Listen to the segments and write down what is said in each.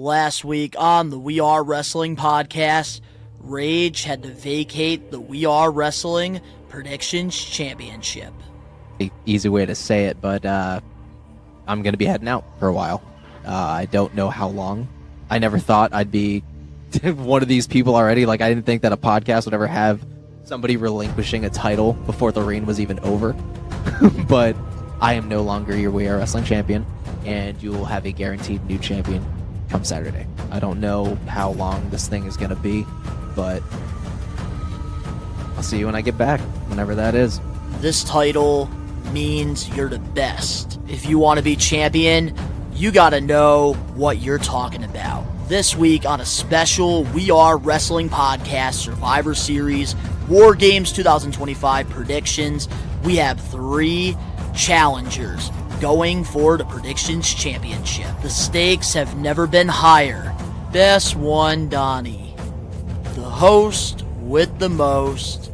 Last week on the We Are Wrestling podcast, Rage had to vacate the We Are Wrestling Predictions Championship. Easy way to say it, but I'm going to be heading out for a while. I don't know how long. I never thought I'd be one of these people already. Like, I didn't think that a podcast would ever have somebody relinquishing a title before the reign was even over. But I am no longer your We Are Wrestling champion, and you will have a guaranteed new champion come Saturday. I don't know how long this thing is going to be, but I'll see you when I get back, whenever that is. This title means you're the best. If you want to be champion, you got to know what you're talking about. This week on a special We Are Wrestling podcast Survivor Series War Games 2025 predictions, we have 3 challengers going for the Predictions Championship. The stakes have never been higher. Best one, Donnie. The host with the most,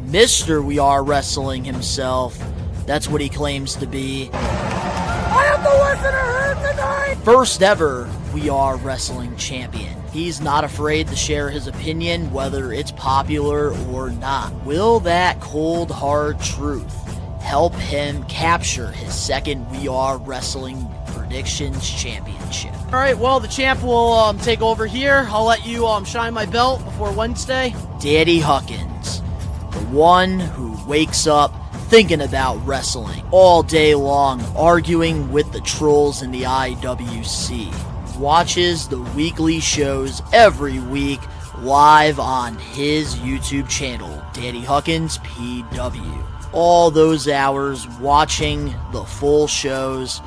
Mr. We Are Wrestling himself. That's what he claims to be. I am the listener here tonight! First ever We Are Wrestling champion. He's not afraid to share his opinion, whether it's popular or not. Will that cold, hard truth help him capture his second We Are Wrestling Predictions Championship? All right, well, the champ will take over here. I'll let you shine my belt before Wednesday. Daddy Huckins, the one who wakes up thinking about wrestling all day long, arguing with the trolls in the IWC. Watches the weekly shows every week live on his YouTube channel, Daddy Huckins PW. All those hours watching the full shows.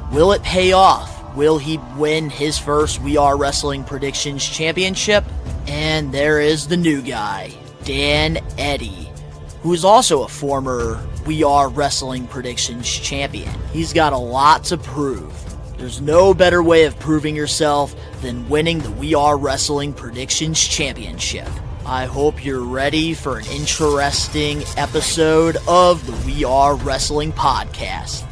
Will it pay off? Will he win his first We Are Wrestling Predictions Championship? And there is the new guy, Dan Eddy, who is also a former We Are Wrestling Predictions champion. He's got a lot to prove. There's no better way of proving yourself than winning the We Are Wrestling Predictions Championship. I hope you're ready for an interesting episode of the We Are Wrestling podcast.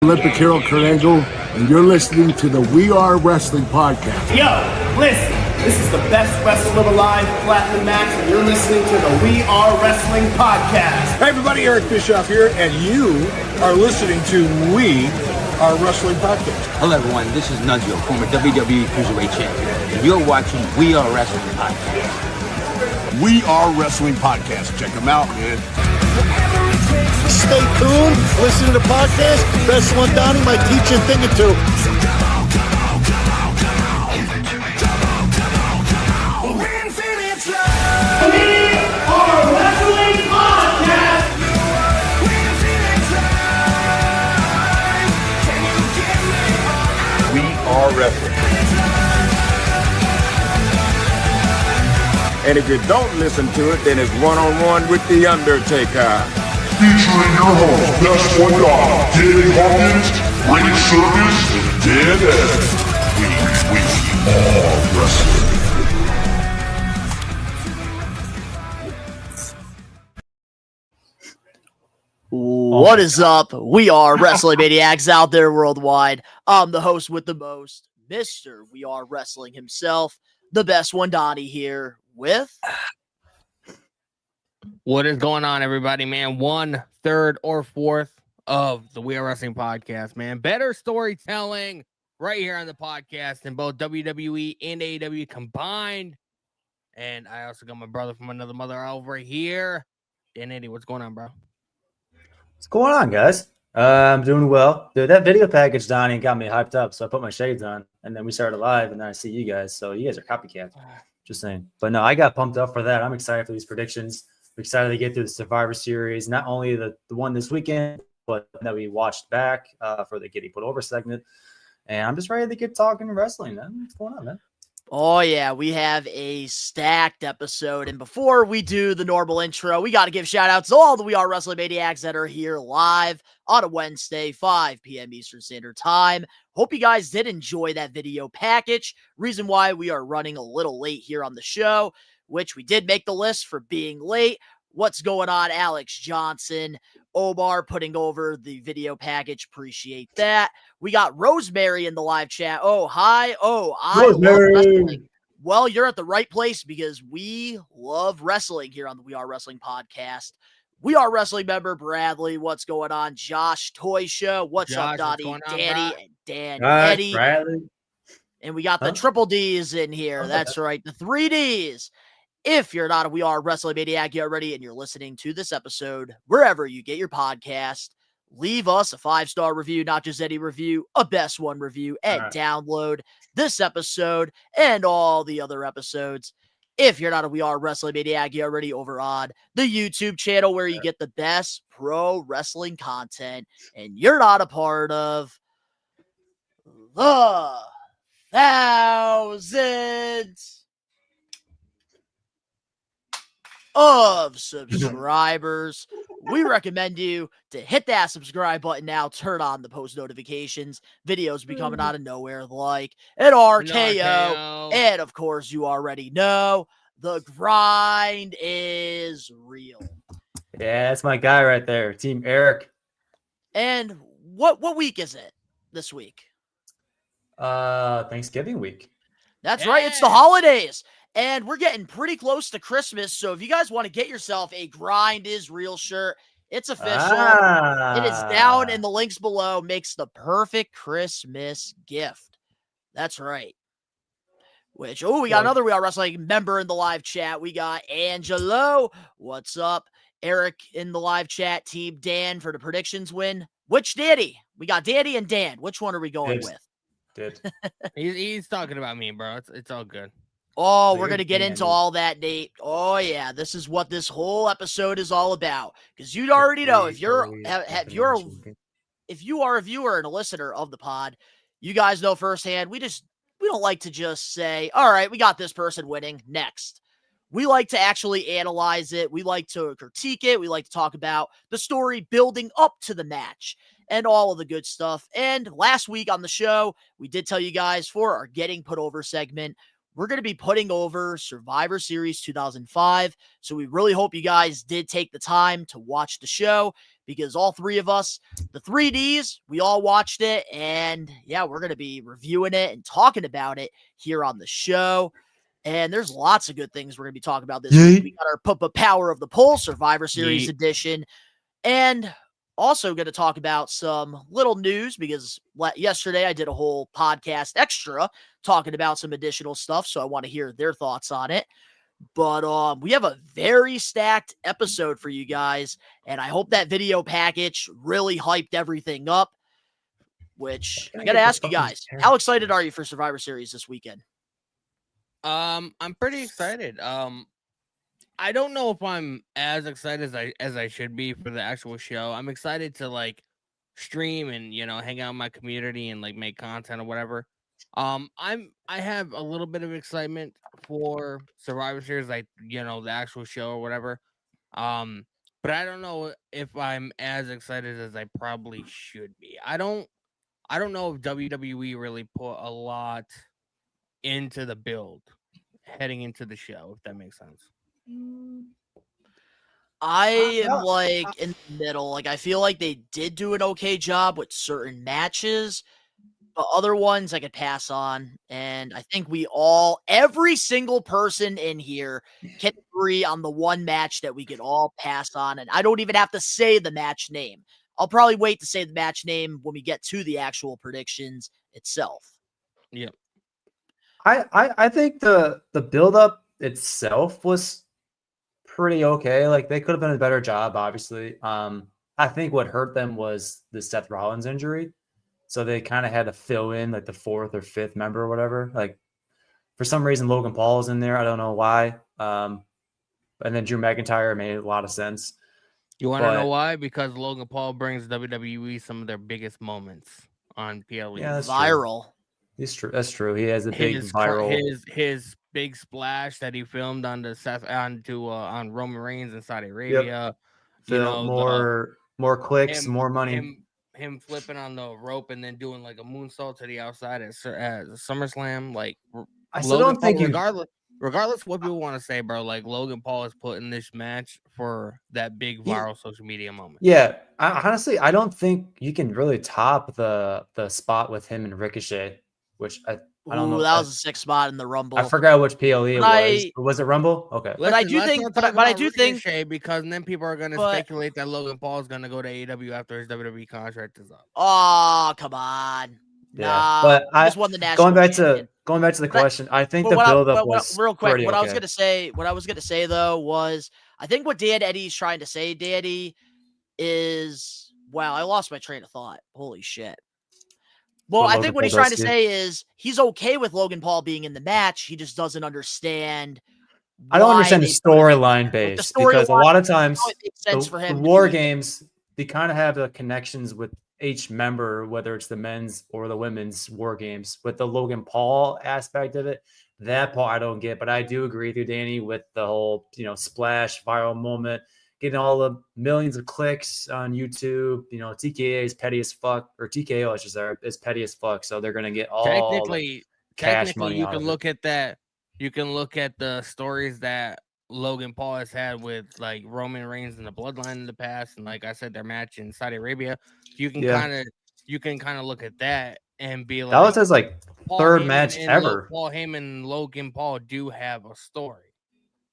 Olympic hero Kurt Angle, and you're listening to the We Are Wrestling podcast. Yo, listen. This is the best wrestler alive, Platinum Max, and you're listening to the We Are Wrestling podcast. Hey everybody, Eric Bischoff here, and you are listening to We Are Wrestling podcast. Hello everyone, this is Nunzio, former WWE Cruiserweight Champion, and you're watching We Are Wrestling podcast. We Are Wrestling podcast. Check them out, man. Stay tuned, listen to the podcast. Best one, Donnie might teach you a thing or two. Wrestling. And if you don't listen to it, then it's one-on-one with The Undertaker. Featuring your host, Best One Dog, Danny Huckins, Rage Circus, and Dan Eddy. We are wrestling. What is up? We are Wrestling Maniacs out there worldwide. I'm the host with the most, Mr. We Are Wrestling himself, the best one, Donnie, here with... What is going on, everybody, man? 1/3 or 4th of the We Are Wrestling podcast, man. Better storytelling right here on the podcast than both WWE and AEW combined. And I also got my brother from another mother over here. Dan Eddy, what's going on, bro? What's going on, guys? I'm doing well. Dude, that video package, Donnie, got me hyped up. So I put my shades on, and then we started live, and then I see you guys. So you guys are copycats. Just saying. But no, I got pumped up for that. I'm excited for these predictions. I'm excited to get through the Survivor Series. Not only the one this weekend, but that we watched back for the Getting Put Over segment. And I'm just ready to get talking wrestling, man. What's going on, man? Oh, yeah, we have a stacked episode. And before we do the normal intro, we got to give shout outs to all the We Are Wrestling Maniacs that are here live on a Wednesday, 5 p.m. Eastern Standard Time. Hope you guys did enjoy that video package. Reason why we are running a little late here on the show, which we did make the list for being late. What's going on, Alex Johnson? Omar putting over the video package. Appreciate that. We got Rosemary in the live chat. Oh, hi. Oh, I love wrestling. Well, you're at the right place because we love wrestling here on the We Are Wrestling podcast. We Are Wrestling member Bradley. What's going on? Josh Toy Show. What's up, Donnie? Danny and Dan Eddy. Bradley. And we got the triple D's in here. That's right. The 3 D's. If you're not a We Are Wrestling Maniac, get ready and you're listening to this episode wherever you get your podcast. Leave us a 5-star review, not just any review, a best one review, and download this episode and all the other episodes. If you're not a We Are Wrestling Maniac, get ready over on the YouTube channel where you get the best pro wrestling content, and you're not a part of the thousands of subscribers. We recommend you to hit that subscribe button now, turn on the post notifications. Videos be coming out of nowhere like an RKO. And of course, you already know the grind is real. Yeah, that's my guy right there, Team Eric. And what week is it this week? Thanksgiving week. That's right. It's the holidays. And we're getting pretty close to Christmas. So if you guys want to get yourself a Grind is Real shirt, it's official. It is down in the links below. Makes the perfect Christmas gift. That's right. We got another We Are Wrestling member in the live chat. We got Angelo. What's up? Eric in the live chat. Team Dan for the predictions win. Which Danny? We got Danny and Dan. Which one are we going with? He's talking about me, bro. It's all good. Oh, we're going to get into all that, Nate. Oh, yeah. This is what this whole episode is all about. Because you already know, if you are a viewer and a listener of the pod, you guys know firsthand, we don't like to just say, all right, we got this person winning, next. We like to actually analyze it. We like to critique it. We like to talk about the story building up to the match and all of the good stuff. And last week on the show, we did tell you guys for our Getting Put Over segment, we're going to be putting over Survivor Series 2005. So we really hope you guys did take the time to watch the show because all three of us, the 3Ds, we all watched it. And yeah, we're going to be reviewing it and talking about it here on the show. And there's lots of good things we're going to be talking about this week. We got our Power of the Poll Survivor Series edition. And also going to talk about some little news because yesterday I did a whole podcast extra talking about some additional stuff. So I want to hear their thoughts on it. But we have a very stacked episode for you guys. And I hope that video package really hyped everything up, which I got to ask you guys, how excited are you for Survivor Series this weekend? I'm pretty excited. I don't know if I'm as excited as I should be for the actual show. I'm excited to like stream and hang out in my community and like make content or whatever. I have a little bit of excitement for Survivor Series, like the actual show or whatever. But I don't know if I'm as excited as I probably should be. I don't know if WWE really put a lot into the build heading into the show, if that makes sense. I am like in the middle. Like I feel like they did do an okay job with certain matches, but other ones I could pass on. And I think every single person in here can agree on the one match that we could all pass on. And I don't even have to say the match name. I'll probably wait to say the match name when we get to the actual predictions itself. Yep. I think the build-up itself was pretty okay. Like they could have done a better job, obviously. I think what hurt them was the Seth Rollins injury. So they kind of had to fill in like the 4th or 5th member or whatever. Like for some reason, Logan Paul was in there. I don't know why. And then Drew McIntyre made a lot of sense. You want to know why? Because Logan Paul brings WWE some of their biggest moments on PLE. Yeah, that's viral. True. That's true. He has a big viral. His big splash that he filmed on on Roman Reigns in Saudi Arabia. Yep. More clicks, more money. Him flipping on the rope and then doing like a moonsault to the outside at SummerSlam. Like I still don't think regardless. regardless of what people want to say, bro, like Logan Paul is put in this match for that big viral social media moment. Yeah, honestly, I don't think you can really top the spot with him and Ricochet, which I don't know. Ooh, that was a 6 spot in the Rumble. I forgot which PLE it But was. Was it Rumble? Okay. But I Listen, do let's think, not but talk I about do think, Ricochet, because then people are going to but- speculate that Logan Paul is going to go to AEW after his WWE contract is up. oh, come on. Yeah, Nah, but he just won the national going back champion. to the question, I think But the what build-up was real quick, pretty what I was okay. gonna say though was, I think what Dan Eddy's trying to say, Danny, is, wow, I lost my train of thought. Holy shit. Well, I think what he's trying to say is he's okay with Logan Paul being in the match. He just doesn't understand. I don't understand the they put him in storyline there. base, Like, because a lot of times it makes sense the for him to War be- Games, they kind of have the connections with each member, whether it's the men's or the women's War Games. With the Logan Paul aspect of it, that part I don't get, but I do agree with you, Danny, with the whole splash viral moment, getting all the millions of clicks on YouTube. TKA is petty as fuck, or TKO, I should say, is petty as fuck. So they're gonna get all Technically, cash money you out can of look at that. You can look at the stories that Logan Paul has had with like Roman Reigns and the Bloodline in the past, and like I said, their match in Saudi Arabia. You can kind of look at that and be like, that was his Paul third Heyman match and ever. Paul Heyman and Logan Paul do have a story.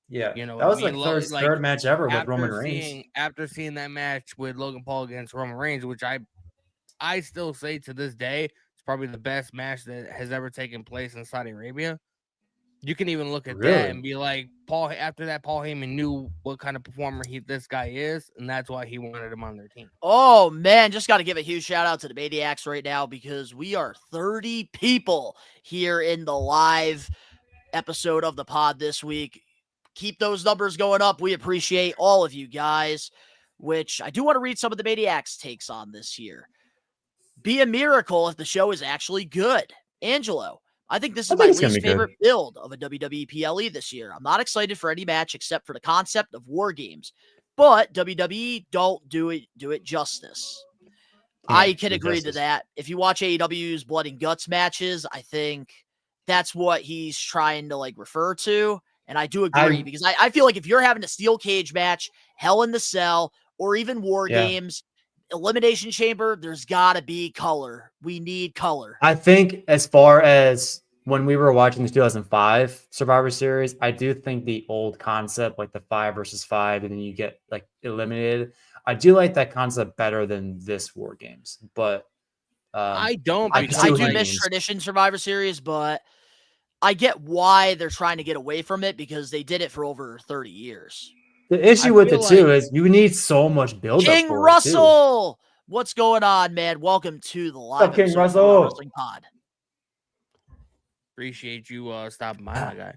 Yeah, You know that what was I mean? third match ever with Roman Reigns. After seeing that match with Logan Paul against Roman Reigns, which I still say to this day it's probably the best match that has ever taken place in Saudi Arabia. You can even look at that and be like, after that, Paul Heyman knew what kind of performer this guy is, and that's why he wanted him on their team. Oh, man, just got to give a huge shout out to the Maniacs right now, because we are 30 people here in the live episode of the pod this week. Keep those numbers going up. We appreciate all of you guys, which I do want to read some of the Maniacs' takes on this year. Be a miracle if the show is actually good. Angelo, I think this is my least favorite build of a WWE PLE this year. I'm not excited for any match except for the concept of War Games, but WWE don't do it justice. I can agree to that. If you watch AEW's Blood and Guts matches, I think that's what he's trying to refer to. And I do agree, because I feel like if you're having a steel cage match, Hell in the Cell, or even War Games, Elimination Chamber, there's got to be color. We need color. I think as far as when we were watching the 2005 Survivor Series, I do think the old concept, like the 5 versus 5, and then you get eliminated, I do like that concept better than this War Games. But I don't. I do miss tradition Survivor Series, but I get why they're trying to get away from it, because they did it for over 30 years. The issue with it too is you need so much build up. King Russell, what's going on, man? Welcome to the live King Russell Wrestling Pod. Appreciate you stopping by, my guy.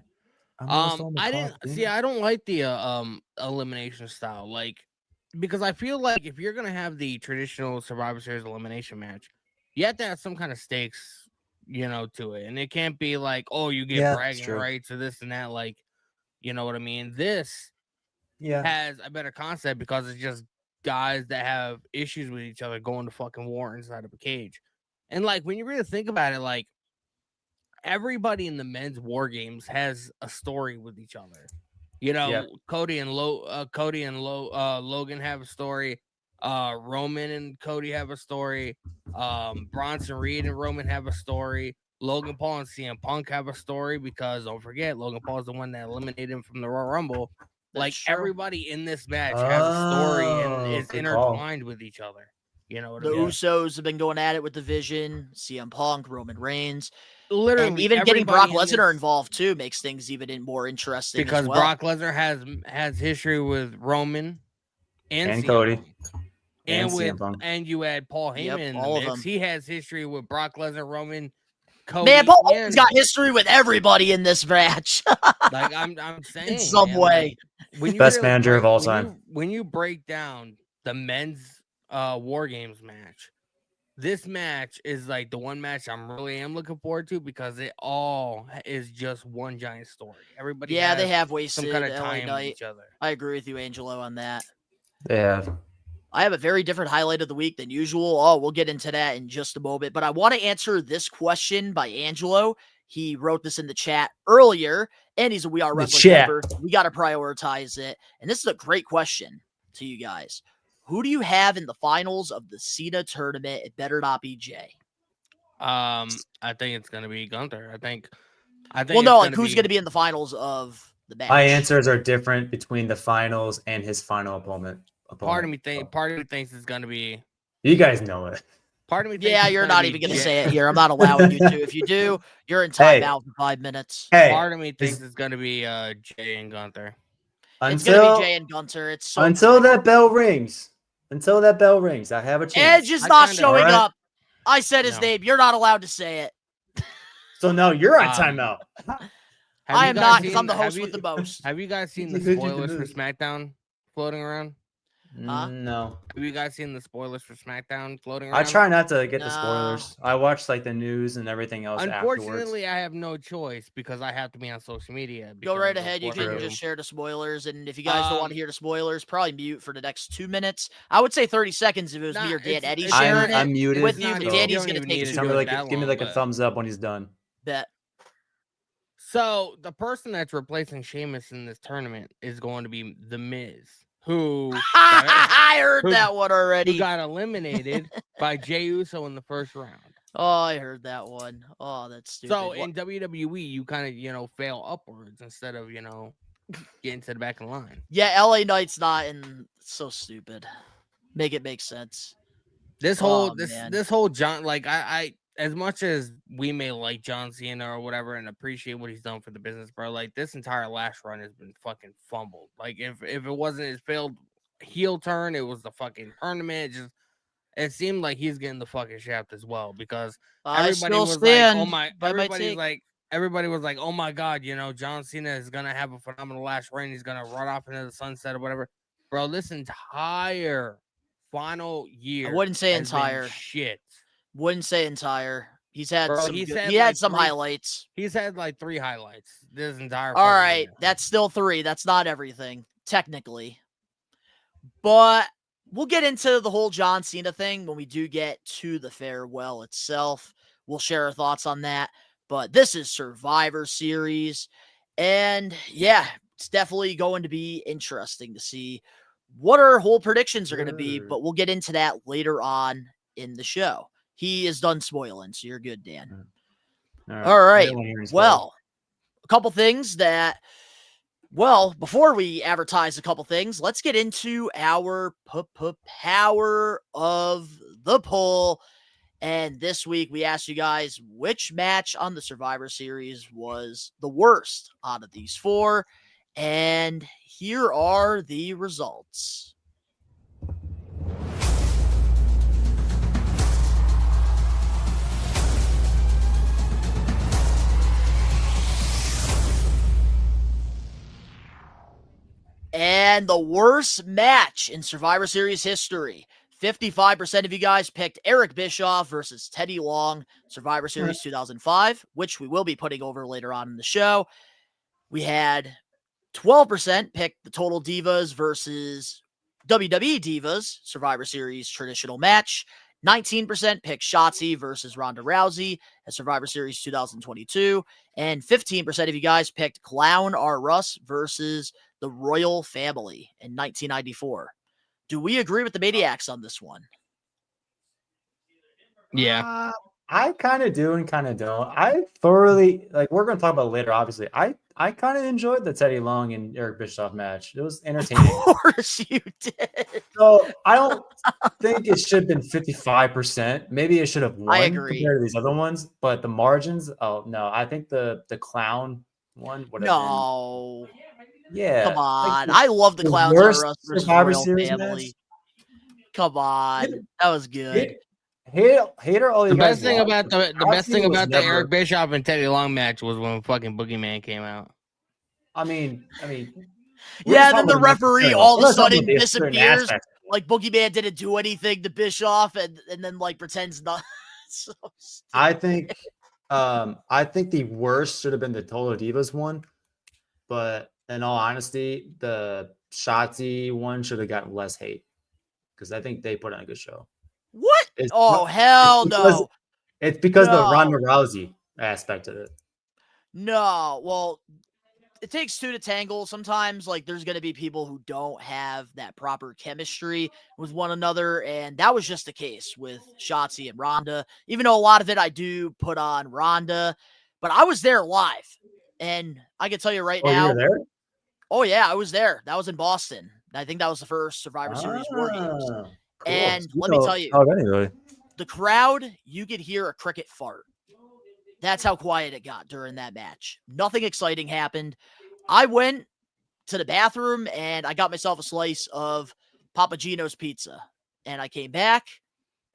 I don't like the elimination style, because I feel like if you're gonna have the traditional Survivor Series elimination match, you have to have some kind of stakes, to it, and it can't be like, oh, you get bragging rights or this and that, you know what I mean? This has a better concept, because it's just guys that have issues with each other going to fucking war inside of a cage. And when you really think about it, everybody in the men's War Games has a story with each other. Cody and Logan have a story. Roman and Cody have a story. Bronson Reed and Roman have a story. Logan Paul and CM Punk have a story, because don't forget, Logan Paul is the one that eliminated him from the Royal Rumble. Everybody in this match has a story and is intertwined with each other. You know what I mean? The Usos have been going at it with the Vision, CM Punk, Roman Reigns. Literally, and even getting Brock Lesnar involved too makes things even more interesting. Because as well. Brock Lesnar has history with Roman and Cody. Punk. And you add Paul Heyman in the mix. He has history with Brock Lesnar, Roman, Cody. Man, Paul Heyman's got history with everybody in this match. I'm saying, in some way. Best manager of all time. When you break down the men's War Games match, this match is the one match I'm really looking forward to, because it all is just one giant story. Everybody, they have wasted some kind of LA time Knight. with each other. I agree with you, Angelo, on that. They have. I have a very different highlight of the week than usual. Oh, we'll get into that in just a moment. But I want to answer this question by Angelo. He wrote this in the chat earlier, and he's a We Are Wrestling chat. member. We got to prioritize it. And this is a great question to you guys. Who do you have in the finals of the Cena tournament? It better not be Jay. I think it's gonna be Gunther. I think. Well, no, like who's going to be in the finals of the match? My answers are different between the finals and his final opponent. Part of me thinks it's gonna be. You guys know it. Part of me. Yeah, you're not even going to say it here. I'm not allowing you to. If you do, you're in timeout for 5 minutes. Hey, part of me thinks it's gonna be Jay and Gunther. It's going to be Jay and Gunther. It's so until that bell rings. Until that bell rings, I have a chance. Edge is not showing up. I said his name. You're not allowed to say it. So no, you're on timeout. I am not, because I'm the host with the most. Have you guys seen the spoilers for SmackDown floating around? No. Have you guys seen the spoilers for SmackDown floating around? I try not to get the spoilers. I watch like the news and everything else. Unfortunately, I have no choice because I have to be on social media. Go right ahead. You can just share the spoilers. And if you guys don't want to hear the spoilers, probably mute for the next 2 minutes. I would say 30 seconds if it was me or Dan Eddy sharing it. I'm muted. With you, Danny's going to take give me like a thumbs up when he's done. Bet. So the person that's replacing Sheamus in this tournament is going to be The Miz, who I heard that one already. Who got eliminated by Jey Uso in the first round. Oh, I heard that one. Oh, that's stupid. So in WWE, you kind of fail upwards instead of getting to the back of the line. Yeah, LA Knight's not in. So stupid. Make it make sense. This whole John, like I as much as we may like John Cena or whatever and appreciate what he's done for the business, bro, like this entire last run has been fucking fumbled. Like if it wasn't his failed heel turn, it was the fucking tournament. It seemed like he's getting the fucking shaft as well because everybody was like, oh my God, John Cena is gonna have a phenomenal last reign. He's gonna run off into the sunset or whatever. Bro, this entire final year. I wouldn't say entire. Shit. Wouldn't say entire. He's had some highlights. He's had like 3 highlights this entire. All right, that's still 3. That's not everything technically, but we'll get into the whole John Cena thing when we do get to the farewell itself. We'll share our thoughts on that. But this is Survivor Series, and yeah, it's definitely going to be interesting to see what our whole predictions are going to be. But we'll get into that later on in the show. He is done spoiling, so you're good, Dan. All right. Well, a couple things before we advertise a couple things, let's get into our power of the poll. And this week, we asked you guys which match on the Survivor Series was the worst out of these 4. And here are the results. And the worst match in Survivor Series history. 55% of you guys picked Eric Bischoff versus Teddy Long, Survivor Series 2005, which we will be putting over later on in the show. We had 12% picked the Total Divas versus WWE Divas, Survivor Series traditional match. 19% picked Shotzi versus Ronda Rousey at Survivor Series 2022. And 15% of you guys picked Clown R. Russ versus the Royal Family in 1994. Do we agree with the Maniacs on this one? Yeah. I kind of do and kind of don't. I thoroughly, we're going to talk about it later, obviously. I kind of enjoyed the Teddy Long and Eric Bischoff match. It was entertaining. Of course you did. So I don't think it should have been 55%. Maybe it should have won I agree. compared to these other ones. But the margins, oh, no. I think the Clown one would have been. Yeah. Come on. I love the Clowns versus Royal Family. Match. Come on. That was good. Hater all you the guys best thing about the Eric Bischoff and Teddy Long match was when fucking Boogeyman came out. I mean, yeah, then the referee all of a sudden disappears. Like Boogeyman didn't do anything to Bischoff and then pretends not. So I think the worst should have been the Total Divas one, but in all honesty, the Shotzi one should have gotten less hate because I think they put on a good show. What? Hell no! It's because the Ronda Rousey aspect of it. No, well, it takes two to tangle. Sometimes, like, there's going to be people who don't have that proper chemistry with one another, and that was just the case with Shotzi and Rhonda. Even though a lot of it I do put on Rhonda, but I was there live, and I can tell you right Oh, now. you were there? Oh yeah, I was there. That was in Boston. I think that was the first Survivor Series War Games. Cool. And So let me tell you, anyway. the crowd, you could hear a cricket fart. That's how quiet it got during that match. Nothing exciting happened. I went to the bathroom and I got myself a slice of Papa Gino's pizza. And I came back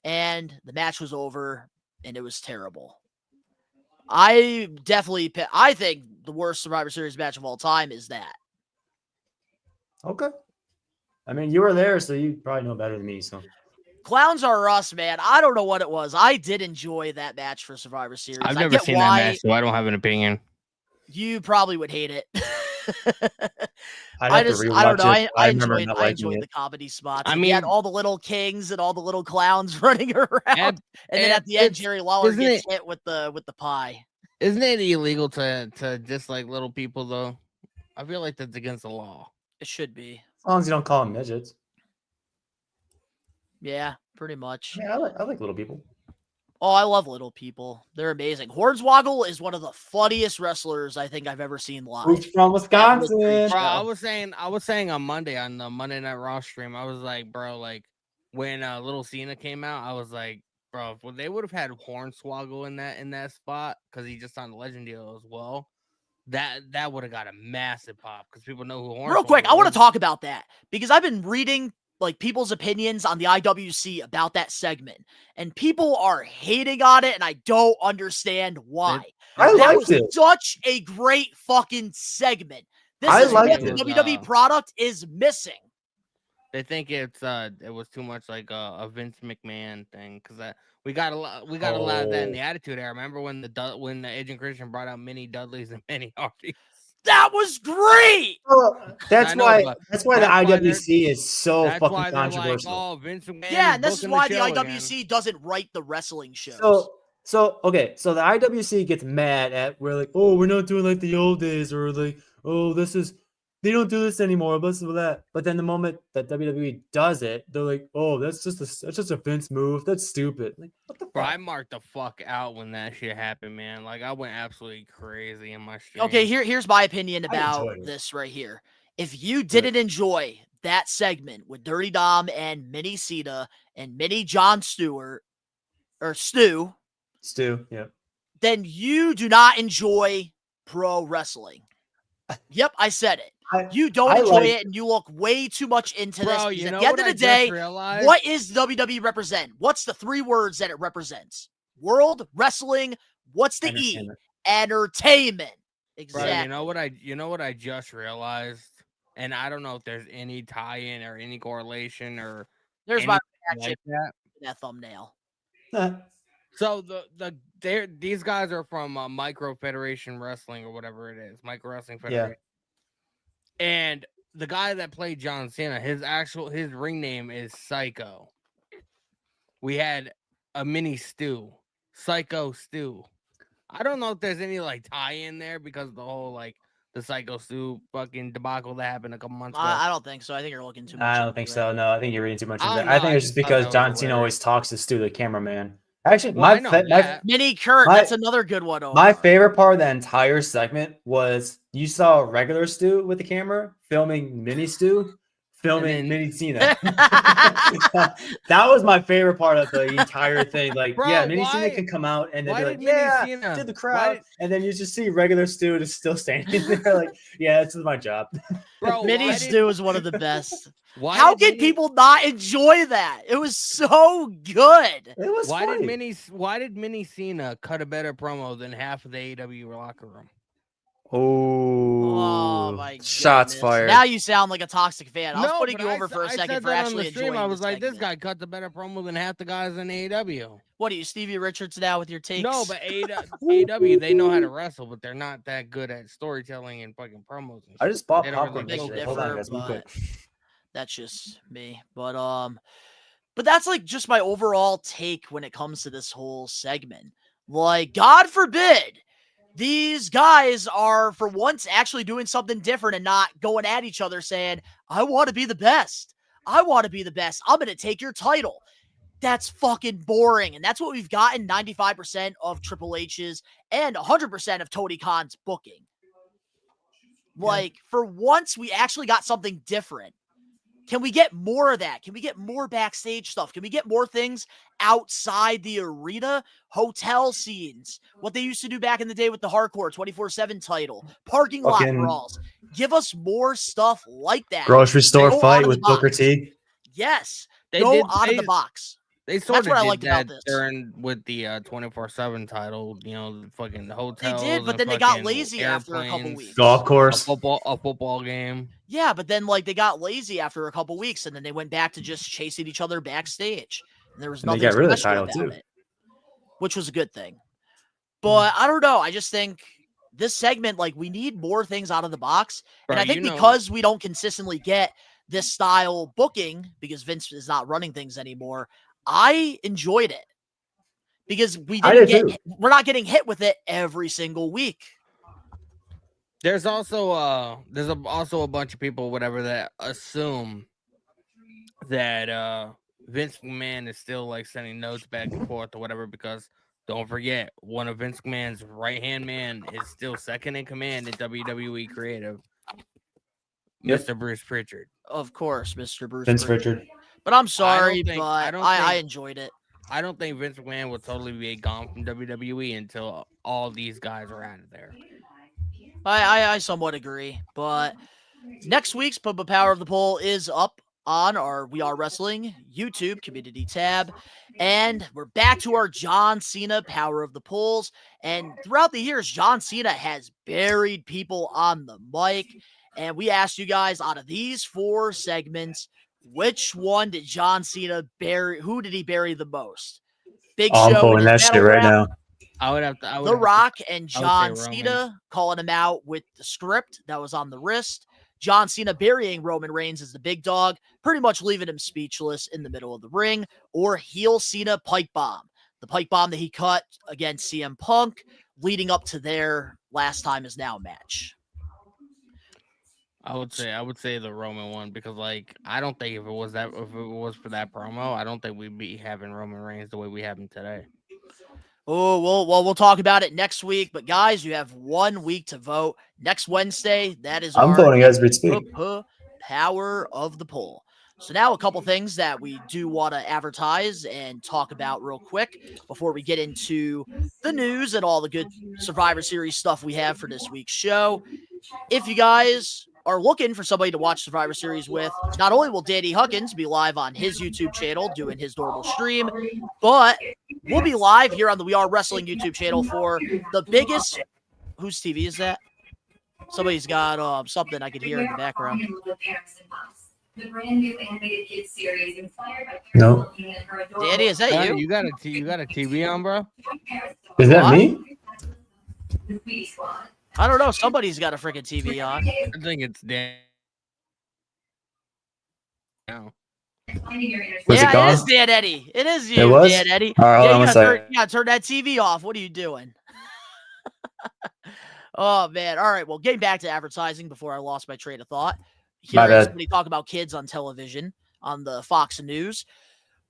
and the match was over and it was terrible. I think the worst Survivor Series match of all time is that. Okay. I mean, you were there, so you probably know better than me. So Clowns Are Us, man. I don't know what it was. I did enjoy that match for Survivor Series. I've never seen that match, so I don't have an opinion. You probably would hate it. I don't know. I enjoyed the comedy spots. I mean, you had all the little kings and all the little clowns running around, and then at the end, Jerry Lawler gets hit with the pie. Isn't it illegal to dislike little people though? I feel like that's against the law. It should be. As long as you don't call them midgets. Yeah, pretty much. Yeah, I like little people. Oh, I love little people. They're amazing. Hornswoggle is one of the funniest wrestlers I think I've ever seen live. Who's from Wisconsin? Bro, I was saying on Monday on the Monday Night Raw stream, I was like, bro, like when Little Cena came out, I was like, bro, if they would have had Hornswoggle in that spot because he just signed the Legend deal as well. That would have got a massive pop because people know who Hornswoggle Real quick, is. I want to talk about that because I've been reading like people's opinions on the IWC about that segment, and people are hating on it, and I don't understand why. That was such a great fucking segment. This is what the WWE product is missing. They think it was too much like a Vince McMahon thing because we got a lot of that in the Attitude Era. Remember when the Agent Christian brought out many Dudleys and many Hardys? That was great. That's why the IWC is so fucking controversial. Like, oh, Vince McMahon yeah, and this is why the IWC doesn't write the wrestling shows. So the IWC gets mad at we're like, oh, we're not doing like the old days, or like, oh, they don't do this anymore, blah, blah, blah. But then the moment that WWE does it, they're like, oh, that's just a Vince move. That's stupid. Like, what the fuck? Bro, I marked the fuck out when that shit happened, man. Like, I went absolutely crazy in my stream. Okay, here's my opinion about this right here. If you didn't enjoy that segment with Dirty Dom and Mini Cena and Mini Jon Stewart, or Stu, yeah, then you do not enjoy pro wrestling. Yep, I said it. You don't enjoy it, and you look way too much into this. You know, at the end of the day, what is WWE represent? What's the three words that it represents? World Wrestling. What's the E? Entertainment. Exactly. Bro, you know what I just realized, and I don't know if there's any tie-in or any correlation or there's my reaction like that thumbnail. So these guys are from Micro Federation Wrestling or whatever it is, Micro Wrestling Federation. Yeah. And the guy that played John Cena, his ring name is Psycho. We had a Mini Stu, Psycho Stu. I don't know if there's any like tie-in there because of the whole like the Psycho Stu fucking debacle that happened a couple months ago. I don't think so. I think you're looking too much. I don't think so. No, I think you're reading too much into that. I think it's just because John Cena always talks to Stu, the cameraman. Actually, Mini Kurt, that's another good one. My favorite part of that entire segment was you saw regular Stu with the camera filming Mini Stu, filming Mini Cena. That was my favorite part of the entire thing. Like, bro, yeah, Mini Cena can come out and they'd be like, yeah, to the crowd. And then you just see regular Stu just still standing there like, yeah, this is my job. Bro, Mini Stu is one of the best. How can people not enjoy that? It was so good. It was funny. Why did Mini Cena cut a better promo than half of the AEW locker room? Oh my goodness. Shots fired. Now you sound like a toxic fan. I was putting you over for a second for actually enjoying I was like, this guy cut the better promo than half the guys in AEW. What are you, Stevie Richards now with your takes? No, but AEW, they know how to wrestle, but they're not that good at storytelling and fucking promos. And I just bought popcorn. Hold on, guys. That's just me. But that's like just my overall take when it comes to this whole segment. Like, God forbid these guys are, for once, actually doing something different and not going at each other saying, I want to be the best. I want to be the best. I'm going to take your title. That's fucking boring. And that's what we've gotten 95% of Triple H's and 100% of Tony Khan's booking. Like, for once, we actually got something different. Can we get more of that? Can we get more backstage stuff? Can we get more things outside the arena? Hotel scenes, what they used to do back in the day with the hardcore 24/7 title, parking lot brawls. Give us more stuff like that. Grocery store Go out fight of with the box. Booker T. Yes. Go out of the box. They That's sort what I of liked did about that this. during with the 24/7 title. You know, the fucking hotels. They did, but and then they got fucking lazy after a couple airplanes, weeks. Golf course. a football game. Yeah, but then like they got lazy after a couple weeks, and then they went back to just chasing each other backstage. And there was And they nothing got rid of the special title, about too. it, which was a good thing. But I don't know. I just think this segment, like, we need more things out of the box. Bro, And I think you know- because we don't consistently get this style booking, because Vince is not running things anymore, I enjoyed it. Because we're not getting hit with it every single week. There's also also a bunch of people, whatever, that assume that Vince McMahon is still like sending notes back and forth or whatever, because don't forget, one of Vince McMahon's right-hand man is still second in command in WWE Creative. Yep. Mr. Bruce Pritchard. Of course, Mr. Bruce Vince Pritchard. Pritchard. But I'm sorry, think- but I don't I think- enjoyed it. I don't think Vince McMahon will totally be gone from WWE until all these guys are out of there. I somewhat agree, but next week's Pump Power of the Poll is up on our We Are Wrestling YouTube community tab, and we're back to our John Cena Power of the Polls. And throughout the years, John Cena has buried people on the mic, and we asked you guys, out of these 4 segments, which one did John Cena bury? Who did he bury the most? Big Oh, I'm Show pulling in that his shit battle right rap, now. I would have to. The Rock and I John would say Roman. Cena calling him out with the script that was on the wrist. John Cena burying Roman Reigns as the big dog, pretty much leaving him speechless in the middle of the ring. Or heel Cena pipe bomb. The pipe bomb that he cut against CM Punk leading up to their Last Time Is Now match. I would say the Roman one, because like I don't think if it was for that promo, I don't think we'd be having Roman Reigns the way we have him today. Oh, we'll talk about it next week. But guys, you have 1 week to vote. Next Wednesday, that is I'm our voting as we speak. Power of the Poll. So now a couple things that we do want to advertise and talk about real quick before we get into the news and all the good Survivor Series stuff we have for this week's show. If you guys are looking for somebody to watch Survivor Series with, not only will Danny Huckins be live on his YouTube channel doing his normal stream, but we'll be live here on the We Are Wrestling YouTube channel for the biggest... Whose TV is that? Somebody's got something I could hear in the background. The brand new animated kids series inspired by No. Danny, is that Danny, you? You got a TV on, bro? Is that What? me? I don't know. Somebody's got a freaking TV on. I think it's Dan. No. Was it gone? It is Dan Eddy. It is you, It was? Dan Eddy. All right, hold on you one gotta second. you gotta turn that TV off. What are you doing? Oh, man. All right. Well, getting back to advertising before I lost my train of thought. My Hearing bad. somebody talk about kids on television on the Fox News.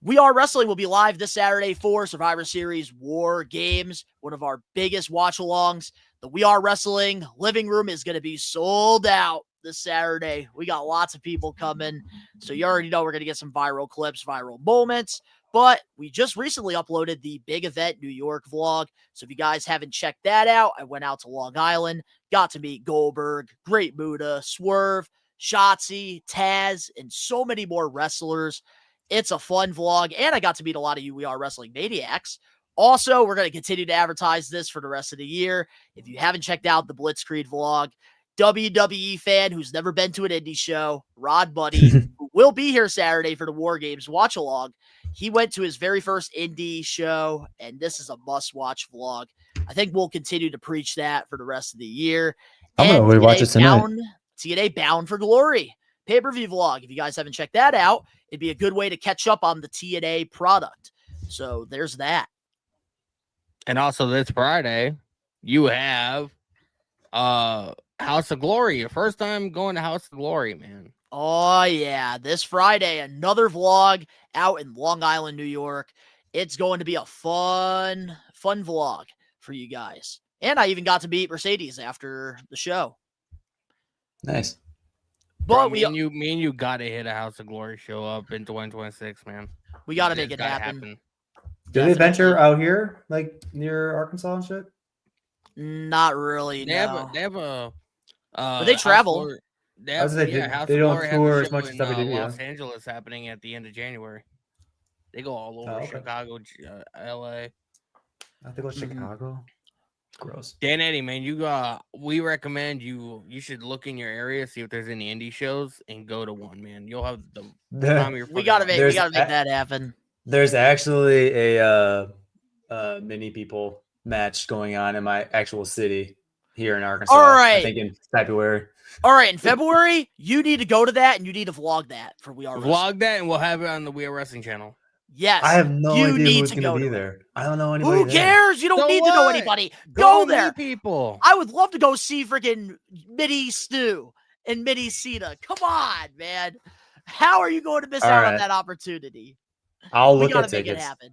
We Are Wrestling will be live this Saturday for Survivor Series War Games, one of our biggest watch-alongs. The We Are Wrestling living room is going to be sold out this Saturday. We got lots of people coming, so you already know we're going to get some viral clips, viral moments. But we just recently uploaded the Big Event New York vlog, so if you guys haven't checked that out, I went out to Long Island, got to meet Goldberg, Great Muta, Swerve, Shotzi, Taz, and so many more wrestlers. It's a fun vlog, and I got to meet a lot of you We Are Wrestling maniacs. Also, we're going to continue to advertise this for the rest of the year. If you haven't checked out the Blitzkrieg vlog, WWE fan who's never been to an indie show, Rod Buddy, who will be here Saturday for the War Games watch along. He went to his very first indie show, and this is a must-watch vlog. I think we'll continue to preach that for the rest of the year. I'm going to rewatch it tonight. TNA Bound for Glory pay-per-view vlog. If you guys haven't checked that out, it'd be a good way to catch up on the TNA product. So there's that. And also this Friday, you have House of Glory. Your first time going to House of Glory, man. Oh, yeah. This Friday, another vlog out in Long Island, New York. It's going to be a fun vlog for you guys. And I even got to meet Mercedes after the show. Nice. But Bro, me and you got to hit a House of Glory show up in 2026, man. We got to It's make it gotta happen. Do they venture out here, like near Arkansas and shit? Not really, They no. have a but they travel. They have, they House don't of Glory has tour a as show much as in WWE. Los Angeles happening at the end of January. They go all over okay. Chicago, LA. I have to go to Chicago. Gross. Dan Eddy, man, we recommend you should look in your area, see if there's any indie shows, and go to one, man. You'll have the time of your we gotta make that happen. There's actually a mini people match going on in my actual city here in Arkansas. All right. I think in February. All right, in February, you need to go to that and you need to vlog that for We Are Wrestling. Vlog that, and we'll have it on the We Are Wrestling channel. Yes. I have no you idea need who's to going to go be to there. I don't know anybody. Who cares? You don't So need to know what? anybody. Go Go there. meet people. I would love to go see freaking Mitty Stu and Mitty Cena. Come on, man. How are you going to miss All out on right. that opportunity? I'll We look gotta at make it tickets. happen.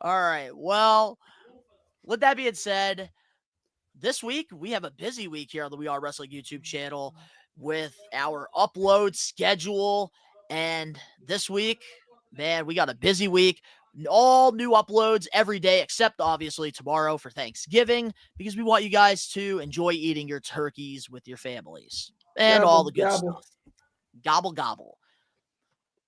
All right. Well, with that being said, this week we have a busy week here on the We Are Wrestling YouTube channel with our upload schedule. And this week, man, we got a busy week. All new uploads every day, except obviously tomorrow for Thanksgiving, because we want you guys to enjoy eating your turkeys with your families and all the good stuff. Gobble, gobble.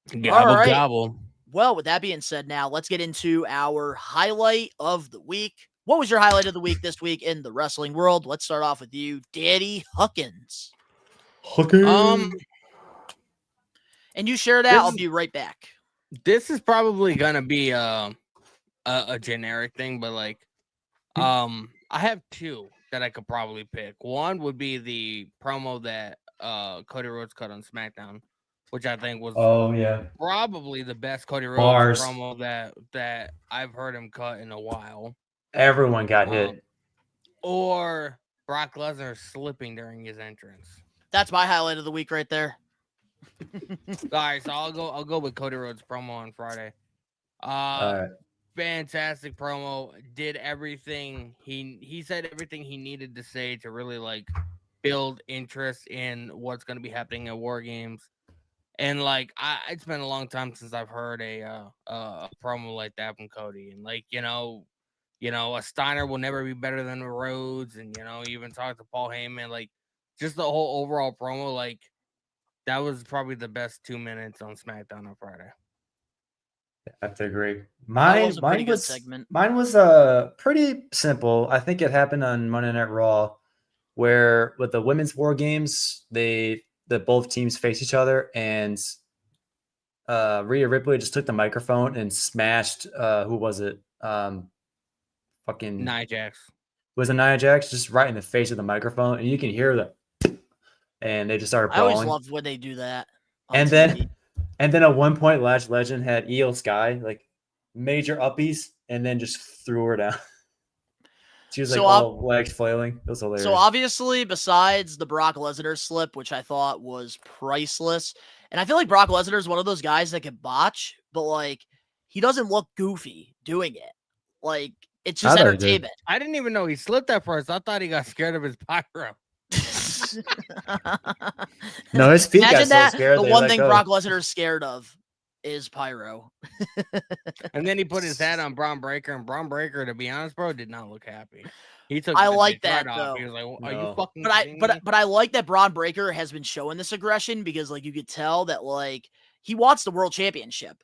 Gobble, right. gobble. Well, with that being said, now let's get into our highlight of the week. What was your highlight of the week this week in the wrestling world? Let's start off with you, Daddy Huckins. And you share that. I'll be right back. This is probably gonna be a generic thing, but like, I have two that I could probably pick. One would be the promo that Cody Rhodes cut on SmackDown, which I think was probably the best Cody Rhodes promo that I've heard him cut in a while. Everyone got hit. Or Brock Lesnar slipping during his entrance. That's my highlight of the week right there. All right, so I'll go with Cody Rhodes promo on Friday. Fantastic promo. Did everything he said everything he needed to say to really like build interest in what's going to be happening at War Games. And like it's been a long time since I've heard a promo like that from Cody. And like a Steiner will never be better than a Rhodes, and even talk to Paul Heyman, like just the whole overall promo, like that was probably the best 2 minutes on SmackDown on Friday. I have to agree. Mine was a pretty good segment. Mine was pretty simple. I think it happened on Monday Night Raw, where with the women's War Games, the both teams face each other, and Rhea Ripley just took the microphone and smashed who was it? Fucking Nia Jax. Was it Nia Jax? Just right in the face of the microphone, and you can hear that. And they just started brawling. I always loved when they do that. And then at one point, Lash Legend had Io Sky like major uppies, and then just threw her down. She was like all legs flailing. It was hilarious. So obviously, besides the Brock Lesnar slip, which I thought was priceless, and I feel like Brock Lesnar is one of those guys that can botch, but like he doesn't look goofy doing it. Like it's just entertainment. I didn't even know he slipped at first. I thought he got scared of his pyro. No, his feet Imagine got so scared. The one thing Brock Lesnar is scared of is pyro. And then he put his hat on Braun Breaker, and Braun Breaker, to be honest, bro, did not look happy. He took. I like that though. He was like, "Are you fucking?" But I like that Braun Breaker has been showing this aggression, because like you could tell that like he wants the world championship,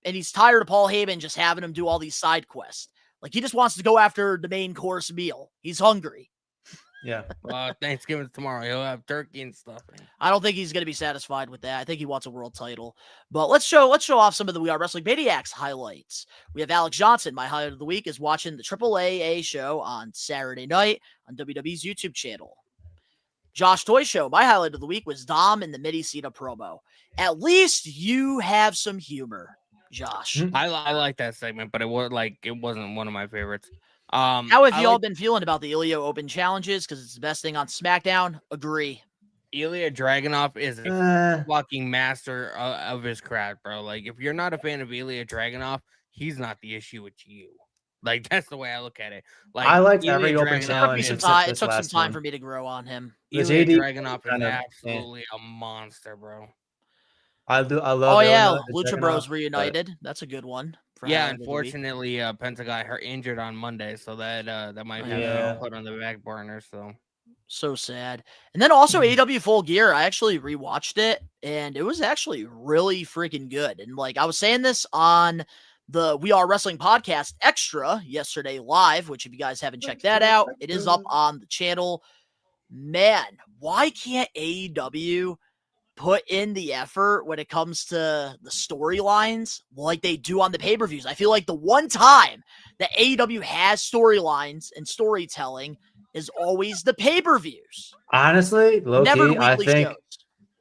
and he's tired of Paul Heyman just having him do all these side quests. Like he just wants to go after the main course meal. He's hungry. Yeah. Thanksgiving's tomorrow. He'll have turkey and stuff. I don't think he's going to be satisfied with that. I think he wants a world title. But let's show off some of the We Are Wrestling Maniacs highlights. We have Alex Johnson. My highlight of the week is watching the AAA show on Saturday night on WWE's YouTube channel. Josh Toy Show. My highlight of the week was Dom and the Mitty Cena promo. At least you have some humor, Josh. I like that segment, but it wasn't one of my favorites. How have I you all like been feeling about the Ilya Open challenges? Because it's the best thing on SmackDown. Agree. Ilya Dragunov is a fucking master of his craft, bro. Like, if you're not a fan of Ilya Dragunov, he's not the issue with you. Like, that's the way I look at it. Like, I liked Ilya every open Dragunov challenge is except It this took some last time one. for me to grow on him. The Ilya JD Dragunov is kind of, absolutely a monster, bro. I love Oh yeah, Ilya Lucha Dragunov, Bros but reunited. That's a good one for Yeah, highlight of the week. unfortunately, Penta got her injured on Monday, so that might have Yeah. been put on the back burner. So So sad. And then also AEW Full Gear, I actually rewatched it and it was actually really freaking good. And like I was saying this on the We Are Wrestling podcast extra yesterday live, which if you guys haven't checked that out, it is up on the channel. Man, why can't AEW put in the effort when it comes to the storylines like they do on the pay-per-views? I feel like the one time that AEW has storylines and storytelling is always the pay-per-views. honestly, low Never key, the I weekly think shows.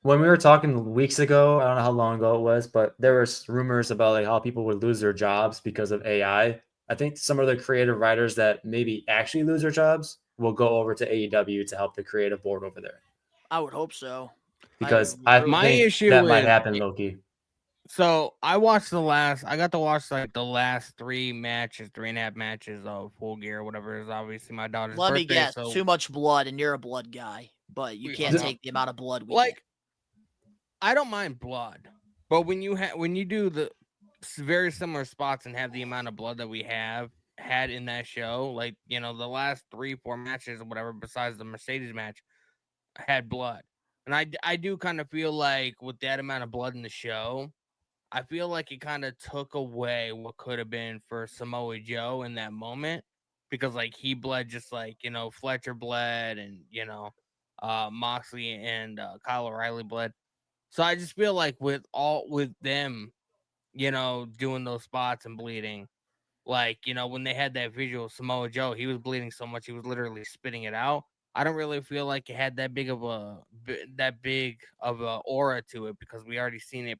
when we were talking weeks ago, I don't know how long ago it was, but there was rumors about like how people would lose their jobs because of AI. I think some of the creative writers that maybe actually lose their jobs will go over to AEW to help the creative board over there. I would hope so. Because I my think issue that might is- happen, Loki. So I got to watch like the last 3.5 matches of Full Gear, whatever. Is obviously my daughter's Let birthday. me guess, so too much blood, and you're a blood guy, but you can't take the amount of blood we like get. I don't mind blood, but when you do the very similar spots and have the amount of blood that we have had in that show, like the last 3-4 matches or whatever, besides the Mercedes match, had blood, and I do kind of feel like with that amount of blood in the show, I feel like it kind of took away what could have been for Samoa Joe in that moment, because like he bled just like Fletcher bled, and Moxley and Kyle O'Reilly bled. So I just feel like with them, doing those spots and bleeding, like when they had that visual of Samoa Joe, he was bleeding so much he was literally spitting it out. I don't really feel like it had that big of a aura to it, because we already seen it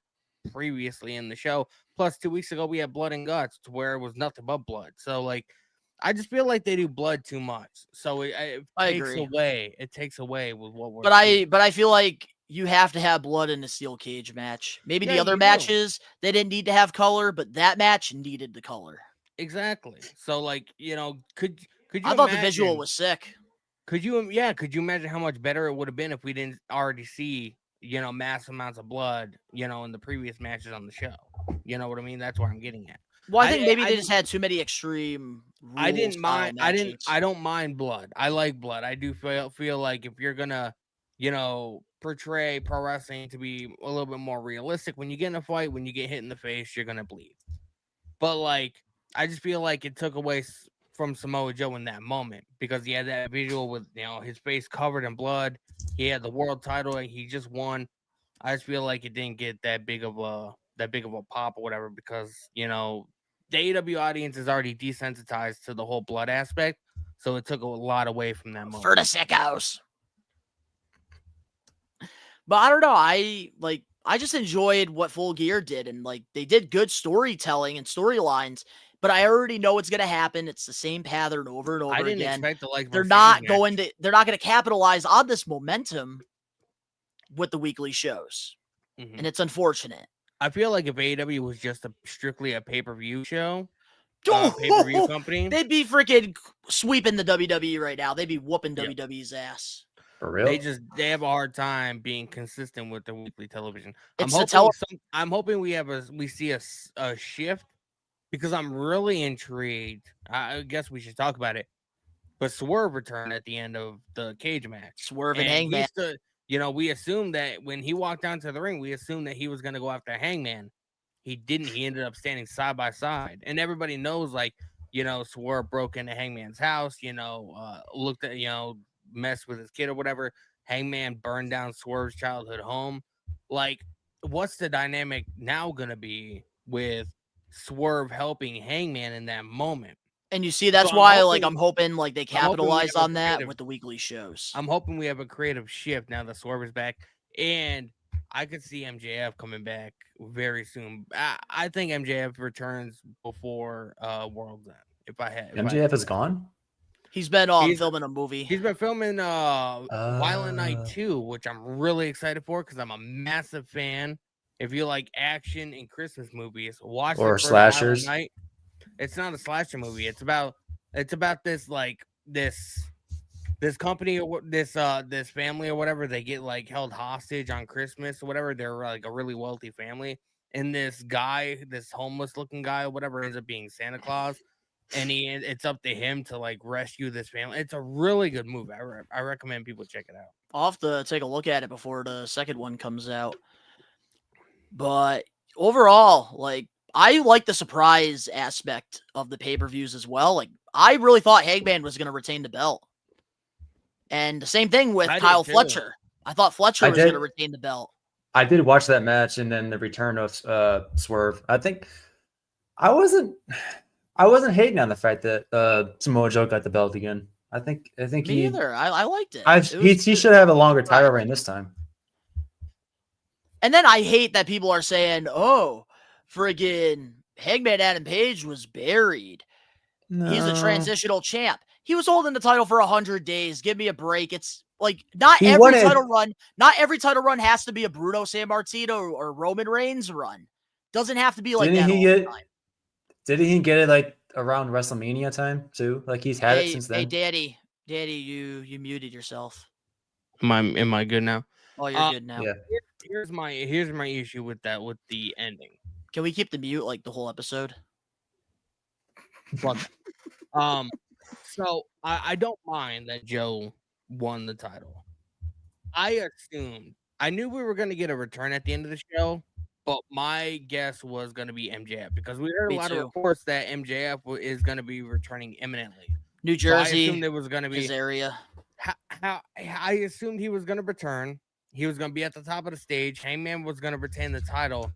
previously in the show. Plus 2 weeks ago we had Blood and Guts, to where it was nothing but blood. So like I just feel like they do blood too much. So it takes agree. away. It takes away with what we're But seeing. I feel like you have to have blood in a steel cage match. Maybe the Yeah, other you do. matches they didn't need to have color, but that match needed the color. Exactly. So like, could you I thought the visual imagine- was sick. Could you imagine how much better it would have been if we didn't already see, massive amounts of blood, in the previous matches on the show? You know what I mean? That's where I'm getting at. Well, I think maybe they just had too many extreme I didn't rule-style mind. matches. I don't mind blood. I like blood. I do feel like if you're gonna, portray pro wrestling to be a little bit more realistic, when you get in a fight, when you get hit in the face, you're gonna bleed. But like, I just feel like it took away from Samoa Joe in that moment, because he had that visual with his face covered in blood. He had the world title and he just won. I just feel like it didn't get that big of a pop or whatever, because the AEW audience is already desensitized to the whole blood aspect, so it took a lot away from that moment. For the sickos. But I don't know. I just enjoyed what Full Gear did, and like they did good storytelling and storylines. But I already know what's gonna happen. It's the same pattern over and over I didn't again. expect to like. They're Mercedes not match. going to. They're not going to capitalize on this momentum with the weekly shows, Mhm. and it's unfortunate. I feel like if AEW was just strictly a pay-per-view show, Oh, pay-per-view company, they'd be freaking sweeping the WWE right now. They'd be whooping Yeah. WWE's ass. For real? they have a hard time being consistent with their weekly television. It's I'm hoping we see a shift, because I'm really intrigued. I guess we should talk about it. But Swerve returned at the end of the cage match. Swerve and Hangman. We assumed that when he walked down to the ring, we assumed that he was going to go after Hangman. He didn't. He ended up standing side by side, and everybody knows, like, Swerve broke into Hangman's house. Looked at, messed with his kid or whatever. Hangman burned down Swerve's childhood home. Like, what's the dynamic now going to be with Swerve helping Hangman in that moment? And you see, that's So why I'm hoping like they I'm hoping we capitalize have a on that creative- with the weekly shows. I'm hoping we have a creative shift now that Swerve is back, and I could see MJF coming back very soon. I think MJF returns before World's End. If I had, MJF is gone. He's been filming a movie. He's been filming Violent Night 2, which I'm really excited for because I'm a massive fan. If you like action and Christmas movies, watch or it for slashers. Violent Night. It's not a slasher movie. It's about this like this company or this family or whatever. They get like held hostage on Christmas or whatever. They're like a really wealthy family, and this guy, this homeless looking guy or whatever, ends up being Santa Claus. And it's up to him to like rescue this family. It's a really good movie. I recommend people check it out. I'll have to take a look at it before the second one comes out. But overall, like, I like the surprise aspect of the pay-per-views as well. Like, I really thought Hangman was going to retain the belt. And the same thing with Kyle Fletcher. I thought Fletcher was going to retain the belt. I did watch that match, and then the return of Swerve. I think I wasn't hating on the fact that Samoa Joe got the belt again. I think Me either. I liked it. He should have a longer title reign this time. And then I hate that people are saying, "Oh, friggin' Hangman Adam Page was buried. No. He's a transitional champ. He was holding the title for 100 days. Give me a break." It's like not every title run has to be a Bruno Sammartino or Roman Reigns run. Doesn't have to be like that all the time. Didn't he get it like around WrestleMania time too? Like he's had it since then. Hey, Daddy, you muted yourself. Am I good now? Oh, you're good now. Yeah. Here's my issue with the ending. Can we keep the mute like the whole episode? So I don't mind that Joe won the title. I knew we were going to get a return at the end of the show, but my guess was going to be MJF because we heard a lot of reports that MJF is going to be returning imminently. New Jersey, so I assumed it was going to be his area. I assumed he was going to return. He was going to be at the top of the stage. Hangman was going to retain the title,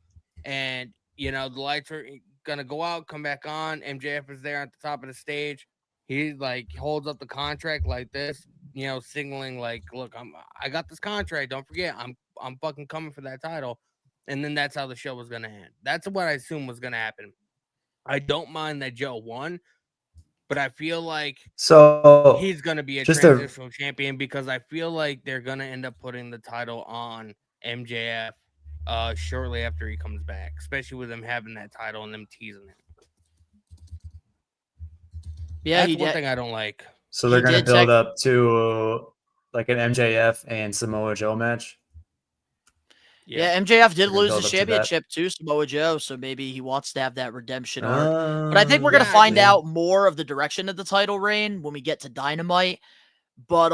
and the lights are going to go out, come back on. MJF is there at the top of the stage. He like holds up the contract like this, signaling like, "Look, I got this contract. Don't forget, I'm fucking coming for that title." And then that's how the show was going to end. That's what I assumed was going to happen. I don't mind that Joe won, but I feel like he's going to be a transitional champion because I feel like they're going to end up putting the title on MJF shortly after he comes back, especially with them having that title and them teasing it. Yeah, that's one thing I don't like. So they're going to build up to like an MJF and Samoa Joe match. Yeah, MJF did lose the championship to Samoa Joe, so maybe he wants to have that redemption arc. But I think we're going to find out more of the direction of the title reign when we get to Dynamite. But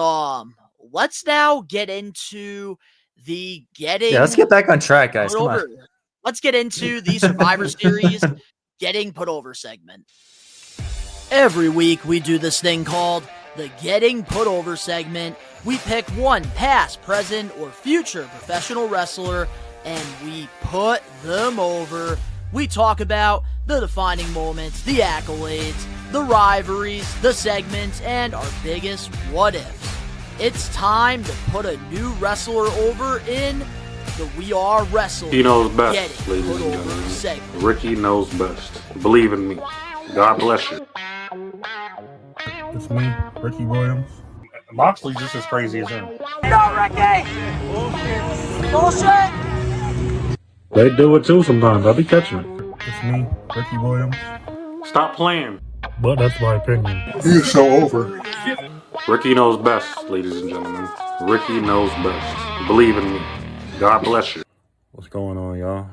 let's now get into the getting. Yeah, let's get back on track, guys. Come on. Let's get into the Survivor Series getting put over segment. Every week we do this thing called the Getting Put Over segment. We pick one past, present, or future professional wrestler, and we put them over. We talk about the defining moments, the accolades, the rivalries, the segments, and our biggest what-ifs. It's time to put a new wrestler over in the We Are Wrestling. He knows best, ladies and gentlemen. Segment. Ricky knows best. Believe in me. God bless you. It's me, Ricky Williams. Moxley's just as crazy as him. No, Ricky! Bullshit! They do it too sometimes. I'll be catching it. It's me, Ricky Williams. Stop playing. But that's my opinion. He is so over. Ricky knows best, ladies and gentlemen. Ricky knows best. Believe in me. God bless you. What's going on, y'all?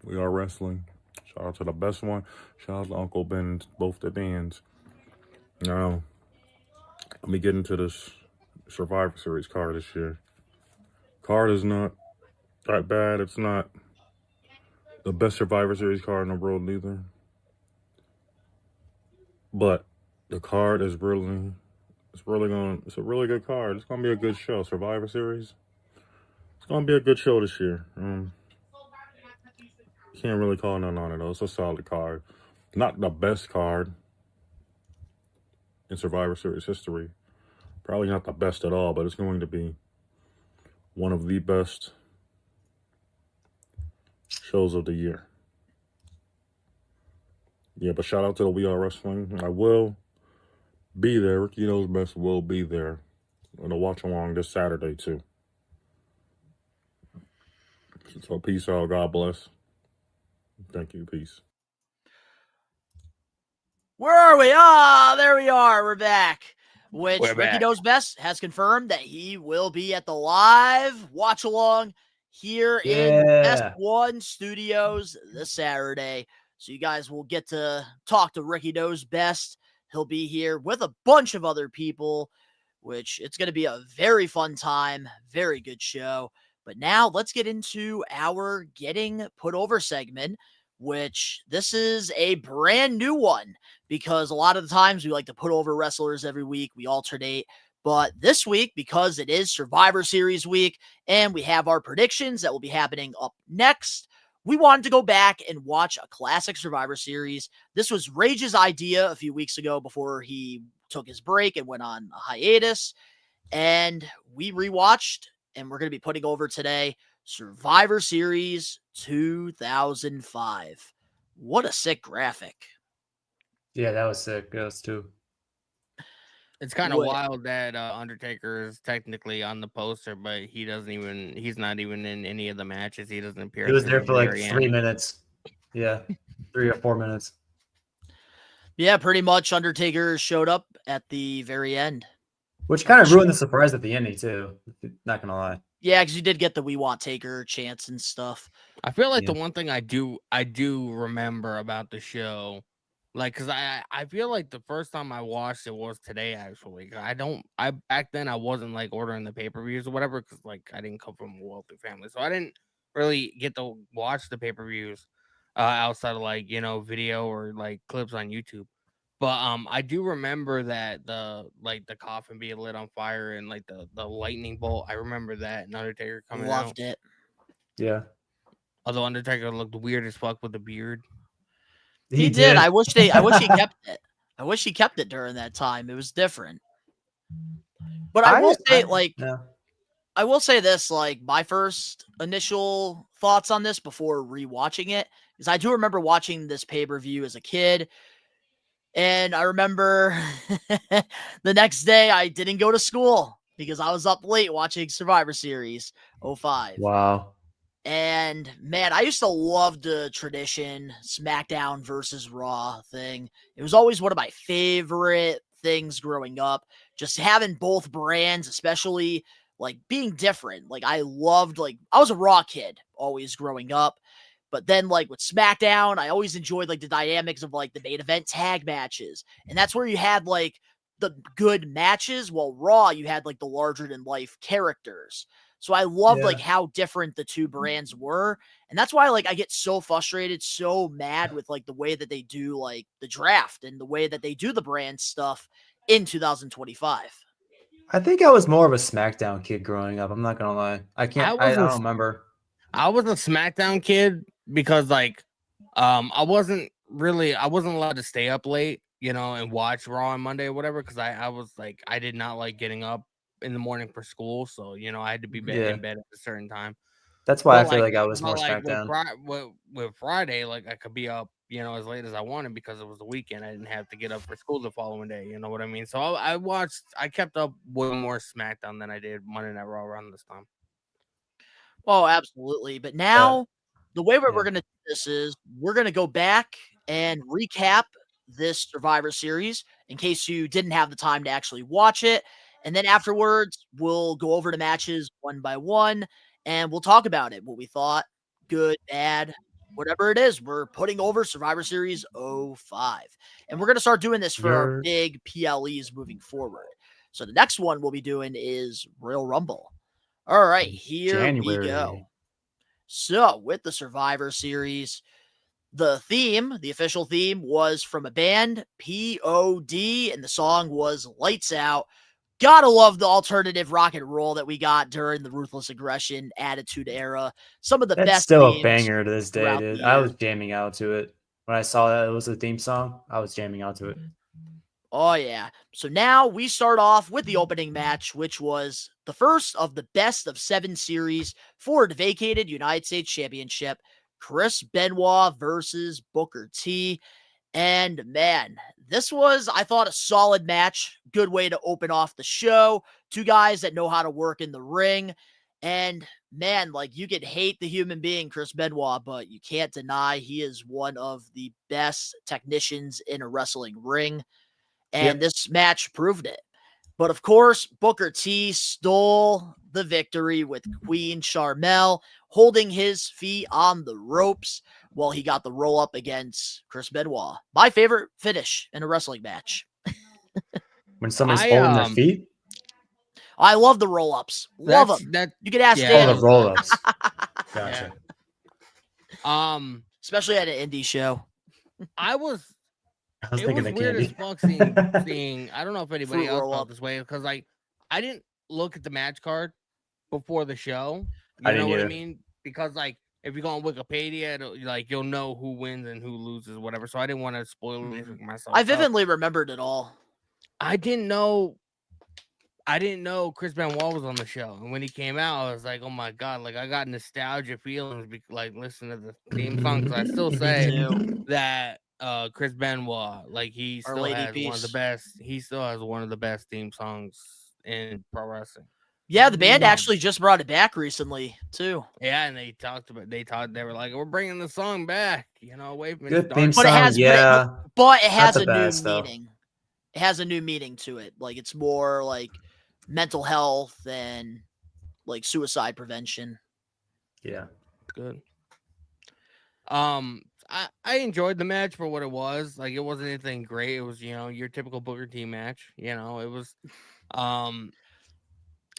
We Are Wrestling. Shout out to the best one. Shout out to Uncle Ben, both the Dans. Now, let me get into this Survivor Series card this year. Card is not that bad. It's not the best Survivor Series card in the world either. But the card is it's a really good card. It's gonna be a good show. Survivor Series. It's gonna be a good show this year. Can't really call nothing on it though. It's a solid card. Not the best card in Survivor Series history. Probably not the best at all, but it's going to be one of the best shows of the year. Yeah, but shout out to the We Are Wrestling. I will be there. Ricky Knows Best will be there. I'm gonna watch along this Saturday too. So peace out. God bless. Thank you. Peace. Where are we? Ah, there we are. We're back. Which We're Ricky back. Knows Best has confirmed that he will be at the live watch along here in S1 Studios this Saturday. So you guys will get to talk to Ricky Knows Best. He'll be here with a bunch of other people, which it's going to be a very fun time. Very good show. But now let's get into our Getting Put Over segment, which this is a brand new one because a lot of the times we like to put over wrestlers every week. We alternate. But this week, because it is Survivor Series week and we have our predictions that will be happening up next, we wanted to go back and watch a classic Survivor Series. This was Rage's idea a few weeks ago before he took his break and went on a hiatus. And we rewatched, and we're going to be putting over today Survivor Series 2005. What a sick graphic. Yeah, that was sick. That was too. It's kind of wild that Undertaker is technically on the poster, but he's not even in any of the matches. He doesn't appear. He was there for like 3 minutes. Yeah, 3 or 4 minutes. Yeah, pretty much Undertaker showed up at the very end. Which kind of ruined the surprise at the ending, too. Not going to lie. Yeah, because you did get the "We Want Taker" chants and stuff. I feel like the one thing I do remember about the show, like, because I feel like the first time I watched it was today, actually. I back then I wasn't like ordering the pay-per-views or whatever, because like I didn't come from a wealthy family, so I didn't really get to watch the pay-per-views outside of like, video or like clips on YouTube. But I do remember that the coffin being lit on fire and like the lightning bolt. I remember that, and Undertaker coming out. Loved it. Yeah. Although Undertaker looked weird as fuck with the beard. He did. I wish he kept it. I wish he kept it during that time. It was different. But I will say this, like my first initial thoughts on this before rewatching it is I do remember watching this pay-per-view as a kid. And I remember the next day I didn't go to school because I was up late watching Survivor Series 05. Wow. And man, I used to love the tradition SmackDown versus Raw thing. It was always one of my favorite things growing up. Just having both brands, especially like being different. Like I was a Raw kid always growing up. But then, like, with SmackDown, I always enjoyed, like, the dynamics of, like, the main event tag matches. And that's where you had, like, the good matches. While Raw, you had, like, the larger-than-life characters. So I loved, like, how different the two brands were. And that's why, like, I get so frustrated, so mad with, like, the way that they do, like, the draft and the way that they do the brand stuff in 2025. I think I was more of a SmackDown kid growing up. I'm not going to lie. I don't remember. I was a SmackDown kid because like I wasn't allowed to stay up late, and watch Raw on Monday or whatever, because I was like, I did not like getting up in the morning for school, so I had to be in bed at a certain time. That's why I feel like I was more SmackDown. With Friday, like I could be up as late as I wanted because it was the weekend. I didn't have to get up for school the following day, you know what I mean? So I kept up way more SmackDown than I did Monday Night Raw around this time. Oh, absolutely. But now, the way we're going to do this is we're going to go back and recap this Survivor Series in case you didn't have the time to actually watch it. And then afterwards, we'll go over the matches one by one, and we'll talk about it, what we thought, good, bad, whatever it is. We're putting over Survivor Series 05. And we're going to start doing this for our big PLEs moving forward. So the next one we'll be doing is Royal Rumble. All right, here we go. So, with the Survivor Series, the official theme was from a band, POD, and the song was Lights Out. Gotta love the alternative rock and roll that we got during the Ruthless Aggression Attitude Era. Some of the best. That's still a banger to this day, dude. I was jamming out to it. When I saw that it was a theme song, I was jamming out to it. Oh, yeah. So now we start off with the opening match, which was the first of the best of 7 series for the vacated United States Championship. Chris Benoit versus Booker T. And man, this was, I thought, a solid match. Good way to open off the show. Two guys that know how to work in the ring. And man, like, you could hate the human being, Chris Benoit, but you can't deny he is one of the best technicians in a wrestling ring. And this match proved it. But of course, Booker T stole the victory with Queen Charmel holding his feet on the ropes while he got the roll up against Chris Benoit. My favorite finish in a wrestling match. When somebody's holding their feet? I love the roll ups. Love them. You could ask Dan. Dan. Oh, the roll ups. Gotcha. Especially at an indie show. I was thinking of weird candy. as fuck seeing I don't know if anybody else felt this way, because like I didn't look at the match card before the show. You know what I mean? Because like if you go on Wikipedia, like you'll know who wins and who loses, whatever. So I didn't want to spoil it for myself. I vividly remembered it all. I didn't know Chris Benoit was on the show, and when he came out, I was like, "Oh my god!" Like I got nostalgia feelings, like listening to the theme song. Because I still say that Chris Benoit, like he still has one of the best. He still has one of the best theme songs in pro wrestling. Yeah, the band actually just brought it back recently too. Yeah, and they were like, "We're bringing the song back," away from Good its theme dark- song. But it has Not a the new best, though. meaning. It has a new meaning to it. Like it's more like mental health and like suicide prevention. Yeah. Good. I enjoyed the match for what it was. Like it wasn't anything great. It was, your typical Booker T match. It was I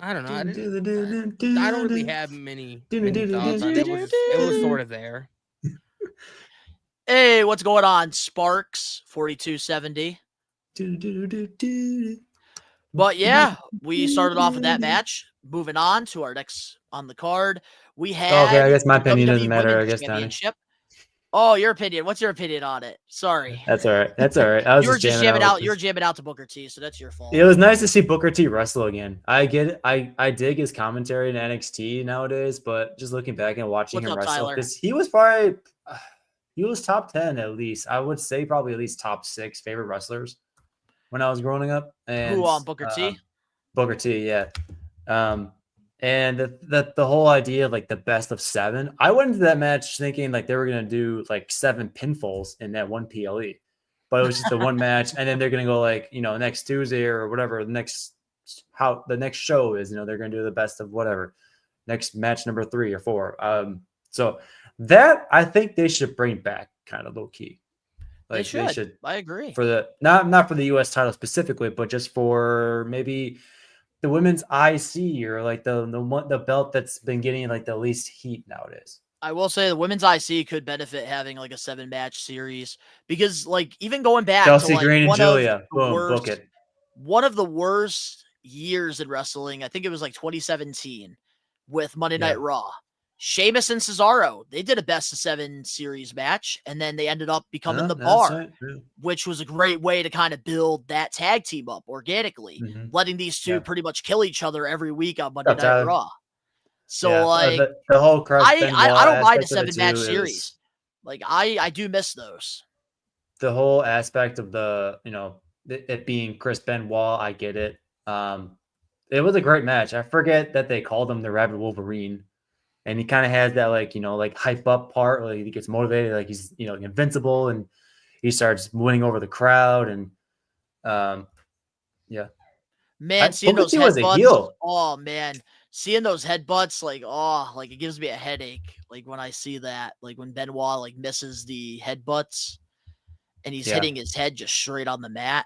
don't know. I don't really have many thoughts on it. It was sort of there. Hey, what's going on? Sparks 4270. But yeah, we started off with that match. Moving on to our next on the card, we had Okay, I guess my the opinion doesn't WWE matter. I Women's guess, Donnie. Championship. Oh, your opinion. What's your opinion on it? Sorry. That's all right. That's all right. I was You were just jamming with out. this. You were jamming out to Booker T, so that's your fault. It was nice to see Booker T wrestle again. I get it. I dig his commentary in NXT nowadays, but just looking back and watching What's him up, wrestle, Tyler? because he was probably he was top 10 at least. I would say probably at least top 6 favorite wrestlers when I was growing up. And Who on Booker T? Booker T, yeah. And the whole idea of like the best of 7, I went into that match thinking like they were gonna do like 7 pinfalls in that one PLE, but it was just the one match, and then they're gonna go like next Tuesday or whatever the next show is. They're gonna do the best of whatever next match number 3 or 4. So that I think they should bring back kind of low key. Like they should. I agree. For the not for the US title specifically, but just for maybe the women's IC or like the belt that's been getting like the least heat nowadays. I will say the women's IC could benefit having like a 7-match series because like even going back Chelsea to like Green and one Julia, of the boom, worst, book it. One of the worst years in wrestling, I think it was like 2017 with Monday Night Raw. Sheamus and Cesaro, they did a best of 7 series match, and then they ended up becoming the Bar, right. Yeah. which was a great way to kind of build that tag team up organically, letting these two pretty much kill each other every week on Monday Night Raw. So like the whole I don't mind a aspect of it 7-match too series. is Like I do miss those. the whole aspect of the it being Chris Benoit. I get it. It was a great match. I forget that they called him the Rabbit Wolverine. And he kind of has that like hype up part, like he gets motivated, like he's invincible, and he starts winning over the crowd, and Man, seeing those Booker T was a headbutts. heel. Oh man, seeing those headbutts, like it gives me a headache. Like when I see that, like when Benoit like misses the headbutts, and he's hitting his head just straight on the mat.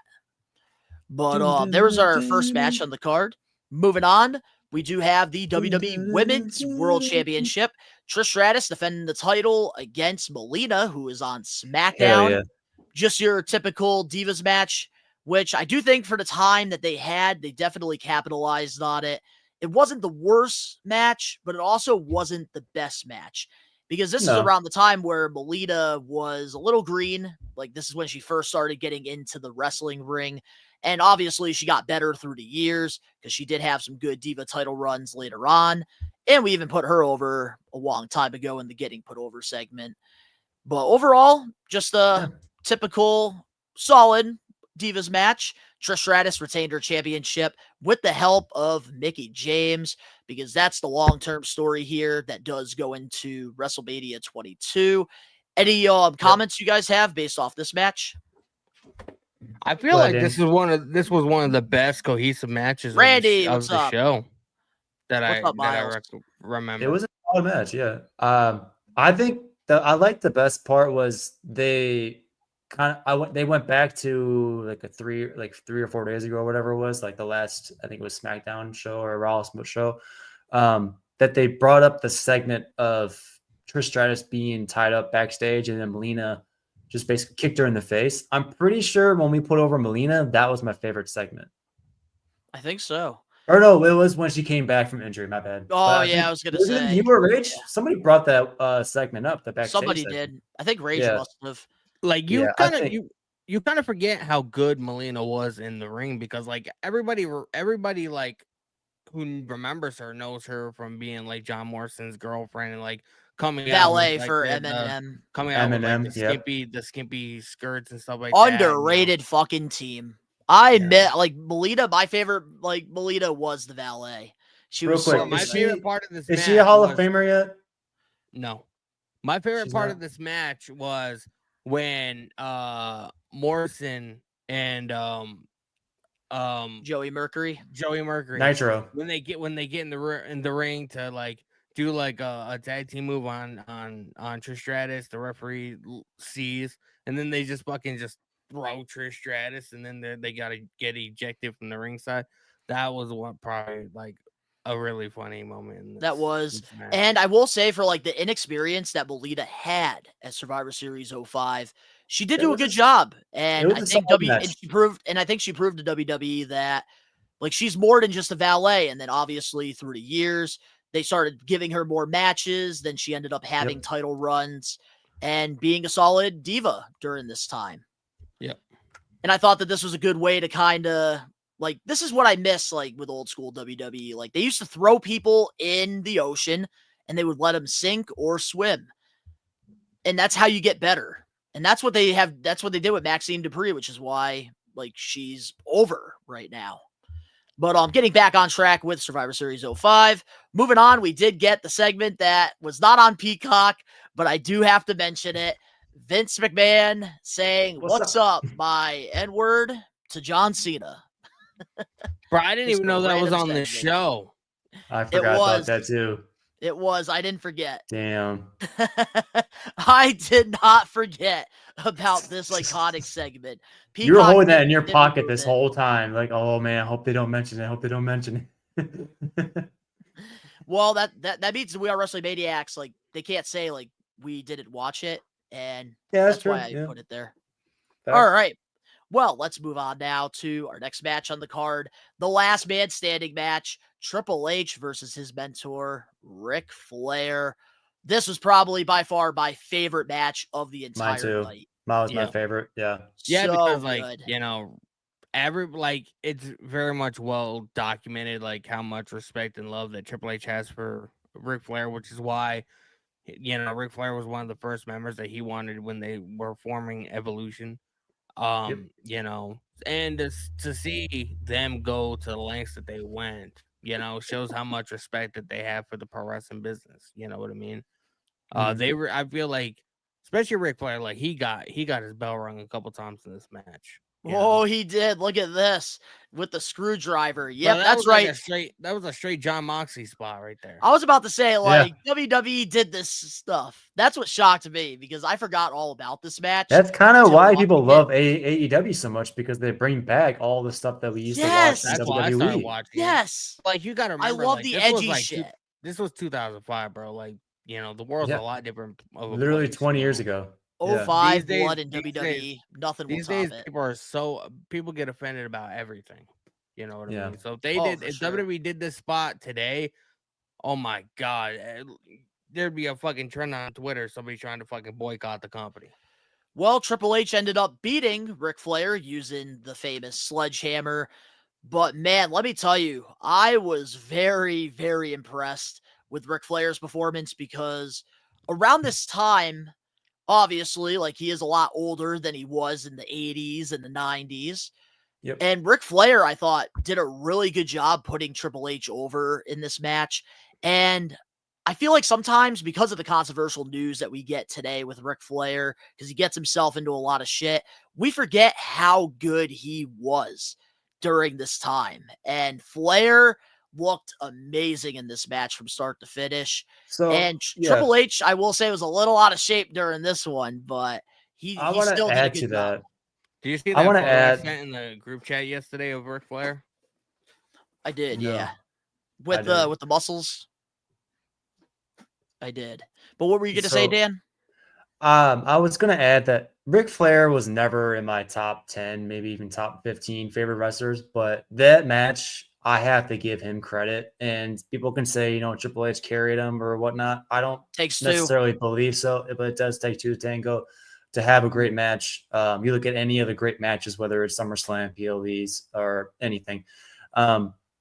But there was our first match on the card. Moving on. We do have the WWE Women's World Championship. Trish Stratus defending the title against Melina, who is on SmackDown. Yeah. Just your typical Divas match, which I do think for the time that they had, they definitely capitalized on it. It wasn't the worst match, but it also wasn't the best match. Because this is around the time where Melina was a little green. Like this is when she first started getting into the wrestling ring. And obviously she got better through the years because she did have some good Diva title runs later on. And we even put her over a long time ago in the Getting Put Over segment. But overall, just a typical solid Divas match. Trish Stratus retained her championship with the help of Mickie James, because that's the long-term story here that does go into WrestleMania 22. Any comments you guys have based off this match? I feel like this was one of the best cohesive matches Randy, of what's the up? show that What's up, Miles? remember. It was a solid match, yeah. I think I like the best part was they went back to like 3 or 4 days ago or whatever it was, like the last, I think it was SmackDown show or Raw show, that they brought up the segment of Trish Stratus being tied up backstage and then Melina just basically kicked her in the face. I'm pretty sure when we put over Melina, that was my favorite segment. I think so. Or no, it was when she came back from injury. My bad. Oh, yeah, I was going to say. You or Rage? Yeah. Somebody brought that segment up. The backstage Somebody segment. did. I think Rage must have. Like, you kind of forget how good Melina was in the ring, because like everybody like who remembers her knows her from being like John Morrison's girlfriend and like coming valet out for like, Eminem, coming out with like the skimpy skirts and stuff like underrated fucking team. I met like Melina. My favorite Melina was the valet. She was my favorite part of this. Is she a Hall of Famer yet? No, my favorite part of this match was when Morrison and Joey Mercury Nitro, when they get in the ring to like do like a tag team move on Trish Stratus, the referee sees, and then they just fucking just throw Trish Stratus, and then they gotta get ejected from the ringside. That was probably like a really funny moment. And I will say, for like the inexperience that Melina had at Survivor Series 05, she did do a good job. And I think she proved to WWE that like she's more than just a valet. And then obviously through the years, they started giving her more matches. Then she ended up having title runs and being a solid diva during this time. Yep. And I thought that this was a good way to kind of like, this is what I miss like with old school WWE. Like they used to throw people in the ocean and they would let them sink or swim. And that's how you get better. And that's what they did with Maxine Dupree, which is why like she's over right now. But getting back on track with Survivor Series 05. Moving on, we did get the segment that was not on Peacock, but I do have to mention it. Vince McMahon saying, what's up, my N-word to John Cena. Bro, I didn't even know that was on the show. I forgot about that too. It was. I didn't forget. Damn. I did not forget about this iconic segment. You were holding that in your pocket this whole time. Like, oh man, I hope they don't mention it. Well, that means we are Wrestling Maniacs. Like, they can't say like we didn't watch it. And that's why I put it there. All right. Well, let's move on now to our next match on the card. The last man standing match, Triple H versus his mentor, Ric Flair. This was probably by far my favorite match of the entire night. Mine was my favorite. Yeah. Yeah, because like, you know, it's very much well documented, like how much respect and love that Triple H has for Ric Flair, which is why, you know, Ric Flair was one of the first members that he wanted when they were forming Evolution. You know, and to see them go to the lengths that they went, you know, shows how much respect that they have for the pro wrestling business. You know what I mean? I feel like, especially Ric Flair, like he got his bell rung a couple times in this match. Oh, he did. Look at this with the screwdriver. Yep, Bro, that's right. That was a straight John Moxley spot right there. I was about to say, like, WWE did this stuff. That's what shocked me because I forgot all about this match. That's kind of why people love AEW so much, because they bring back all the stuff that we used to watch in That's WWE. why I started watching. Yes. Like, you got to remember, I love like, the this edgy was shit. This was 2005, bro. Like, you know, the world's a lot different. Literally 20 years ago. 05 blood in WWE. Nothing will top it. These days, people get offended about everything. You know what I mean? So if WWE did this spot today, oh my God, there'd be a fucking trend on Twitter. Somebody trying to fucking boycott the company. Well, Triple H ended up beating Ric Flair using the famous sledgehammer. But man, let me tell you, I was very, very impressed with Ric Flair's performance because around this time, obviously, like, he is a lot older than he was in the 80s and the 90s. Yep. And Ric Flair, I thought, did a really good job putting Triple H over in this match. And I feel like sometimes because of the controversial news that we get today with Ric Flair, because he gets himself into a lot of shit, we forget how good he was during this time. And Flair looked amazing in this match from start to finish. So, And yeah. Triple H, I will say, was a little out of shape during this one, but he I want still to did a add good to job. that. Do you see I that wanna photo add- I sent in the group chat yesterday of Ric Flair? I did, No, yeah. I With didn't. the muscles. I did. But what were you gonna say, So, Dan? I was gonna add that Ric Flair was never in my top 10, maybe even top 15 favorite wrestlers, but that match, I have to give him credit. And people can say, Triple H carried him or whatnot. I don't Takes two. necessarily believe so, but it does take two to tango to have a great match. You look at any of the great matches, whether it's SummerSlam, PLEs, or anything.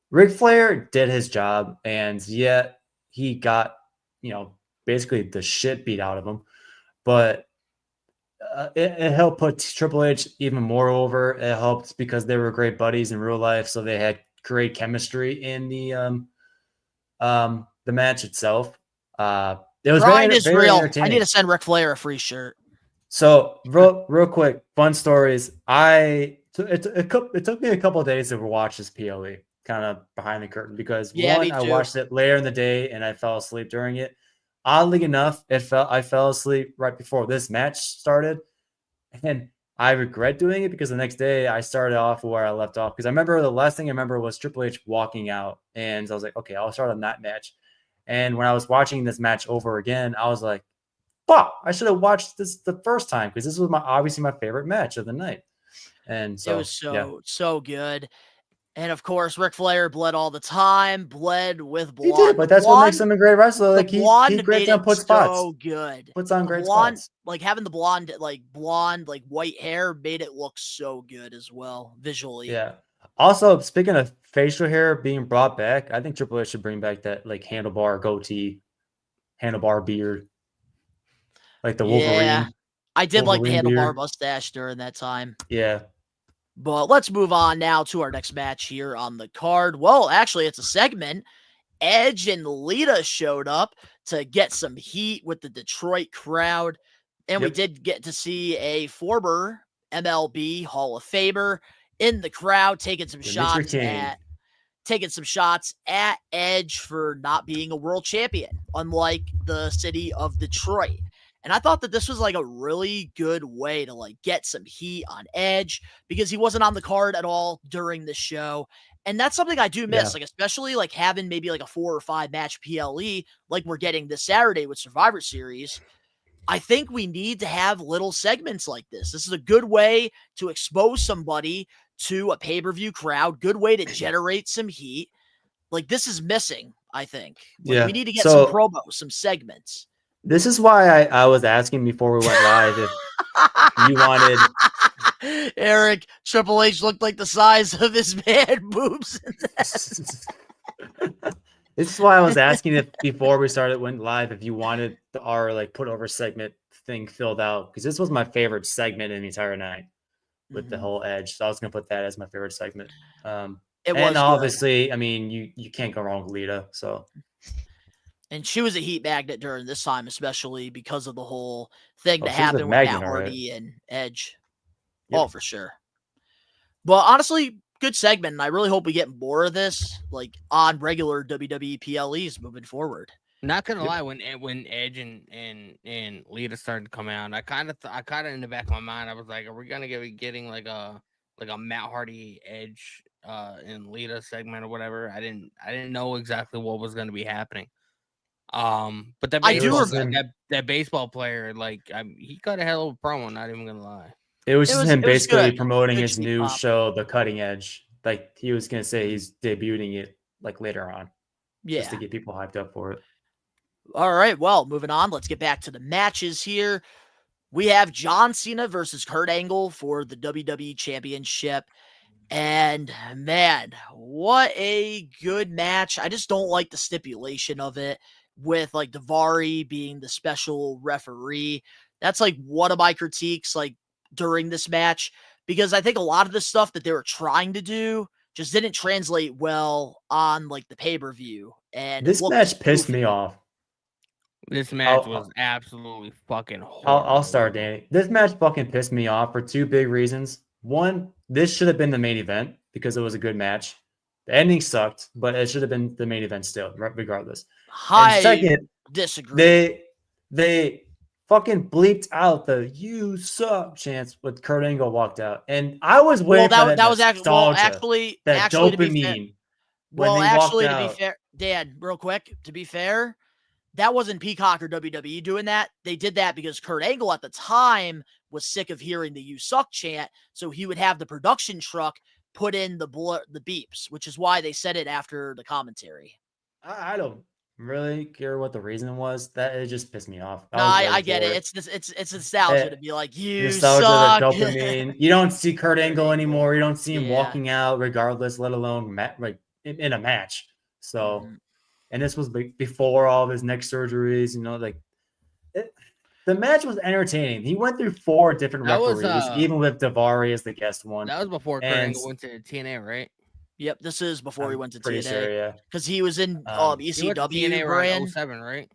Ric Flair did his job, and yet he got, basically the shit beat out of him. But it helped put Triple H even more over. It helped because they were great buddies in real life, so they had great chemistry in the match itself. It was Grind is very real. I entertaining. need to send Ric Flair a free shirt. So real quick, fun stories. It took me a couple of days to watch this PLE, kind of behind the curtain, because Yeah, me I too. watched it later in the day and I fell asleep during it. Oddly enough, I fell asleep right before this match started, and I regret doing it because the next day I started off where I left off. Because I remember the last thing I remember was Triple H walking out, and I was like, okay, I'll start on that match. And when I was watching this match over again, I was like, fuck, I should have watched this the first time because this was obviously my favorite match of the night. And so It was so good. And of course, Ric Flair bled all the time, bled with he blonde. did, but that's what makes him a great wrestler. Like the he blonde grades made on it put spots. so good. Puts on The great blonde, spots. like having the blonde, like white hair made it look so good as well visually. Yeah. Also, speaking of facial hair being brought back, I think Triple H should bring back that like handlebar goatee, handlebar beard, like the Wolverine. Yeah, I did like the Wolverine handlebar beard. mustache during that time. Yeah. But let's move on now to our next match here on the card. Well, actually, it's a segment. Edge and Lita showed up to get some heat with the Detroit crowd. And we Yep. did get to see a former MLB Hall of Famer in the crowd taking some shots at Edge for not being a world champion, unlike the city of Detroit. And I thought that this was like a really good way to like get some heat on Edge because he wasn't on the card at all during the show. And that's something I do miss, Yeah. like especially like having maybe like a 4 or 5 match PLE like we're getting this Saturday with Survivor Series. I think we need to have little segments like this. This is a good way to expose somebody to a pay-per-view crowd, good way to generate some heat. Like this is missing, I think. Like, Yeah. we need to get So- some promos, some segments. This is why I was asking before we went live if you wanted Eric, Triple H looked like the size of his man boobs. This is why I was asking if before we went live if you wanted our like put over segment thing filled out, because this was my favorite segment in the entire night with the whole Edge. So I was gonna put that as my favorite segment. It and was good. obviously, I mean, you can't go wrong with Lita. So And she was a heat magnet during this time, especially because of the whole thing that she was a happened with magnet, Matt all right. Hardy and Edge. Yep. Oh, for sure. But honestly, good segment. And I really hope we get more of this, like on regular WWE PLEs moving forward. Not gonna lie, when Edge and Lita started to come out, I kind of in the back of my mind, I was like, are we gonna be getting like a Matt Hardy Edge and Lita segment or whatever? I didn't know exactly what was gonna be happening. But that I do baseball, remember- that baseball player, he got a hell of a promo. Not even gonna lie. it was just him it was basically good. promoting Good his cheap new pop. show, The Cutting Edge. Like he was gonna say he's debuting it like later on, Yeah. just to get people hyped up for it. All right. Well, moving on. Let's get back to the matches here. We have John Cena versus Kurt Angle for the WWE Championship. And man, what a good match. I just don't like the stipulation of it with like Davari being the special referee. That's like one of my critiques like during this match, because I think a lot of the stuff that they were trying to do just didn't translate well on like the pay-per-view. And This match pissed me off. This match was absolutely fucking horrible. I'll start, Danny. This match fucking pissed me off for two big reasons. One, this should have been the main event because it was a good match. The ending sucked, but it should have been the main event still, regardless. And second, disagree. They fucking bleeped out the "you suck" chants when Kurt Angle walked out, and I was waiting for that was actually that dopamine. To be fair, Dan, real quick, to be fair, that wasn't Peacock or WWE doing that. They did that because Kurt Angle at the time was sick of hearing the "you suck" chant, so he would have the production truck put in the beeps, which is why they said it after the commentary. I don't really care what the reason was. That it just pissed me off. I get it. It's nostalgia to be like, you nostalgia, suck. The dopamine. You don't see Kurt Angle anymore. You don't see him walking out regardless, let alone like in a match. So, and this was before all of his neck surgeries. You know, like the match was entertaining. He went through 4 different referees, even with Daivari as the guest one. That was before Kurt Angle went to TNA, right? Yep, this is before he went to TNA. Sure, yeah. Because he was in ECW around 07, right?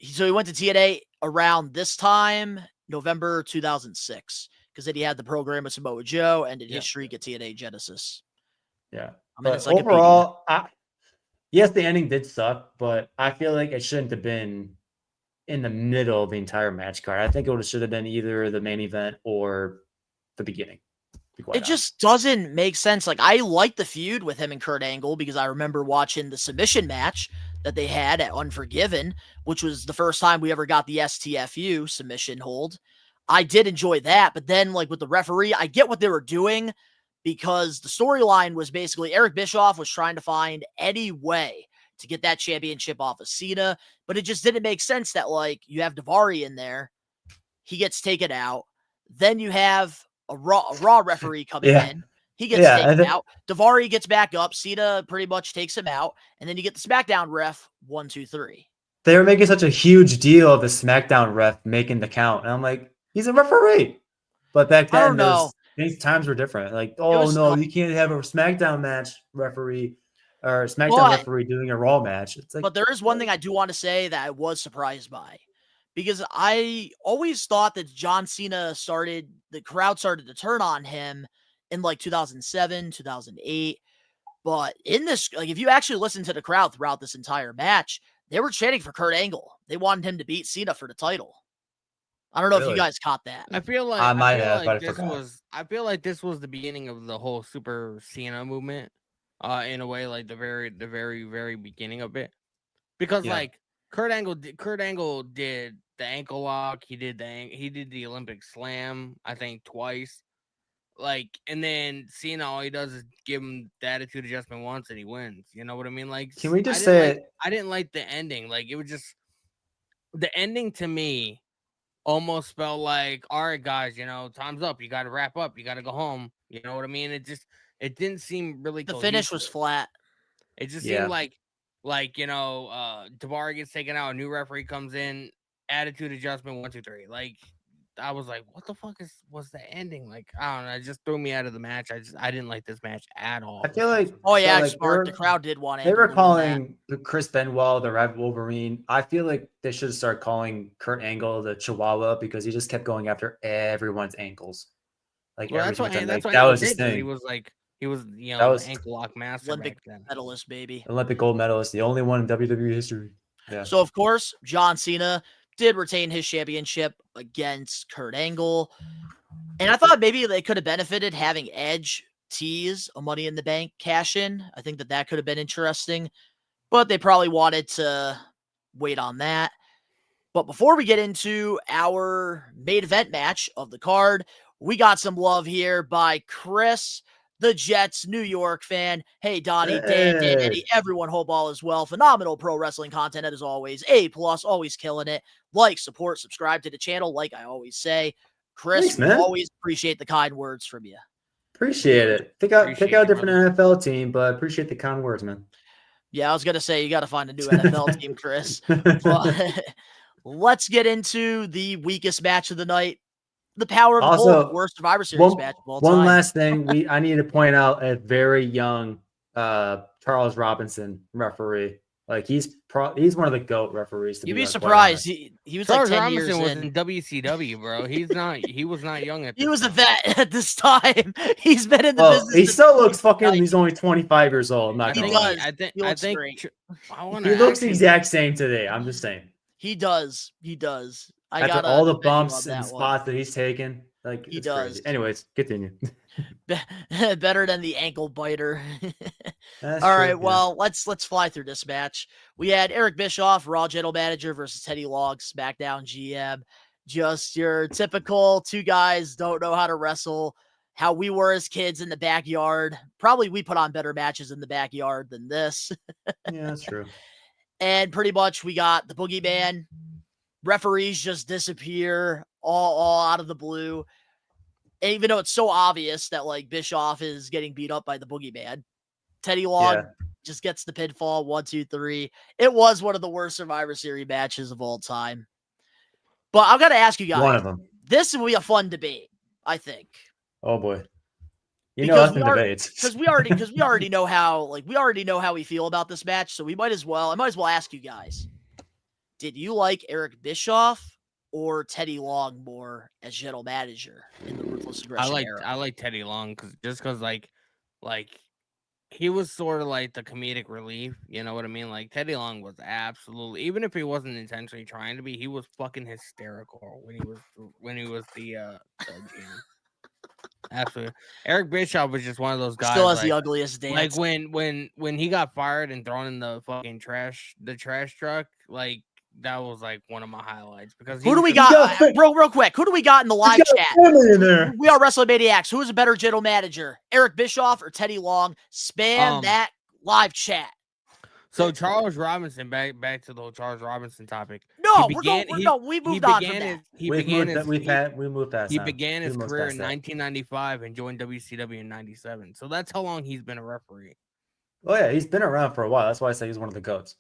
So he went to TNA around this time, November 2006. Because then he had the program with Samoa Joe and did his streak at TNA Genesis. Yeah. I mean, but overall, yes, the ending did suck, but I feel like it shouldn't have been in the middle of the entire match card. I think it should have been either the main event or the beginning. It just doesn't make sense. Like, I like the feud with him and Kurt Angle because I remember watching the submission match that they had at Unforgiven, which was the first time we ever got the STFU submission hold. I did enjoy that, but then like with the referee, I get what they were doing because the storyline was basically Eric Bischoff was trying to find any way to get that championship off of Cena, but it just didn't make sense that like you have Daivari in there, he gets taken out, then you have a Raw referee coming in. He gets taken out. Daivari gets back up. Cena pretty much takes him out. And then you get the SmackDown ref 1, 2, 3. They were making such a huge deal of the SmackDown ref making the count. And I'm like, he's a referee. But back then, these times were different. Like, oh, no, you can't have a SmackDown match referee or a SmackDown referee doing a Raw match. It's like, but there is one thing I do want to say that I was surprised by. Because I always thought that John Cena the crowd started to turn on him in like 2007, 2008. But in this, like if you actually listen to the crowd throughout this entire match, they were chanting for Kurt Angle. They wanted him to beat Cena for the title. I don't know if you guys caught that. I feel like I feel like this was the beginning of the whole Super Cena movement. In a way, like the very, very beginning of it. Because like Kurt Angle did the ankle lock. He did the Olympic slam, I think twice. Like, and then Cena, all he does is give him the attitude adjustment once and he wins. You know what I mean? Like, can we just say I didn't like the ending. Like, it was just the ending to me almost felt like, all right, guys, you know, time's up. You got to wrap up. You got to go home. You know what I mean? It didn't seem really. The finish was flat. It just seemed like you know, Daivari gets taken out, a new referee comes in, attitude adjustment 1, 2, 3. Like, I was like, what the fuck was the ending? Like, I don't know. It just threw me out of the match. I didn't like this match at all. I feel like smart. The crowd did want it. They were calling Chris Benoit the Red Wolverine. I feel like they should start calling Kurt Angle the Chihuahua because he just kept going after everyone's ankles. Like, that's why that was his thing. He was you know, the ankle lock master. Olympic medalist, baby. Olympic gold medalist, the only one in WWE history. Yeah. So of course, John Cena did retain his championship against Kurt Angle. And I thought maybe they could have benefited having Edge tease a Money in the Bank cash in. I think that could have been interesting, but they probably wanted to wait on that. But before we get into our main event match of the card, we got some love here by Chris, the Jets New York fan. Hey, Donnie, Dan Eddy, everyone, hope all is well. Phenomenal pro wrestling content as always. A+, always killing it. Like, support, subscribe to the channel, like I always say. Chris, we always appreciate the kind words from you. Appreciate it. Pick out a different NFL team, but appreciate the kind words, man. Yeah, I was gonna say you got to find a new NFL team, Chris. let's get into the weakest match of the night. The power of the Also, whole worst Survivor Series match of all time. One last thing, I need to point out a very young Charles Robinson referee. Like he's one of the GOAT referees. You'd be surprised. He was Charles like 10 Robinson years was in. in WCW, bro. He was not young at this He was a time. vet at this time. He's been in the Well, business. he still looks fucking. He's only 25 years old. I'm not He gonna does. lie. He looks great. He looks the exact same today. I'm just saying. He does. He does. After all the commend you bumps on and that one. spots that he's taken, like He it's does. crazy. Anyways, continue. Better than the ankle biter. That's All true, right, yeah. well, let's fly through this match. We had Eric Bischoff, Raw General Manager, versus Teddy Long, SmackDown GM. Just your typical two guys don't know how to wrestle. How we were as kids in the backyard. Probably we put on better matches in the backyard than this. Yeah, that's true. And pretty much we got the Boogeyman. Referees just disappear all out of the blue. And even though it's so obvious that like Bischoff is getting beat up by the Boogeyman, Teddy Long just gets the pinfall 1, 2, 3. It was one of the worst Survivor Series matches of all time. But I've got to ask you guys. One of them. This will be a fun debate, I think. Oh boy. You know nothing debates. Because we already know how we feel about this match, so I might as well ask you guys. Did you like Eric Bischoff or Teddy Long more as general manager in the Ruthless Aggression era? I like Teddy Long because like he was sort of like the comedic relief, you know what I mean? Like Teddy Long was absolutely, even if he wasn't intentionally trying to be, he was fucking hysterical when he was the GM. Absolutely. Eric Bischoff was just one of those guys. Still has the ugliest dance. Like when he got fired and thrown in the fucking trash truck, like that was like one of my highlights because who do we got, real quick? Who do we got in the live chat? In there. We are Wrestling Maniacs. Who is a better general manager, Eric Bischoff or Teddy Long? Spam that live chat. So Charles Robinson, back to the whole Charles Robinson topic. No, we moved on from that. He began his career in 1995 and joined WCW in 97. So that's how long he's been a referee. Oh yeah, he's been around for a while. That's why I say he's one of the GOATs.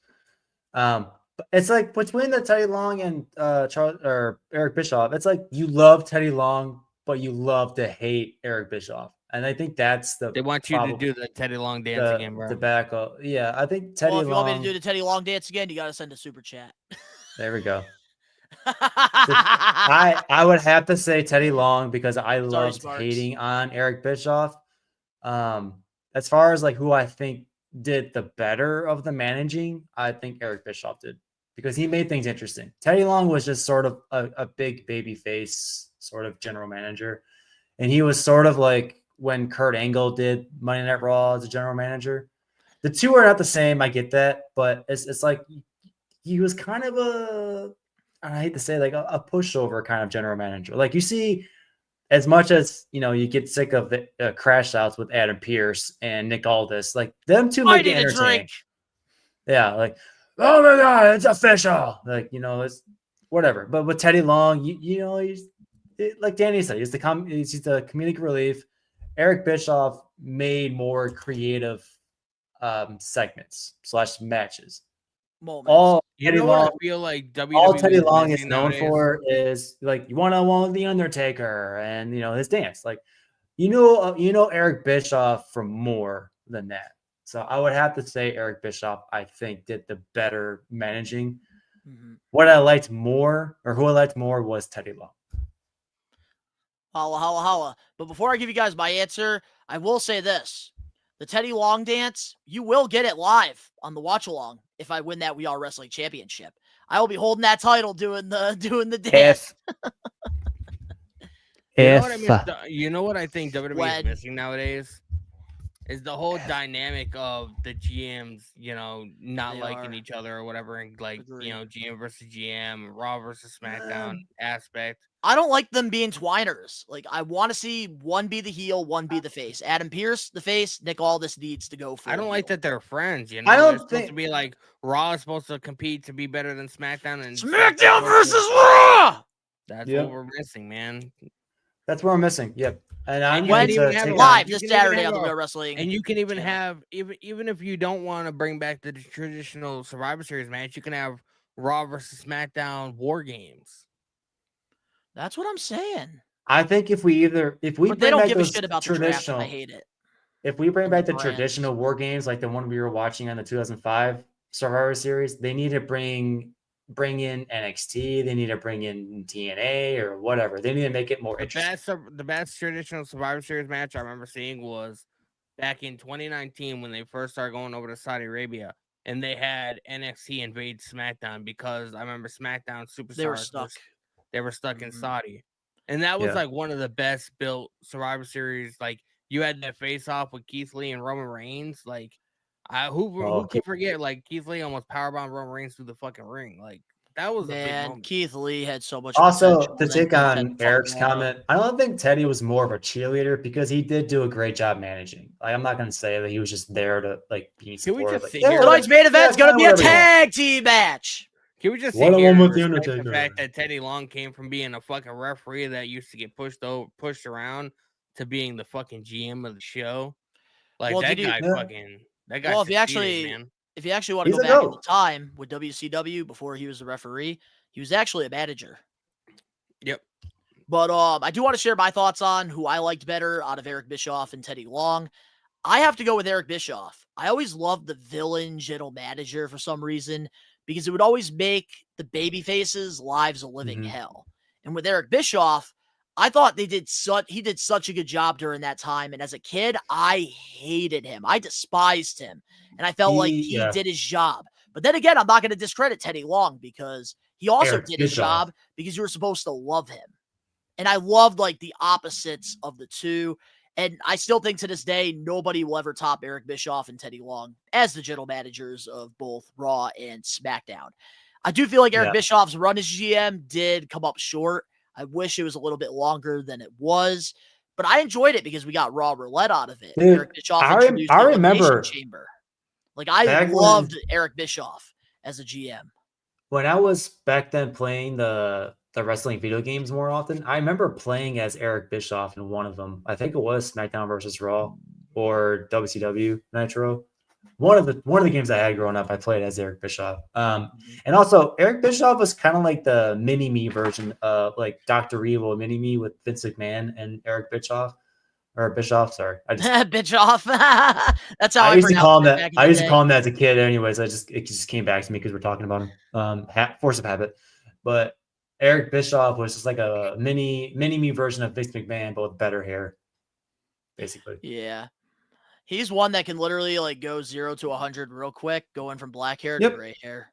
But it's like between the Teddy Long and Eric Bischoff, it's like you love Teddy Long, but you love to hate Eric Bischoff. And I think that's they want you to do the Teddy Long dance again, bro. Tobacco. Yeah, I think Teddy Long. If you want me to do the Teddy Long dance again, you got to send a super chat. There we go. I would have to say Teddy Long because I loved hating on Eric Bischoff. As far as like who I think did the better of the managing, I think Eric Bischoff did because he made things interesting. Teddy Long was just sort of a big baby face sort of general manager. And he was sort of like when Kurt Angle did Monday Night Raw as a general manager. The two are not the same. I get that, but it's like he was kind of I hate to say like a pushover kind of general manager. Like you see, as much as you get sick of the crash outs with Adam Pearce and Nick Aldis, like them two make it entertaining. Yeah, like oh my god, it's official. Like it's whatever. But with Teddy Long, he's like Danny said, he's the comedic relief. Eric Bischoff made more creative segments / matches. Moments. All Teddy Long, I feel like WWE all Teddy Long is known nowadays for is like you one-on-one with the Undertaker and his dance. Like Eric Bischoff from more than that. So I would have to say Eric Bischoff, I think, did the better managing. Mm-hmm. What I liked more, or who I liked more, was Teddy Long. Holla, holla, holla. But before I give you guys my answer, I will say this. The Teddy Long dance, you will get it live on the watch along if I win that We Are Wrestling Championship. I will be holding that title doing the dance. You know what I think WWE is missing nowadays? Is the whole dynamic of the GMs, not liking each other or whatever, and like, GM versus GM, Raw versus SmackDown aspect. I don't like them being twiners. Like, I want to see one be the heel, one be the face. Adam Pearce, the face. Nick Aldis needs to go for I don't like that they're friends, I don't think supposed to be like Raw is supposed to compete to be better than SmackDown and SmackDown versus Raw. That's what we're missing, man. That's what we're missing. Yep. And when you have live this Saturday on the Real Wrestling, and you can even have even if you don't want to bring back the traditional Survivor Series match, you can have Raw versus SmackDown War Games. That's what I'm saying. I think if we But they bring don't back give a those shit about the draft. traditional, I hate it. if we bring And back the the brands. traditional war games like the one we were watching on the 2005 Survivor Series, they need to bring in NXT. They need to bring in TNA or whatever. They need to make it more interesting. The best traditional Survivor Series match I remember seeing was back in 2019 when they first started going over to Saudi Arabia, and they had NXT invade SmackDown because I remember SmackDown superstars They were stuck. They were stuck in Saudi, and that was Yeah. like one of the best built Survivor Series. Like you had that face off with Keith Lee and Roman Reigns. Like, who can forget? Like Keith Lee almost powerbombed Roman Reigns through the fucking ring. Like that was a big Man, moment. Keith Lee had so much Also, potential, to and then take he on had fucked Eric's that up. comment, I don't think Teddy was more of a cheerleader because he did do a great job managing. Like, I'm not going to say that he was just there to like be Can we supportive. just Like, sit yeah, here? Tonight's main event's yeah, gonna be a whatever you want. tag team match. Can we just One sit on here one and with the respect the Undertaker. fact that Teddy Long came from being a fucking referee that used to get pushed around to being the fucking GM of the show? Like Well, that did you- guy Yeah. Well, if you actually man. if you actually want to He's go a back in goat. the time with WCW before he was the referee, he was actually a manager. Yep. But I do want to share my thoughts on who I liked better out of Eric Bischoff and Teddy Long. I have to go with Eric Bischoff. I always loved the villain general manager for some reason because it would always make the baby faces' lives a living hell. And with Eric Bischoff, I thought he did such a good job during that time. And as a kid, I hated him. I despised him. And I felt like he Yeah. did his job. But then again, I'm not going to discredit Teddy Long because he also Eric did his Bischoff. job because you were supposed to love him. And I loved like the opposites of the two. And I still think to this day, nobody will ever top Eric Bischoff and Teddy Long as the general managers of both Raw and SmackDown. I do feel like Eric Yeah. Bischoff's run as GM did come up short. I wish it was a little bit longer than it was, but I enjoyed it because we got Raw Roulette out of it. Dude, Eric Bischoff introduced I the Elimination remember Chamber. Like I back loved Eric Bischoff as a GM. when I was back then playing the wrestling video games more often. I remember playing as Eric Bischoff in one of them. I think it was SmackDown versus Raw or WCW Nitro. One of the games I had growing up, I played as Eric Bischoff. And also Eric Bischoff was kind of like the mini me version of like Dr. Evil mini me with Vince McMahon and Eric Bischoff. Or Bischoff, sorry. Bischoff. That's how I used to call him pronounced it that. back in I the used to day. call him that as a kid. Anyways, it just came back to me because we're talking about him. Force of habit. But Eric Bischoff was just like a mini me version of Vince McMahon, but with better hair, basically. Yeah. He's one that can literally like go 0 to 100 real quick, going from black hair to Yep. gray hair.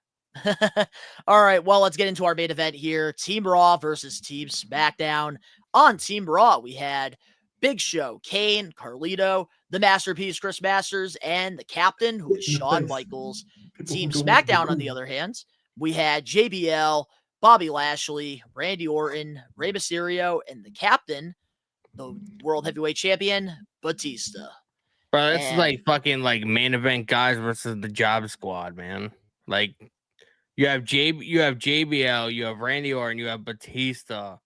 All right, well, let's get into our main event here. Team Raw versus Team SmackDown. On Team Raw, we had Big Show, Kane, Carlito, the Masterpiece, Chris Masters, and the Captain, who is Shawn Michaels. Team SmackDown, on the other hand, we had JBL, Bobby Lashley, Randy Orton, Rey Mysterio, and the Captain, the World Heavyweight Champion, Batista. Bro, it's And- like fucking like main event guys versus the Job Squad, man. Like you have JBL, you have Randy Orton, you have Batista,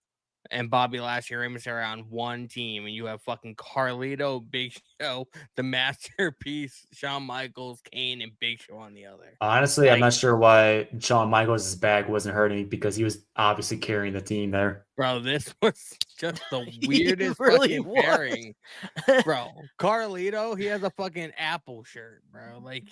and Bobby Lashley, Rey Mysterio on one team, and you have fucking Carlito, Big Show, the Masterpiece, Shawn Michaels, Kane, and Big Show on the other. Honestly, I'm Like- not sure why Shawn Michaels' back wasn't hurting because he was obviously carrying the team there. Bro, this was just the He weirdest really fucking was. pairing. Bro, Carlito, he has a fucking Apple shirt, bro. Like,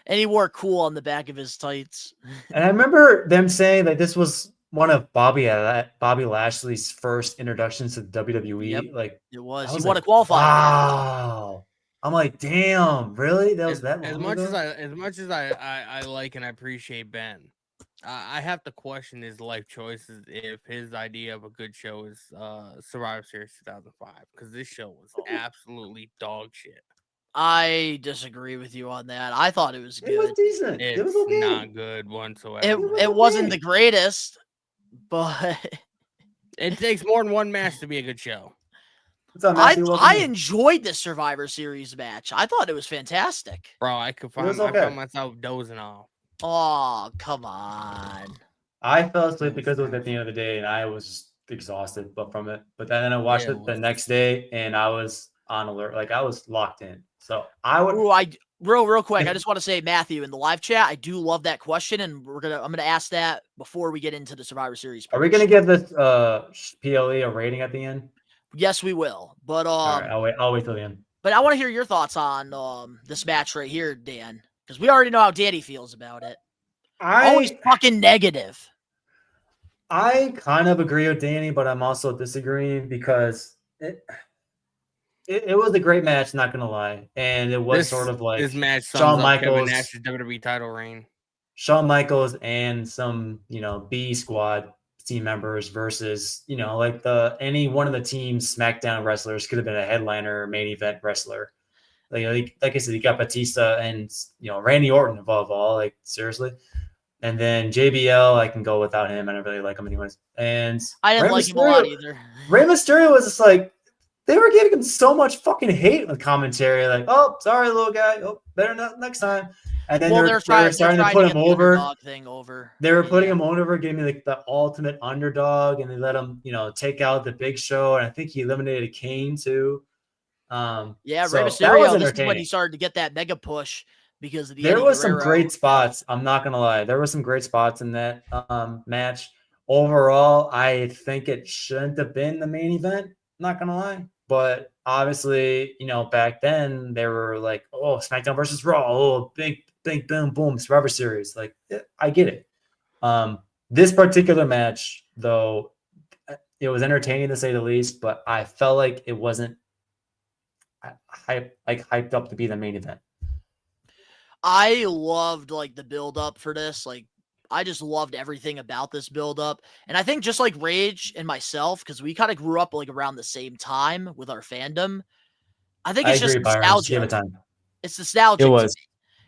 And he wore cool on the back of his tights. And I remember them saying that this was one of Bobby Lashley's first introductions to the WWE. Yep, Like it was. I He was won like, a qualifying match. wow. I'm like, damn, really? That was that as long much ago? as I like and I appreciate Ben, I have to question his life choices if his idea of a good show is Survivor Series 2005, because this show was absolutely dog shit. I disagree with you on that. I thought it was It was good. decent. It's It was okay. not good whatsoever. It wasn't the greatest, but It takes more than one match to be a good show. What's up, Matthew? Welcome I in. enjoyed this Survivor Series match. I thought it was fantastic. Bro, I was I okay. found myself dozing off. Oh, come on. I fell asleep because it was at the end of the day and I was exhausted from it. But then I watched Yeah, it it the was. next day and I was on alert. Like I was locked in. So I would Ooh, I Real quick, I just want to say, Matthew, in the live chat, I do love that question, and I'm gonna ask that before we get into the Survivor Series. Are we gonna give this PLE a rating at the end? Yes, we will. But All right, I'll wait till the end. But I want to hear your thoughts on this match right here, Dan, because we already know how Danny feels about it. Always fucking negative. I kind of agree with Danny, but I'm also disagreeing because it was a great match, not gonna lie, and it was sort of like this match Shawn Michaels, Kevin Nash's WWE title reign. Shawn Michaels and some B squad team members versus like any one of the team's SmackDown wrestlers could have been a headliner or main event wrestler. Like I said, you got Batista and Randy Orton above all. Like seriously. And then JBL, I can go without him. I don't really like him anyways. And I didn't like him a lot either. Rey Mysterio was just like, they were giving him so much fucking hate with commentary. Like, oh, sorry, little guy. Oh, better not next time. And then they were starting to put him over. They were putting him over, giving me like the ultimate underdog, and they let him, take out the Big Show. And I think he eliminated Kane too. Rey Mysterio. This is when he started to get that mega push. Because of the there was some great spots. I'm not gonna lie, there were some great spots in that match. Overall, I think it shouldn't have been the main event. Not gonna lie, but obviously, back then they were like, "Oh, SmackDown versus Raw, oh, big boom boom Survivor Series." Like, I get it. This particular match, though, it was entertaining to say the least, but I felt like it wasn't hyped up to be the main event. I loved the build up for this. I just loved everything about this build up. And I think just like Rage and myself, because we kind of grew up around the same time with our fandom. I think it's just nostalgia. It's nostalgia. It was.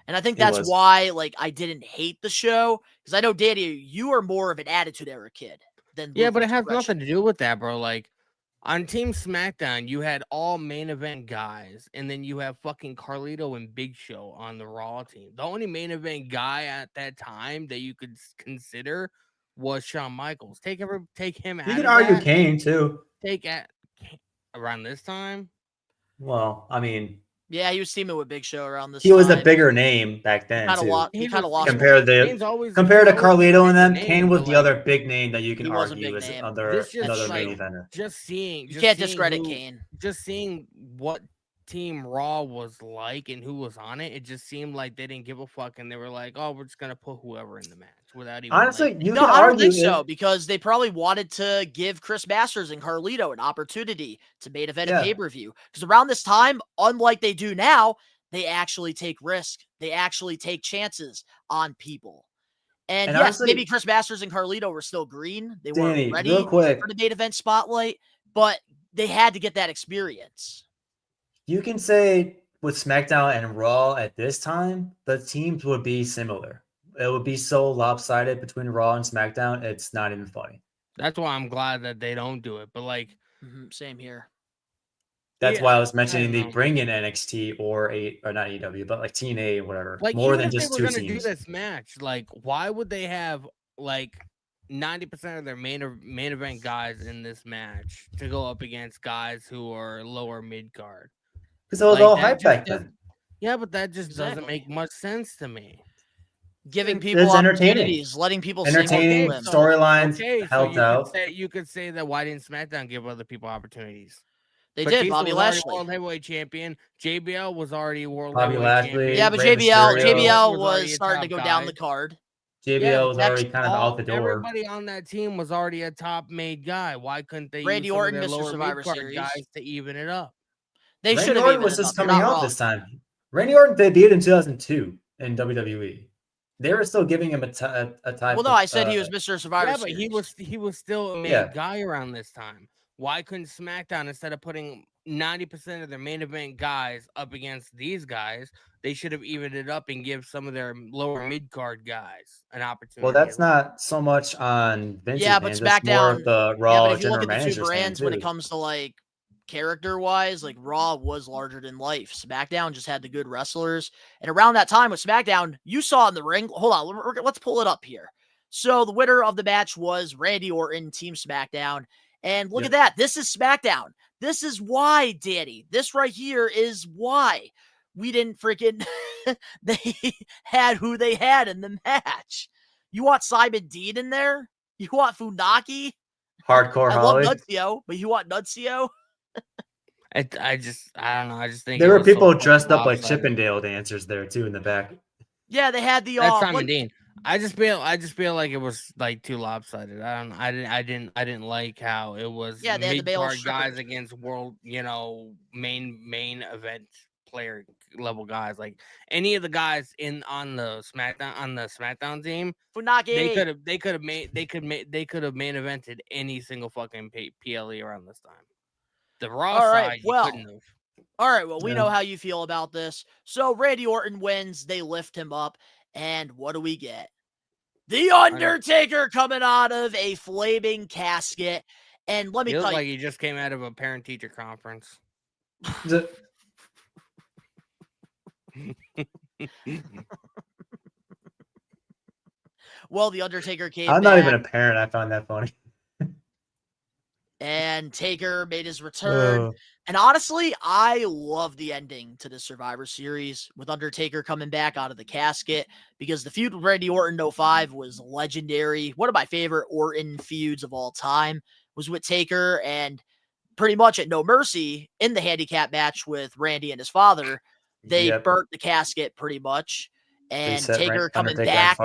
And I think that's why I didn't hate the show. Because I know, Danny, you are more of an Attitude Era kid than but it has nothing to do with that, bro. On Team SmackDown, you had all main event guys, and then you have fucking Carlito and Big Show on the Raw team. The only main event guy at that time that you could consider was Shawn Michaels. Take him out. You can argue Kane too. Around this time. Well, I mean, yeah, he was teaming with Big Show around this. He was a bigger name back then. He kind of lost. Compared to Carlito and them, Kane was the other big name that you can argue is another main eventer. You can't discredit Kane. Just seeing what Team Raw was like and who was on it, it just seemed like they didn't give a fuck, and they were like, "Oh, we're just gonna put whoever in the match without even." Honestly, I don't think so, because they probably wanted to give Chris Masters and Carlito an opportunity to main event a pay-per-view. Because around this time, unlike they do now, they actually take risk. They actually take chances on people. And yes, honestly, maybe Chris Masters and Carlito were still green. They weren't ready for the main event spotlight, but they had to get that experience. You can say with SmackDown and Raw at this time, the teams would be similar. It would be so lopsided between Raw and SmackDown. It's not even funny. That's why I'm glad that they don't do it. But same here. That's why I was mentioning they bring in NXT or not AEW, but TNA or whatever. More than just two teams. Do this match. Why would they have 90% of their main event guys in this match to go up against guys who are lower mid card? Because it was all hype back then. Yeah, but that just doesn't make much sense to me. Giving people opportunities, letting people entertaining storylines helped out. You could say that why didn't SmackDown give other people opportunities? They did. Bobby Lashley, world heavyweight champion. JBL was already world Bobby heavyweight champion. Yeah, but JBL was starting to go down the card. JBL was already kind of out the door. Everybody on that team was already a top made guy. Why couldn't they Randy use Orton, some of their Mr. lower Survivor mid-card Series guys to even it up? They should have. Randy Orton was just coming out this time. Randy Orton debuted in 2002 in WWE. They were still giving him a type. Well, no, I said he was Mr. Survivor Series. But he was still a main guy around this time. Why couldn't SmackDown, instead of putting 90% of their main event guys up against these guys, they should have evened it up and give some of their lower mid card guys an opportunity? Well, that's not so much on Vince's but SmackDown, the Raw but if you look general at the two managers brands when it comes to character wise, Raw was larger than life. SmackDown just had the good wrestlers, and around that time with SmackDown, you saw in the ring. Hold on, let's pull it up here. So the winner of the match was Randy Orton, Team SmackDown. And look at that. This is SmackDown. This is why, Danny. This right here is why. we didn't freaking they had who they had in the match. You want Simon Dean in there? You want Funaki? Hardcore I Holly. love Nunzio, but you want Nunzio? I don't know. I just think There it were was so people fucking dressed up like lopsided. Chippendale dancers there too in the back. Yeah, they had the That's Simon Dean. I just feel like it was like too lopsided. I didn't like how it was. Yeah, they had the male mid-card strippers. guys against world, main event player level guys. Like any of the guys on the SmackDown team, Funaki. they could have main evented any single fucking PLE around this time. The Raw side, you couldn't have. All right, well, we know how you feel about this. So Randy Orton wins. They lift him up. And what do we get? The Undertaker coming out of a flaming casket. And let me He tell looked you. like he just came out of a parent-teacher conference. Well, the Undertaker came I'm back. not even a parent. I found that funny. And Taker made his return. And honestly, I love the ending to the Survivor Series with Undertaker coming back out of the casket because the feud with Randy Orton 05 was legendary. One of my favorite Orton feuds of all time was with Taker, and pretty much at No Mercy in the handicap match with Randy and his father, they burnt the casket pretty much. And Taker coming back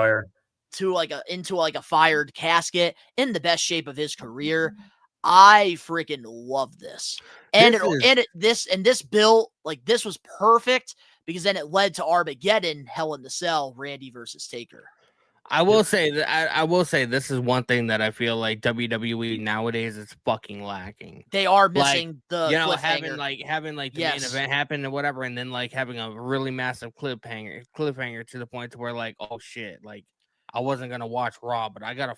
to into a fired casket in the best shape of his career. I freaking love this. And this built, like, this was perfect because then it led to Armageddon, Hell in the Cell, Randy versus Taker. I will say that I will say this is one thing that I feel like WWE nowadays is fucking lacking. They are missing the having the main event happen or whatever, and then like having a really massive cliffhanger to the point to where like, oh shit, like I wasn't gonna watch Raw, but I gotta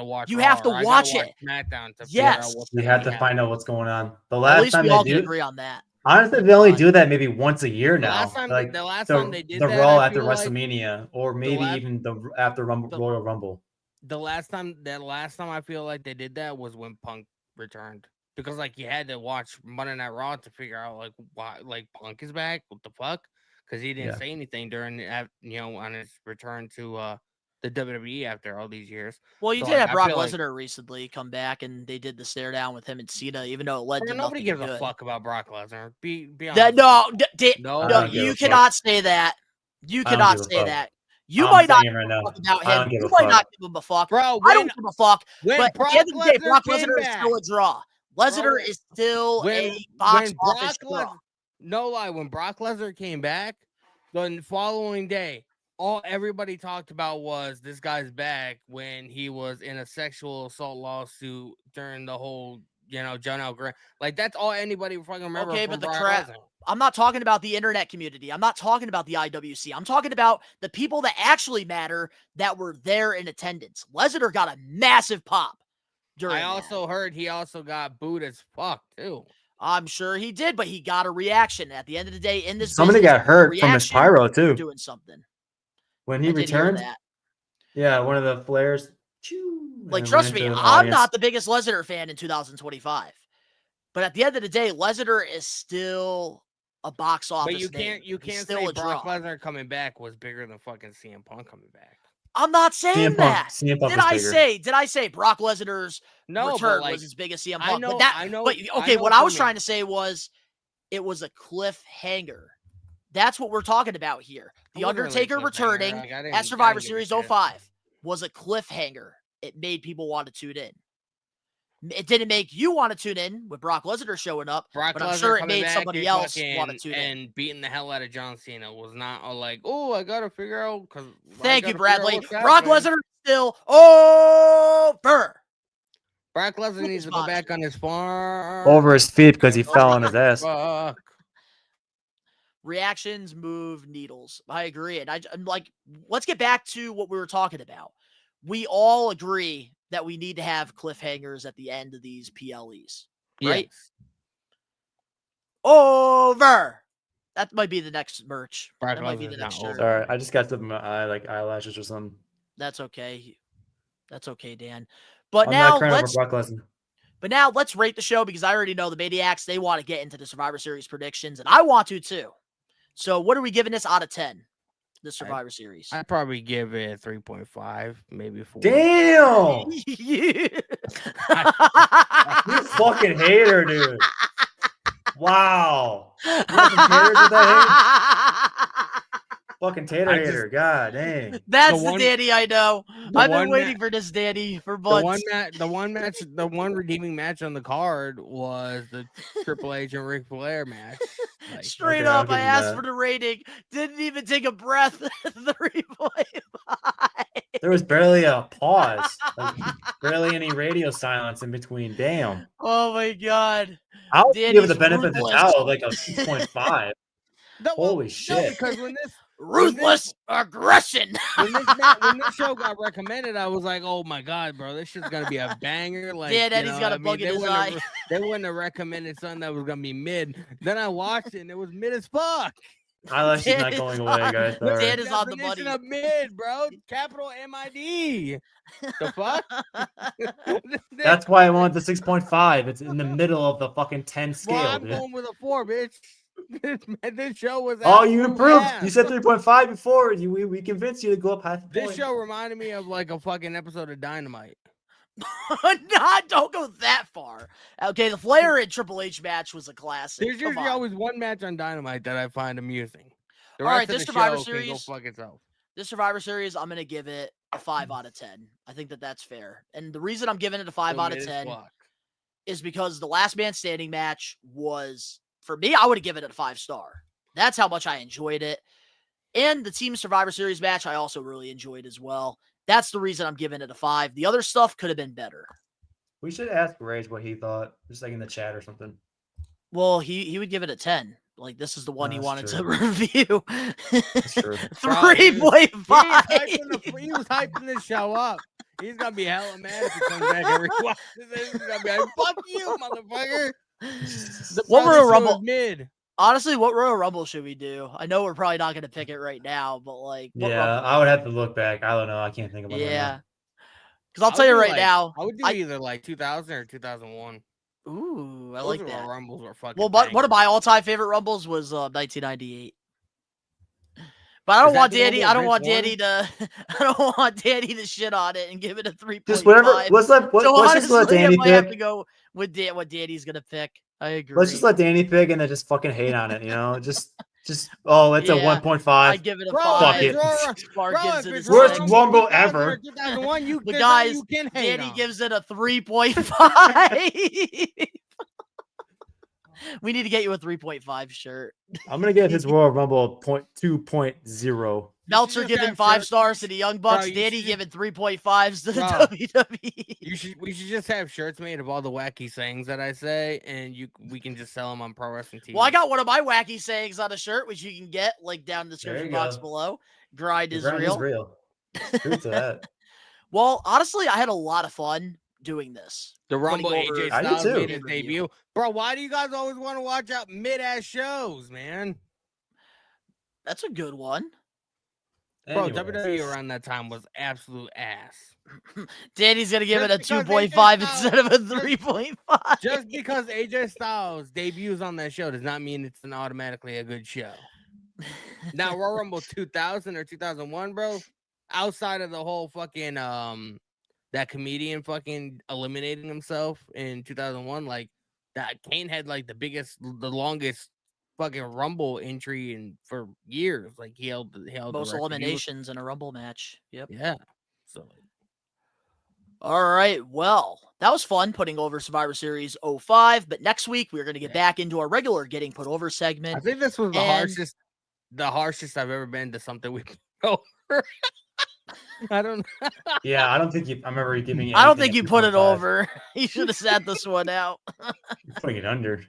watch. You Raw, have to watch it. SmackDown to figure out what's you have to find out what's going on. The At last least time we they all do, can agree on that. honestly, they only do that maybe once a year now. The last time they did the that, Raw I after feel like WrestleMania, or maybe even after Royal Rumble. The last time I feel like they did that was when Punk returned, because like you had to watch Monday Night Raw to figure out like why like Punk is back. What the fuck? Because he didn't say anything during on his return to the WWE after all these years. Well, you did have Brock Lesnar recently come back, and they did the stare down with him and Cena, even though it led to nobody nothing gives good. a fuck about Brock Lesnar. Be That honest. no, you cannot say that. You cannot say that. You might not give a fuck about him. You might not give him a fuck. Bro, I don't give a fuck. But at the end of the day, Brock came Lesnar is still a draw. Lesnar is still a box office draw. No lie, when Brock Lesnar came back, the following day, everybody talked about was this guy's back when he was in a sexual assault lawsuit during the whole, John L. Grant. Like that's all anybody fucking remember. Okay, but the crap. I'm not talking about the internet community. I'm not talking about the IWC. I'm talking about the people that actually matter that were there in attendance. Lesnar got a massive pop during I also heard he also got booed as fuck too. I'm sure he did, but he got a reaction. At the end of the day, in this somebody business, got hurt from his pyro too. Doing something when he returned. Yeah, one of the flares. Like, trust me, I'm not the biggest Lesnar fan in 2025, but at the end of the day, Lesnar is still a box office. But you can't say Brock Lesnar coming back was bigger than fucking CM Punk coming back. I'm not saying that. CM Punk Did I say Brock Lesnar's return was as big as CM Punk? What I was trying to say was it was a cliffhanger. That's what we're talking about here. The Undertaker returning at Survivor Series 05 was a cliffhanger. It made people want to tune in. It didn't make you want to tune in with Brock Lesnar showing up, but I'm sure it made somebody else want to tune in. And beating the hell out of John Cena was not like, oh, I got to figure out. Because thank you, Bradley. Brock Lesnar is still over. Brock Lesnar needs to go back on his farm. Over his feet because he fell on his ass. Fuck. Reactions move needles. I agree. And I'm like, let's get back to what we were talking about. We all agree that we need to have cliffhangers at the end of these PLEs, right? Yes. Over. That might be the next merch. Brock that might be the next shirt. Sorry, I just got some eyelashes or something. That's okay. That's okay, Dan. But now let's rate the show because I already know the Maniacs. They want to get into the Survivor Series predictions, and I want to too. So what are we giving this out of 10? The Survivor Series. I'd probably give it 3.5, maybe 4. Damn! You You fucking hater, dude. Wow. You have some haters with that hate? Fucking tater hater. God dang. That's the Danny I know. I've been waiting for this Danny for months. The one redeeming match on the card was the Triple H and Ric Flair match. Like, Straight up, I asked for the rating. Didn't even take a breath. 3.5. There was barely a pause. Like, barely any radio silence in between. Damn. Oh my god. I'll Danny's give it the benefit of the ruthless. doubt, like a 2.5. Holy shit. Because when this ruthless aggression. when this show got recommended, I was like, "Oh my god, bro, this shit's gonna be a banger!" Like, Dan Eddy's got a bug in his eye. They wouldn't have recommended something that was gonna be mid. Then I watched it, and it was mid as fuck. Eyelashes not going away, guys. Sorry. Dan is on the money. Definition of mid, bro. Capital MID. The fuck? That's why I want the 6.5. It's in the middle of the fucking 10 scale, Well, I'm dude. going with a 4, bitch. This show was. Oh, you absolute improved. ass. You said 3.5 before. We convinced you to go up half the This point. show reminded me of like a fucking episode of Dynamite. Don't go that far. Okay, the Flair and Triple H match was a classic. There's Come usually on. always one match on Dynamite that I find amusing. The All right, rest of this the Survivor show can go Series. fuck itself. This Survivor Series, I'm gonna give it a 5 out of 10. I think that's fair. And the reason I'm giving it a 5 out of 10 is because the last man standing match was, for me, I would have given it a 5-star. That's how much I enjoyed it. And the Team Survivor Series match, I also really enjoyed as well. That's the reason I'm giving it a 5. The other stuff could have been better. We should ask Rage what he thought, just like in the chat or something. Well, he would give it a 10. Like, this is the one he That's wanted true. to review. That's true. 3.5. He was hyping this show up. He's gonna be hella mad if he comes back and rewatches this. He's gonna be like, "Fuck you, motherfucker." What Royal show Rumble? is mid. Honestly, what Royal Rumble should we do? I know we're probably not going to pick it right now, but like, what Yeah, Rumble? I would have to look back. I don't know. I can't think of one. right Yeah. now. Because I'll I tell would you do, right like- now. I would do either like 2000 or 2001. Ooh, I Those like Royal that. Rumbles were fucking. Well, but one of bangers. my all-time favorite Rumbles was 1998. But I don't that want the Danny. Rumble I don't Vince want won? Danny to. I don't want Danny to shit on it and give it a 3.5. Just whatever. Let's let So let's just let honestly, I Danny might have to pick. go with what Danny's gonna pick. I agree. Let's just let Danny pick and then just fucking hate on it. You know, just oh, it's a Yeah, 1.5. I give it a Bro, 5. Fuck it. Sparkins if in it's his Worst legs. Rumble 2000 or ever. 2001, But there's guys, nothing you can hate Danny on. gives it a 3.5. We need to get you a 3.5 shirt. I'm gonna give his Royal Rumble 2.0. Meltzer just giving have 5 shirts. stars to the Young Bucks. you Danny should- giving 3.5s to the Bro. WWE. We should just have shirts made of all the wacky sayings that I say, and we can just sell them on Pro Wrestling TV. Well, I got one of my wacky sayings on a shirt, which you can get like down in the There description you box go. below. Grind is Grind real. is real. Truth to that. Well, honestly, I had a lot of fun doing this. The Rumble putting over- AJ I did Styles too. made his debut. Bro, why do you guys always want to watch out mid-ass shows, man? That's a good one. Bro, Anyways. WWE around that time was absolute ass. Danny's gonna give it a Just because 2.5 AJ instead of a 3.5. Just because AJ Styles debuts on that show does not mean it's an automatically a good show. Now, Royal Rumble 2000 or 2001, bro, outside of the whole fucking that comedian fucking eliminating himself in 2001, like that Kane had like the longest fucking Rumble entry in for years. Like he held the Most record. He was- eliminations in a Rumble match. Yep. Yeah. So All right. Well, that was fun putting over Survivor Series 05. But next week, we're going to get back into our regular Getting Put Over segment. I think this was And- the harshest I've ever been to something we put over. I don't know. Yeah, I don't think you. I remember you giving. I don't anything think a you put it 2.5. over. You should have sat this one out. You're putting it under.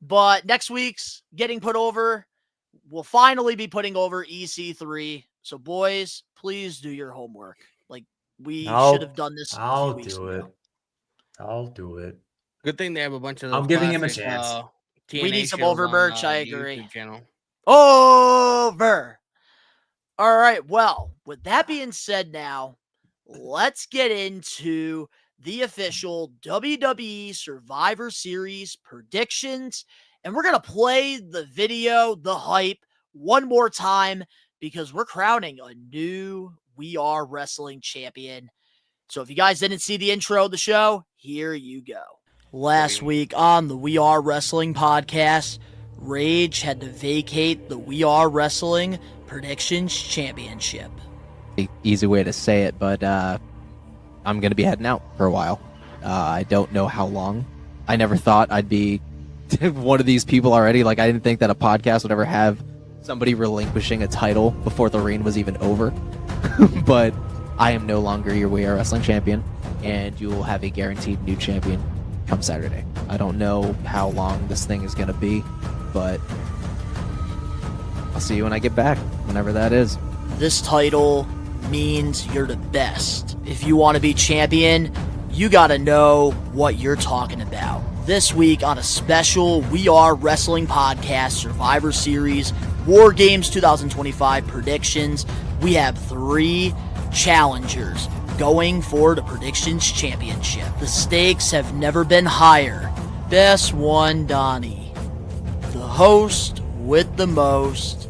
But next week's Getting Put Over, we'll finally be putting over EC3. So, boys, please do your homework. Like, we should have done this. I'll a few weeks do ago. it. I'll do it. Good thing they have a bunch of those I'm giving him a classic, chance. We need TNA some shows over on, merch, I the agree. YouTube channel. Over. All right. Well, with that being said, now let's get into the official WWE Survivor Series predictions. And we're going to play the video, the hype, one more time because we're crowning a new We Are Wrestling champion. So if you guys didn't see the intro of the show, here you go. Last week on the We Are Wrestling podcast, Rage had to vacate the We Are Wrestling Predictions Championship. Easy way to say it, but I'm going to be heading out for a while. I don't know how long. I never thought I'd be one of these people already. Like, I didn't think that a podcast would ever have somebody relinquishing a title before the reign was even over. But I am no longer your We Are Wrestling champion, and you will have a guaranteed new champion come Saturday. I don't know how long this thing is going to be, but I'll see you when I get back, whenever that is. This title means you're the best. If you want to be champion, you got to know what you're talking about. This week on a special We Are Wrestling podcast Survivor Series War Games 2025 predictions, we have 3 challengers going for the Predictions Championship. The stakes have never been higher. Best one, Donnie. The host with the most,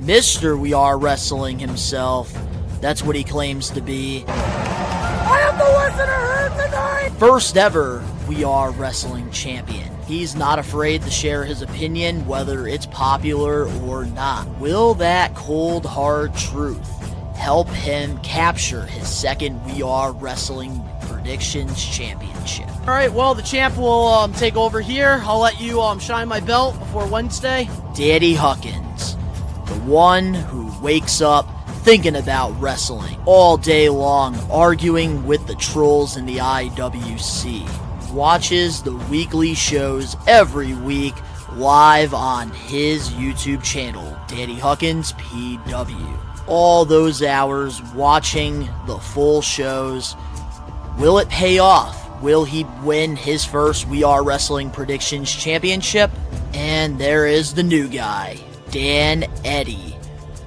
Mr. We Are Wrestling himself. That's what he claims to be. I am the listener heard tonight! First ever We Are Wrestling champion. He's not afraid to share his opinion, whether it's popular or not. Will that cold, hard truth help him capture his second We Are Wrestling Predictions Championship? All right, well, the champ will take over here. I'll let you shine my belt before Wednesday. Daddy Huckins, the one who wakes up thinking about wrestling all day long, arguing with the trolls in the IWC. Watches the weekly shows every week live on his YouTube channel, Daddy Huckins PW. All those hours watching the full shows. Will it pay off? Will he win his first We Are Wrestling Predictions Championship? And there is the new guy, Dan Eddy,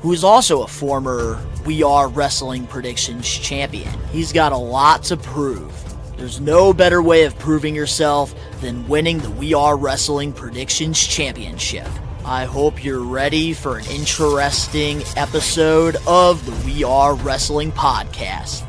who is also a former We Are Wrestling Predictions champion. He's got a lot to prove. There's no better way of proving yourself than winning the We Are Wrestling Predictions Championship. I hope you're ready for an interesting episode of the We Are Wrestling podcast.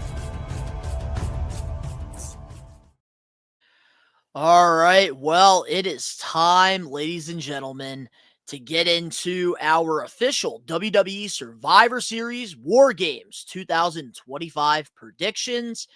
All right, well, it is time, ladies and gentlemen, to get into our official WWE Survivor Series War Games 2025 predictions.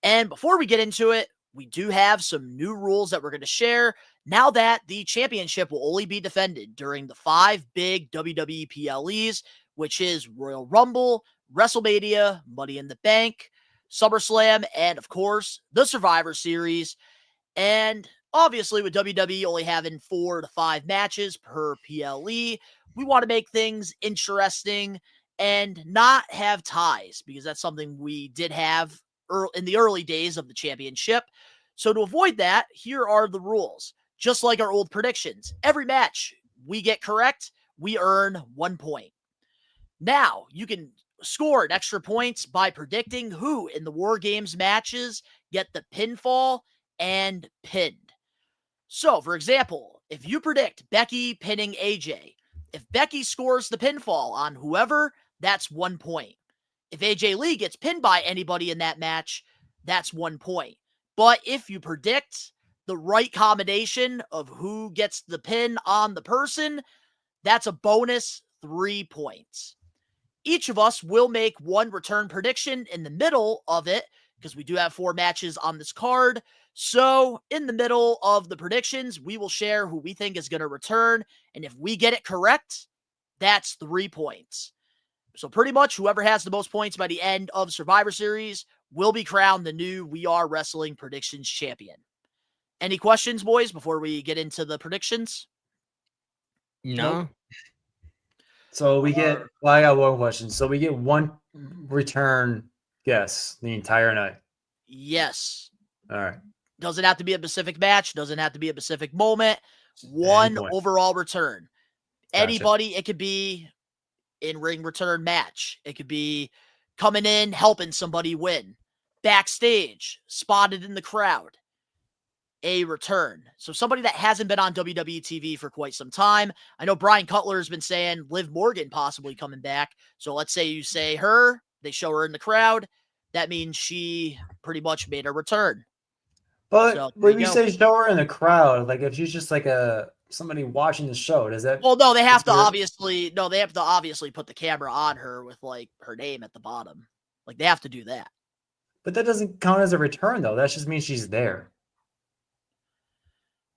And before we get into it, we do have some new rules that we're going to share now that the championship will only be defended during the 5 big WWE PLEs, which is Royal Rumble, WrestleMania, Money in the Bank, SummerSlam, and of course, the Survivor Series. And obviously, with WWE only having 4 to 5 matches per PLE, we want to make things interesting and not have ties, because that's something we did have in the early days of the championship. So to avoid that, here are the rules. Just like our old predictions, every match we get correct, we earn 1 point. Now, you can score an extra points by predicting who in the War Games matches get the pinfall and pinned. So, for example, if you predict Becky pinning AJ, if Becky scores the pinfall on whoever, that's 1 point. If AJ Lee gets pinned by anybody in that match, that's 1 point. But if you predict the right combination of who gets the pin on the person, that's a bonus 3 points. Each of us will make one return prediction in the middle of it, because we do have 4 matches on this card. So in the middle of the predictions, we will share who we think is going to return. And if we get it correct, that's 3 points. So pretty much whoever has the most points by the end of Survivor Series will be crowned the new We Are Wrestling Predictions champion. Any questions, boys, before we get into the predictions? No. Nope. So we get, well, I got one question. So we get one return guess the entire night. Yes. All right. Doesn't have to be a specific match. Doesn't have to be a specific moment. One overall return. Gotcha. Anybody, it could be in-ring return match. It could be coming in, helping somebody win. Backstage, spotted in the crowd. a return. So somebody that hasn't been on WWE TV for quite some time. I know Brian Cutler has been saying Liv Morgan possibly coming back. So let's say you say her, they show her in the crowd. That means she pretty much made a return. But so, when you say show her in the crowd, like if she's just like somebody watching the show, does that? Well, no, they have to obviously put the camera on her with like her name at the bottom. Like they have to do that. But that doesn't count as a return though. That just means she's there.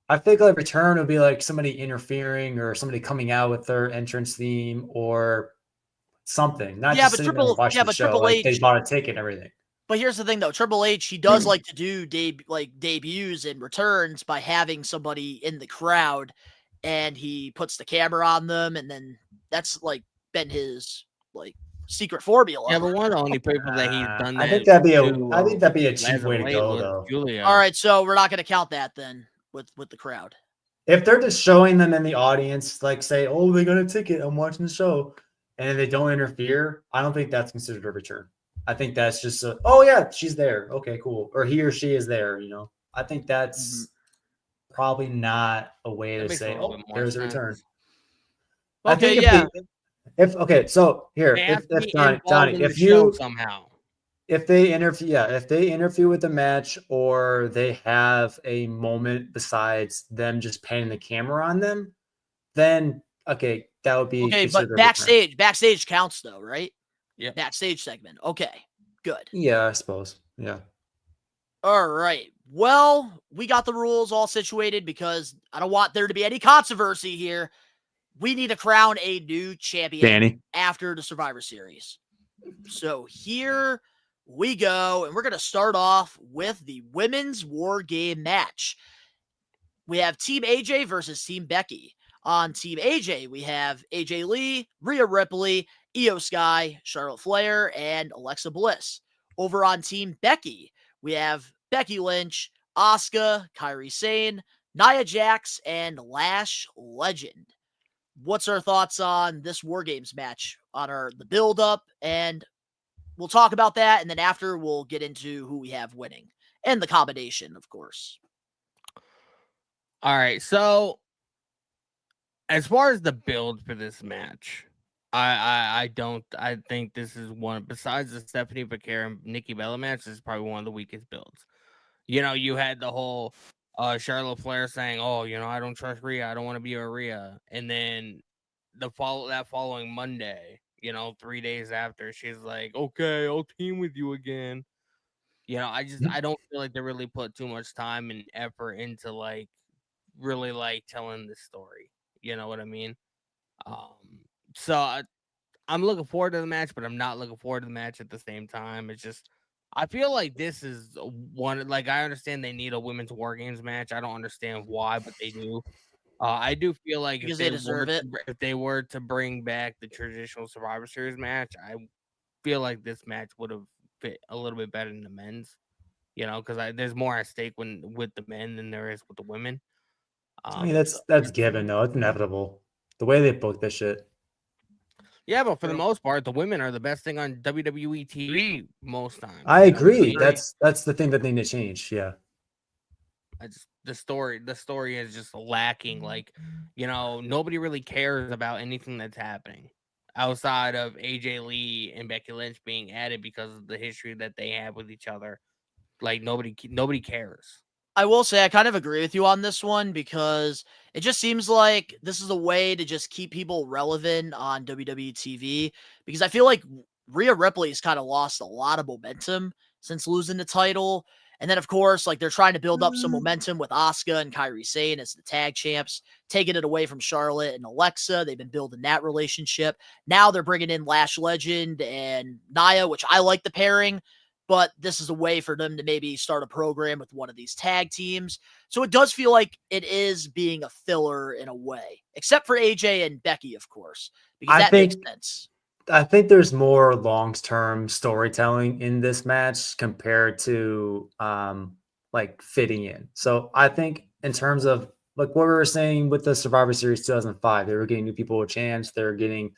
I think like return would be like somebody interfering or somebody coming out with their entrance theme or something. Not just sitting there watching the show. Triple like H, they bought a ticket and everything. But here's the thing, though. Triple H, he does like to do debuts and returns by having somebody in the crowd, and he puts the camera on them, and then that's like been his like secret formula. Yeah, but one of the only people that he's done that. I think that'd be a cheap way to go, though. Julia. All right, so we're not going to count that then with the crowd. If they're just showing them in the audience, like say, "Oh, they got a ticket, I'm watching the show," and they don't interfere, I don't think that's considered a return. I think that's just oh yeah, she's there. Okay, cool. Or he or she is there, you know. I think that's probably not a way to say, oh, there's a return. Okay, So here, if Donnie, if you somehow if they interview with the match or they have a moment besides them just panning the camera on them, then okay, that would be okay. But backstage counts though, right? Yeah. Backstage segment. Okay, good. Yeah, I suppose. Yeah. All right. Well, we got the rules all situated because I don't want there to be any controversy here. We need to crown a new champion Danny. after the Survivor Series. So here we go, and we're going to start off with the Women's War Game match. We have Team AJ versus Team Becky. On Team AJ, we have AJ Lee, Rhea Ripley, Io Sky, Charlotte Flair, and Alexa Bliss. Over on Team Becky, we have Becky Lynch, Asuka, Kairi Sane, Nia Jax, and Lash Legend. What's our thoughts on this War Games match, on the build-up, and we'll talk about that, and then after we'll get into who we have winning, and the combination, of course. All right, so as far as the build for this match, I think this is one, besides the Stephanie Vaquera and Nikki Bella match, this is probably one of the weakest builds. You know, you had the whole Charlotte Flair saying, "Oh, you know, I don't trust Rhea. I don't want to be a Rhea." And then that following Monday, you know, 3 days after, she's like, "Okay, I'll team with you again." You know, I don't feel like they really put too much time and effort into like really like telling this story. You know what I mean? So I'm looking forward to the match, but I'm not looking forward to the match at the same time. It's just, I feel like this is one, like, I understand they need a women's War Games match. I don't understand why, but they do. I do feel like because they deserve it. If they were to bring back the traditional Survivor Series match, I feel like this match would have fit a little bit better than the men's, you know, because there's more at stake with the men than there is with the women. I mean, that's given, though. It's inevitable. The way they book this shit. Yeah, but for the most part, the women are the best thing on WWE TV most times. I agree. That's the thing that they need to change. Yeah. The story is just lacking. Like, you know, nobody really cares about anything that's happening outside of AJ Lee and Becky Lynch being added because of the history that they have with each other. Like, nobody cares. I will say I kind of agree with you on this one because it just seems like this is a way to just keep people relevant on WWE TV, because I feel like Rhea Ripley's kind of lost a lot of momentum since losing the title. And then, of course, like they're trying to build up some momentum with Asuka and Kairi Sane as the tag champs, taking it away from Charlotte and Alexa. They've been building that relationship. Now they're bringing in Lash Legend and Nia, which I like the pairing. But this is a way for them to maybe start a program with one of these tag teams. So it does feel like it is being a filler in a way, except for AJ and Becky, of course, because that makes sense. I think there's more long-term storytelling in this match compared to like fitting in. So I think in terms of like what we were saying with the Survivor Series 2005, they were getting new people a chance. They're getting,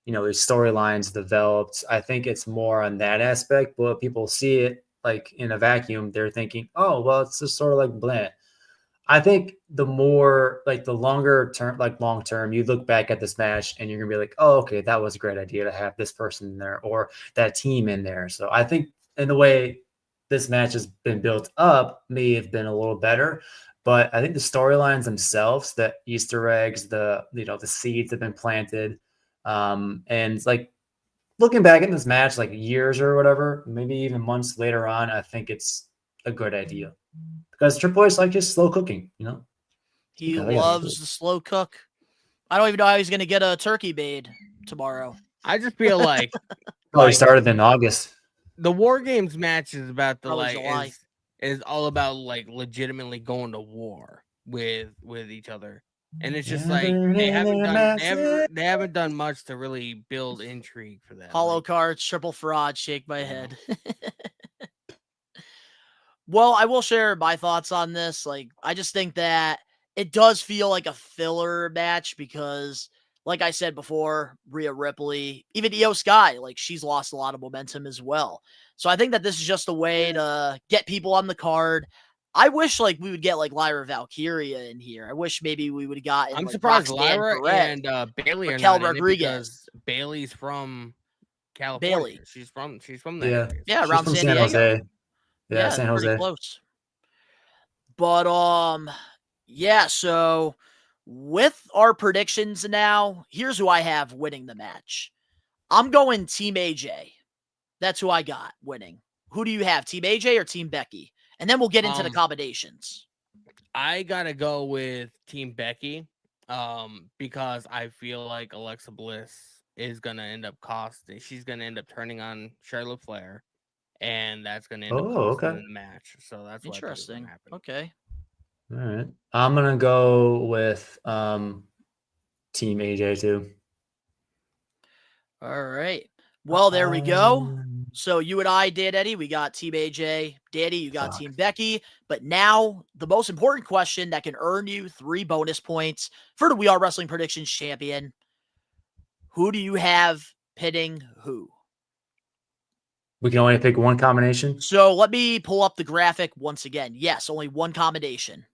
you know, these storylines developed. I think it's more on that aspect, but people see it like in a vacuum. They're thinking, oh, well, it's just sort of like bland. I think the more like the longer term, like long term, you look back at this match and you're gonna be like, oh, okay, that was a great idea to have this person in there or that team in there. So I think in the way this match has been built up may have been a little better, but I think the storylines themselves, the Easter eggs, the seeds have been planted, and like looking back at this match, like years or whatever, maybe even months later on, I think it's a good idea. Because Triple H like just slow cooking, He loves the slow cook. I don't even know how he's going to get a turkey made tomorrow. I just feel like he started in August. The War Games match is about the July. is all about like legitimately going to war with each other, and it's just like they haven't done much to really build intrigue for that. Hollow cards, triple fraud, shake my head. Well, I will share my thoughts on this. Like, I just think that it does feel like a filler match because, like I said before, Rhea Ripley, even Io Sky, like she's lost a lot of momentum as well. So I think that this is just a way to get people on the card. I wish like we would get like Lyra Valkyria in here. I wish maybe we would have gotten. I'm like, surprised Roxanne Lyra Perez and Bailey are Raquel not in it Rodriguez. because Bailey's from California. Bailey. She's from that area. Yeah, She's around from San Diego. Jose. Yeah, San pretty Jose. close. But yeah, so with our predictions now, here's who I have winning the match. I'm going Team AJ. That's who I got winning. Who do you have, Team AJ or Team Becky? And then we'll get into the combinations. I gotta go with Team Becky, because I feel like Alexa Bliss is gonna end up costing. She's gonna end up turning on Charlotte Flair, and that's gonna end up costing in the match. So that's interesting. Okay. All right. I'm gonna go with Team AJ too. All right. Well, there we go. So you and I, Dan Eddy, we got Team AJ. Danny, you got Team Becky. But now the most important question that can earn you 3 bonus points for the We Are Wrestling Predictions champion. Who do you have pinning who? We can only pick one combination. So let me pull up the graphic once again. Yes, only one combination.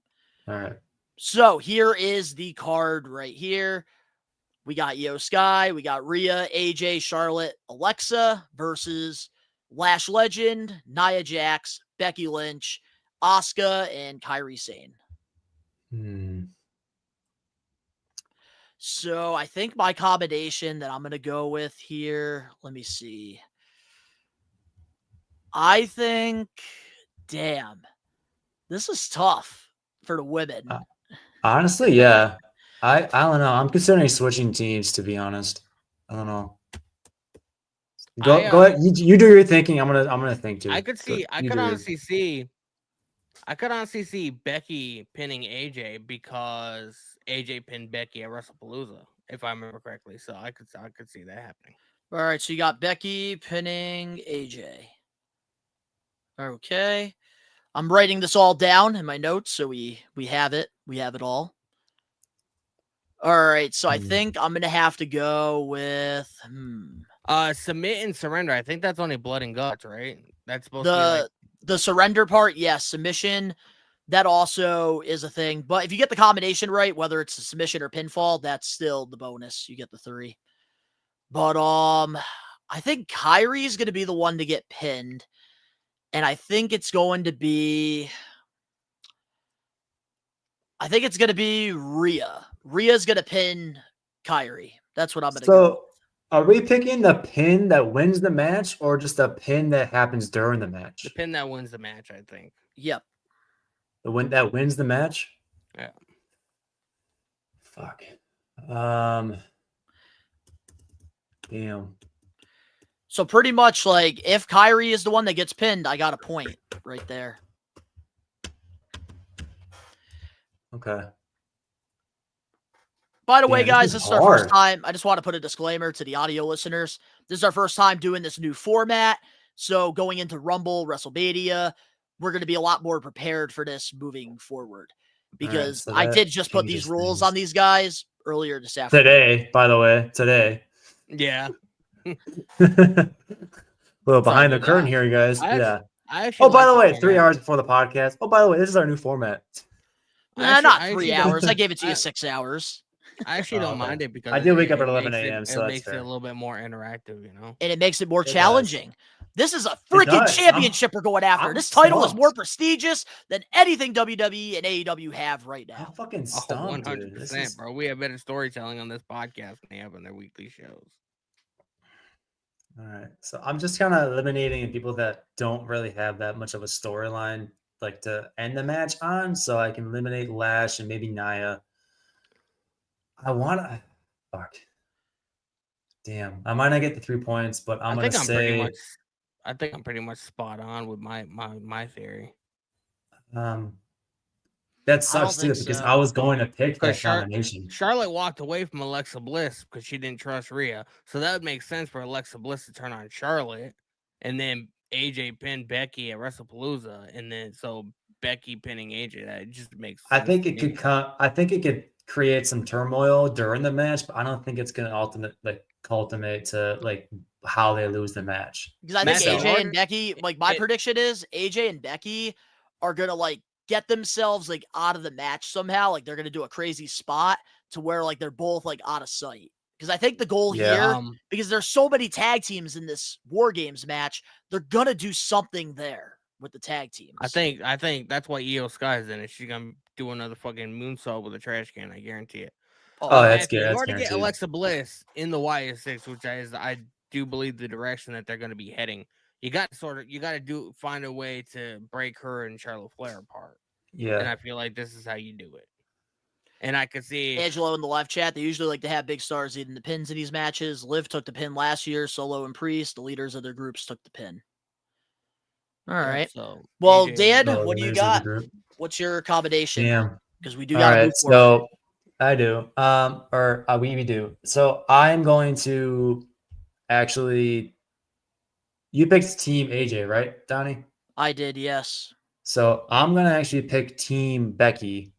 All right. So here is the card right here. We got Io Sky, we got Rhea, AJ, Charlotte, Alexa versus Lash Legend, Nia Jax, Becky Lynch, Asuka, and Kairi Sane. So I think my combination that I'm going to go with here, let me see. I think, damn, this is tough for the women. Honestly, yeah. I don't know. I'm considering switching teams, to be honest. I don't know. Go ahead. You do your thinking. I'm gonna think too. I could honestly see Becky pinning AJ because AJ pinned Becky at WrestlePalooza, if I remember correctly. So I could see that happening. All right, so you got Becky pinning AJ. Okay. I'm writing this all down in my notes so we have it. We have it all. All right, so I think I'm going to have to go with Submit and surrender. I think that's only blood and guts, right? That's supposed to be like... the surrender part, yes. Submission, that also is a thing. But if you get the combination right, whether it's a submission or pinfall, that's still the bonus. You get the 3. But I think Kairi is going to be the one to get pinned. And I think it's going to be Rhea. Rhea's going to pin Kairi. That's what I'm going to go with. Are we picking the pin that wins the match or just a pin that happens during the match? The pin that wins the match, I think. Yep. The win that wins the match? Yeah. Fuck. Damn. So pretty much like if Kairi is the one that gets pinned, I got a point right there. Okay. By the way, guys, this is our first time. I just want to put a disclaimer to the audio listeners. This is our first time doing this new format. So going into Rumble, WrestleMania, we're going to be a lot more prepared for this moving forward. Because I did just put these rules on these guys earlier this afternoon. Today, by the way. Today. Yeah. Well, behind the curtain here, guys. I by the way, 3 format. hours before the podcast. Oh, by the way, this is our new format. Not 3 hours. I gave it to you 6 hours. I actually don't mind it because I do wake up at it 11 makes it- a.m., so it that's makes it fair. a little bit more interactive, you know. And it makes it more It does. challenging. This is a freaking does. championship we're going after. I'm This title is stumped. more prestigious than anything WWE and AEW have right now. I'm fucking Oh, stumped, dude. 100%, This is... bro. We have better storytelling on this podcast than they have on their weekly shows. All right. So I'm just kind of eliminating people that don't really have that much of a storyline like to end the match on, so I can eliminate Lash and maybe Nia. I want to... Fuck. Damn. I might not get the 3 points, but I'm going to say... I think I'm pretty much spot on with my theory. That sucks too, because I was going to pick that combination. Charlotte walked away from Alexa Bliss because she didn't trust Rhea. So that would make sense for Alexa Bliss to turn on Charlotte, and then AJ pinned Becky at WrestlePalooza, and then so Becky pinning AJ. That just makes sense. I think it could I think it could create some turmoil during the match, but I don't think it's going to culminate to like how they lose the match. Because I think AJ and Becky, like my prediction is AJ and Becky are gonna like get themselves like out of the match somehow. Like they're gonna do a crazy spot to where like they're both like out of sight. Because I think the goal here, because there's so many tag teams in this War Games match, they're gonna do something there with the tag teams. I think that's why Io Sky's in it. She's gonna do another fucking moonsault with a trash can. I guarantee it. Oh, that's good. In order to get Alexa Bliss in the YS6, which I do believe the direction that they're going to be heading, you got to find a way to break her and Charlotte Flair apart. Yeah, and I feel like this is how you do it. And I could see Angelo in the live chat. They usually like to have big stars eating the pins in these matches. Liv took the pin last year. Solo and Priest, the leaders of their groups, took the pin. All right. So, well, AJ, Dan, what do you got? What's your combination? Damn. Because we do got. All right, so I do. We do. So I'm going to actually. You picked Team AJ, right, Donnie? I did, yes. So I'm gonna actually pick Team Becky.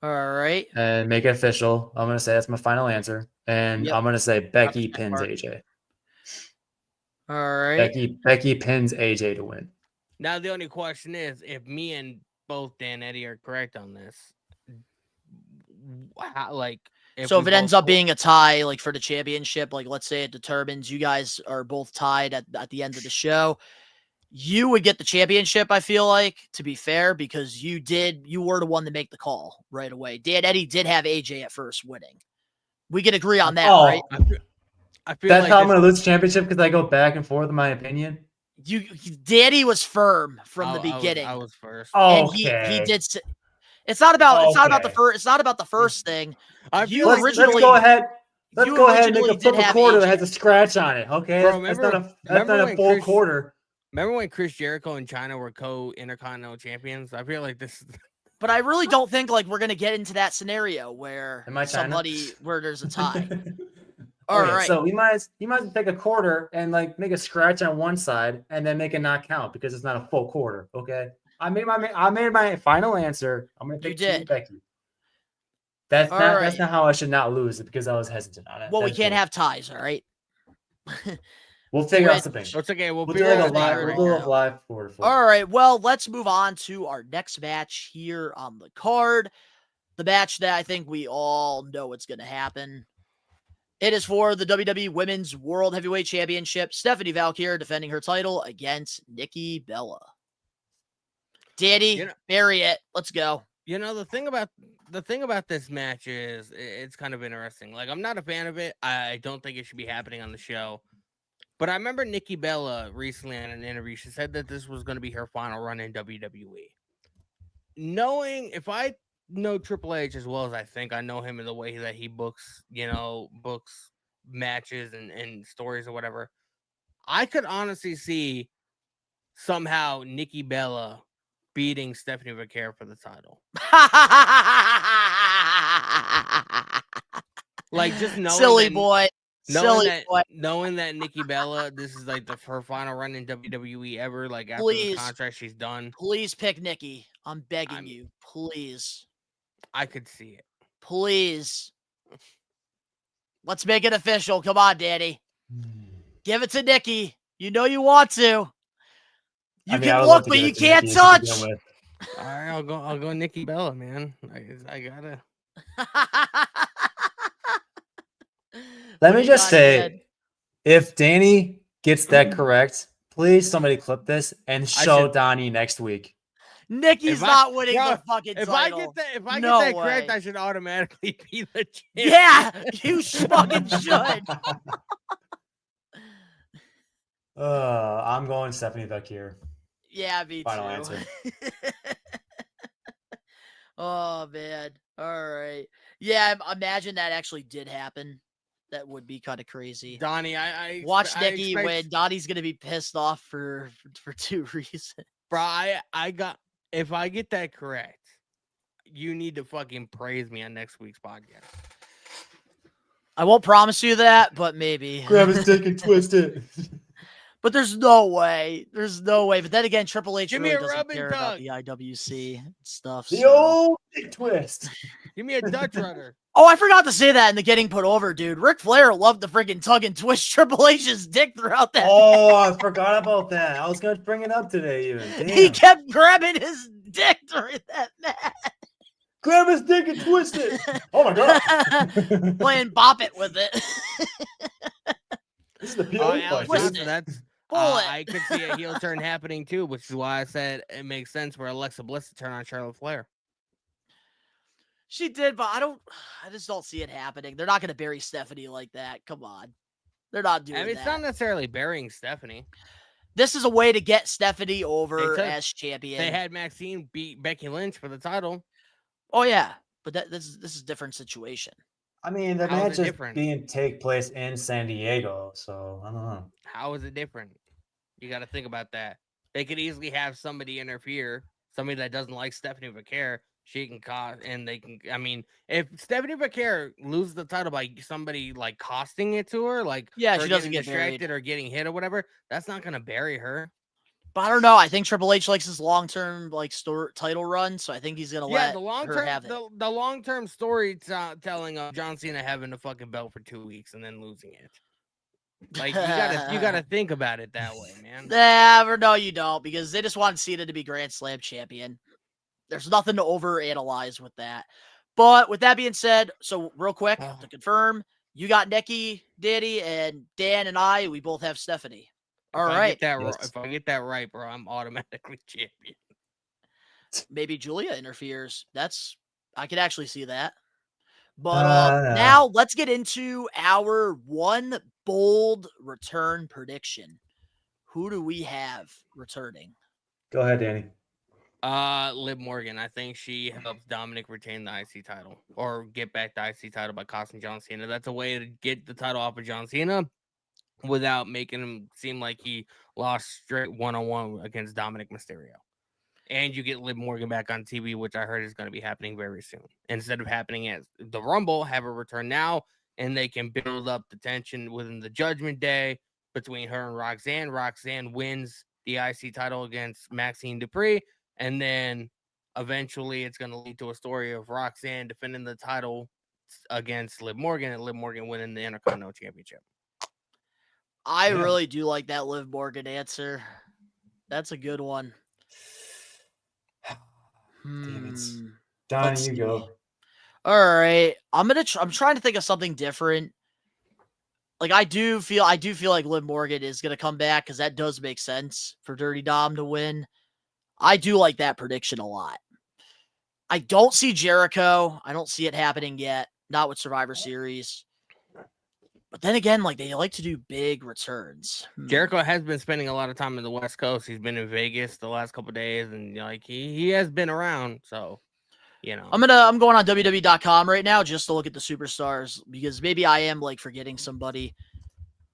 All right. And make it official. I'm gonna say that's my final answer, and I'm gonna say Becky pins AJ. All right. Becky pins AJ to win. Now the only question is, if me and both Dan Eddy are correct on this, if it ends up being a tie, like for the championship, like let's say it determines you guys are both tied at the end of the show, you would get the championship, I feel like, to be fair, because you were the one to make the call right away. Dan Eddy did have AJ at first winning. We can agree on that, right? I feel that's like how I'm going to lose the championship because I go back and forth in my opinion. Danny was firm from the beginning. I was first. And he did. It's not about the first. It's not about the first thing. Let's go ahead. Let's go ahead and make a flip quarter that has a scratch on it. Okay, Bro, that's not a full quarter. Remember when Chris Jericho and China were co-intercontinental champions? I feel like this. But I really don't think like we're gonna get into that scenario where where there's a tie. All right. So you might as well take a quarter and like make a scratch on one side and then make it not count because it's not a full quarter. Okay. I made my final answer. I'm gonna pick Team Becky. That's not how I should not lose it because I was hesitant on it. Well, we can't have ties, all right? We'll figure out something. It's okay. We'll do like a live quarter. All right. Well, let's move on to our next match here on the card. The match that I think we all know it's gonna happen. It is for the WWE Women's World Heavyweight Championship. Stephanie Valkyrie defending her title against Nikki Bella. Danny, bury it. Let's go. You know, the thing about this match is it's kind of interesting. Like, I'm not a fan of it. I don't think it should be happening on the show. But I remember Nikki Bella recently in an interview. She said that this was going to be her final run in WWE. If I know Triple H as well as I think I know him in the way that he books matches and stories or whatever, I could honestly see somehow Nikki Bella beating Stephanie Valkyrie for the title. Like, just knowing knowing that Nikki Bella, this is like her final run in WWE ever. Like, after the contract, she's done. Please pick Nikki. I'm begging you. Please. I could see it. Please. Let's make it official. Come on, Danny. Give it to Nikki. You know you want to. You can look, but you can't touch. All right, I'll go Nikki Bella, man. I gotta. Let What do me you just got, say, Dan? if Danny gets that correct, please somebody clip this and I show should. Donnie next week. Nikki's If I, not winning bro, the fucking if I get title. that, No correct, way. I should automatically be the champion. Yeah, you fucking should. I'm going Stephanie Vecchier. Yeah, me Final too. answer. Oh man. All right. Yeah, imagine that actually did happen. That would be kind of crazy. Donnie, I Watch I Nikki expect, win. Donnie's gonna be pissed off for 2 reasons. bro. I got. If I get that correct, you need to fucking praise me on next week's podcast. I won't promise you that, but maybe. Grab his dick and twist it. But there's no way. There's no way. But then again, Triple H Give me really a doesn't rub and care about tug. the IWC stuff. The So. old dick twist. Give me a Dutch rudder. Oh, I forgot to say that in the getting put over, dude. Ric Flair loved the freaking tug and twist Triple H's dick throughout that. Oh, I forgot about that. I was going to bring it up today even. Damn. He kept grabbing his dick during that match. Grab his dick and twist it. Oh my god. Playing Bop It with it. This is the POE Alex fight. Johnson, that's I could see a heel turn happening too, which is why I said it makes sense for Alexa Bliss to turn on Charlotte Flair. She did, but I just don't see it happening. They're not going to bury Stephanie like that. Come on. They're not doing I mean, that. it's not necessarily burying Stephanie. This is a way to get Stephanie over as champion. They had Maxine beat Becky Lynch for the title. Oh yeah, but this is a different situation. I mean, the How match is it is different? take place in San Diego, so I don't know. How is it different? You got to think about that. They could easily have somebody interfere, somebody that doesn't like Stephanie Vaquer. She can cost, and they can. I mean, if Stephanie Vaquer loses the title by somebody like costing it to her, like Yeah, her she doesn't getting get buried. distracted or getting hit or whatever, that's not gonna bury her. But I don't know. I think Triple H likes his long-term title run, so I think he's gonna let The long her term, have it. the long term storytelling of John Cena having the fucking belt for 2 weeks and then losing it. Like you gotta think about it that way, man. Never, no, you don't, because they just want Cena to be Grand Slam champion. There's nothing to overanalyze with that. But with that being said, so real quick to confirm, you got Nikki, Danny, and Dan and I. We both have Stephanie. All right. If I get that right, bro, I'm automatically champion. Maybe Julia interferes. I could actually see that. But now let's get into our one bold return prediction. Who do we have returning? Go ahead, Danny. Liv Morgan. I think she helps Dominic retain the IC title or get back the IC title by costing John Cena. That's a way to get the title off of John Cena without making him seem like he lost straight one-on-one against Dominic Mysterio. And you get Liv Morgan back on TV, which I heard is going to be happening very soon. Instead of happening at the Rumble, have her return now, and they can build up the tension within the Judgment Day between her and Roxanne. Roxanne wins the IC title against Maxine Dupree, and then eventually it's going to lead to a story of Roxanne defending the title against Liv Morgan, and Liv Morgan winning the Intercontinental Championship. I really do like that Liv Morgan answer. That's a good one. Damn it. Donnie, you go. All right. I'm trying to think of something different. Like I do feel like Liv Morgan is gonna come back because that does make sense for Dirty Dom to win. I do like that prediction a lot. I don't see Jericho. I don't see it happening yet. Not with Survivor Series. But then again, like they like to do big returns. Jericho has been spending a lot of time in the West Coast. He's been in Vegas the last couple of days, and like he has been around. So, I'm going on WWE.com right now just to look at the superstars because maybe I am like forgetting somebody.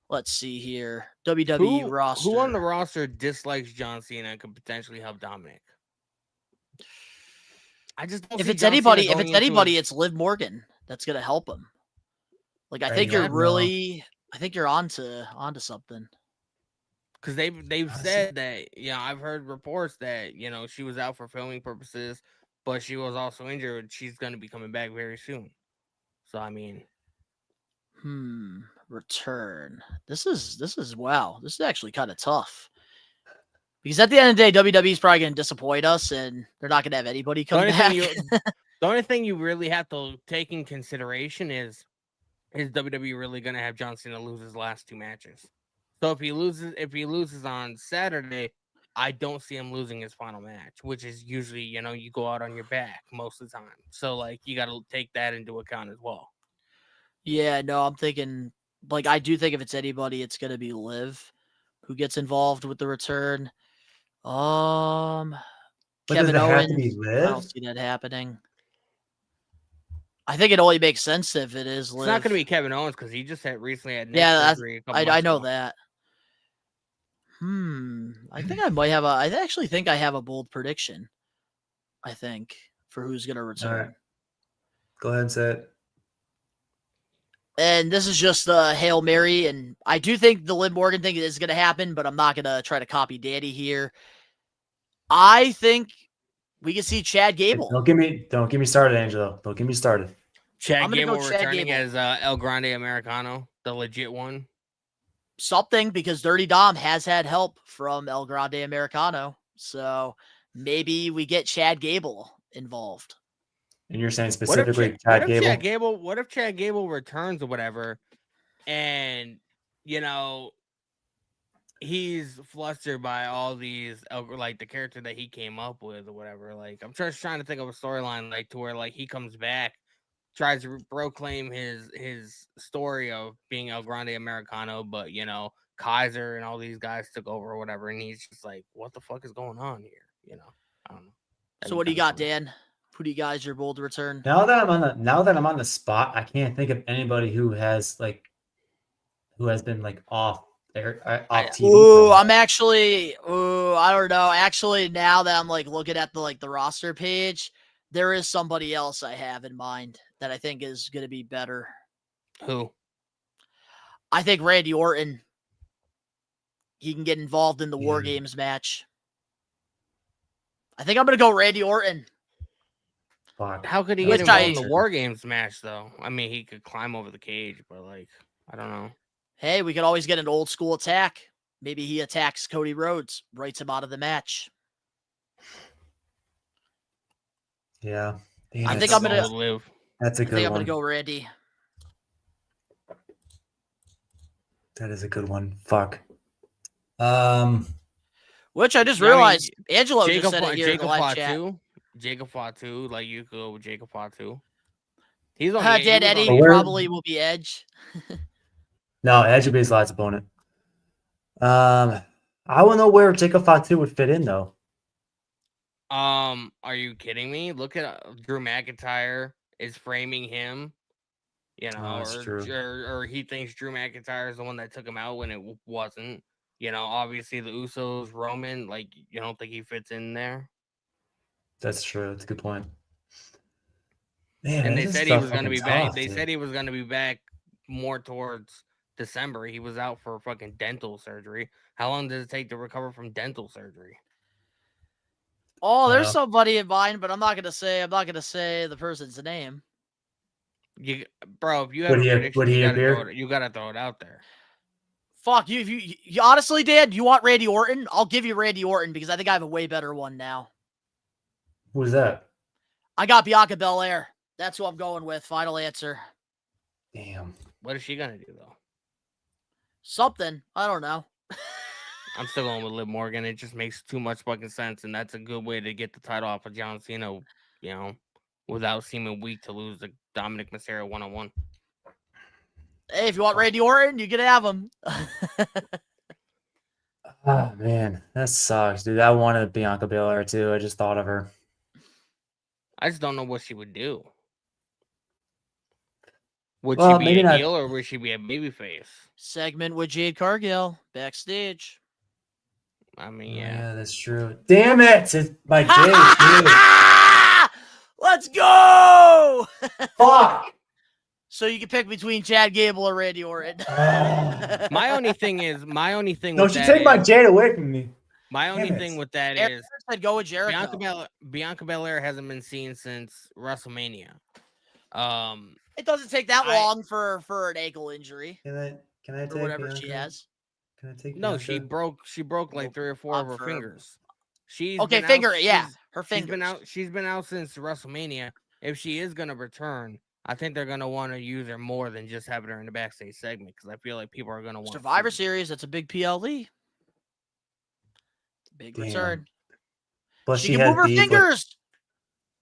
Let's see here, WWE roster. Who on the roster dislikes John Cena and could potentially help Dominic? I just don't if see it's John anybody, Cena if it's going into anybody, it's Liv Morgan that's gonna help him. Like I think you're onto something. Because they've said that I've heard reports that she was out for filming purposes, but she was also injured. She's going to be coming back very soon. So I mean, return. This is wow. This is actually kind of tough. Because at the end of the day, WWE is probably going to disappoint us, and they're not going to have anybody come back. The only thing you really have to take in consideration is WWE really going to have John Cena lose his last 2 matches? So if he loses on Saturday, I don't see him losing his final match, which is usually, you go out on your back most of the time. So like you got to take that into account as well. Yeah, no, I'm thinking I do think if it's anybody, it's going to be Liv who gets involved with the return. Kevin Owens. I don't see that happening. I think it only makes sense if it is Liv. It's not going to be Kevin Owens because he just recently had neck surgery. I know that. I think I might have I actually think I have a bold prediction. I think for who's going to return. Right. Go ahead and say it. And this is just a Hail Mary, and I do think the Liv Morgan thing is going to happen, but I'm not going to try to copy Danny here. I think we can see Chad Gable. Don't get me started, Angelo. Don't get me started. Chad Gable returning as El Grande Americano, the legit one. Something, because Dirty Dom has had help from El Grande Americano. So maybe we get Chad Gable involved. And you're saying specifically Chad Gable? What if Chad Gable returns or whatever, and he's flustered by all these, like the character that he came up with or whatever. Like I'm just trying to think of a storyline to where he comes back, tries to proclaim his story of being El Grande Americano, but Kaiser and all these guys took over or whatever, and he's just like, what the fuck is going on here? I don't know. So what do you got, Dan? Who do you guys your bold return? Now that I'm on the spot, I can't think of anybody who has been off TV. Ooh, I don't know. Actually, now that I'm looking at the roster page, there is somebody else I have in mind that I think is going to be better. Who? I think Randy Orton. He can get involved in the War Games match. I think I'm going to go Randy Orton. Fuck. How could he get involved in the War Games match, though? I mean, he could climb over the cage, but I don't know. Hey, we could always get an old school attack. Maybe he attacks Cody Rhodes, writes him out of the match. Yeah. I think I'm going to live. That's a good one. I think I'm going to go Randy. That is a good one. Fuck. Which I just realized Angelo just said it here in the live chat. Jacob Fatu, you could go with Jacob Fatu. He's on Dan Eddy probably will be Edge. No, Edge would be his last opponent. I don't know where Jacob Fatu would fit in though. Are you kidding me? Look at Drew McIntyre is framing him. Or he thinks Drew McIntyre is the one that took him out when it wasn't. Obviously the Usos, Roman, you don't think he fits in there? That's true. That's a good point. Man, and they said he was going to be back. They said he was going to be back more towards December. He was out for fucking dental surgery. How long does it take to recover from dental surgery? Oh, there's somebody in mind, but I'm not going to say the person's name. If you have a prediction, you got to throw it out there. Fuck you! If you honestly, Dan, you want Randy Orton? I'll give you Randy Orton because I think I have a way better one now. Who's that? I got Bianca Belair. That's who I'm going with. Final answer. Damn. What is she gonna do though? Something. I don't know. I'm still going with Liv Morgan. It just makes too much fucking sense, and that's a good way to get the title off of John Cena. Without seeming weak to lose the Dominic Mysterio 1-on-1. Hey, if you want Randy Orton, you can have him. Oh, man. That sucks, dude. I wanted Bianca Belair, too. I just thought of her. I just don't know what she would do. Would she be a heel or would she be a babyface? Segment with Jade Cargill backstage. I mean, yeah, that's true. Damn it! It's my Jade, dude. Let's go! Fuck! So you can pick between Chad Gable or Randy Orton. My only thing. Don't you take my Jade away from me. My only thing with that is I'd go with Jericho. Bianca Belair hasn't been seen since WrestleMania. It doesn't take that long for an ankle injury. Can I take whatever Bianca? she has? Can I take No, Bianca? she broke like 3 or 4 of her for- fingers. She's Okay, been finger, out, yeah, she's- her She's been fingers. out. She's been out since WrestleMania. If she is gonna return, I think they're gonna want to use her more than just having her in the backstage segment because I feel like people are gonna want Survivor Series. That's a big PLE. Big Damn. return. But She she can has move her beef fingers.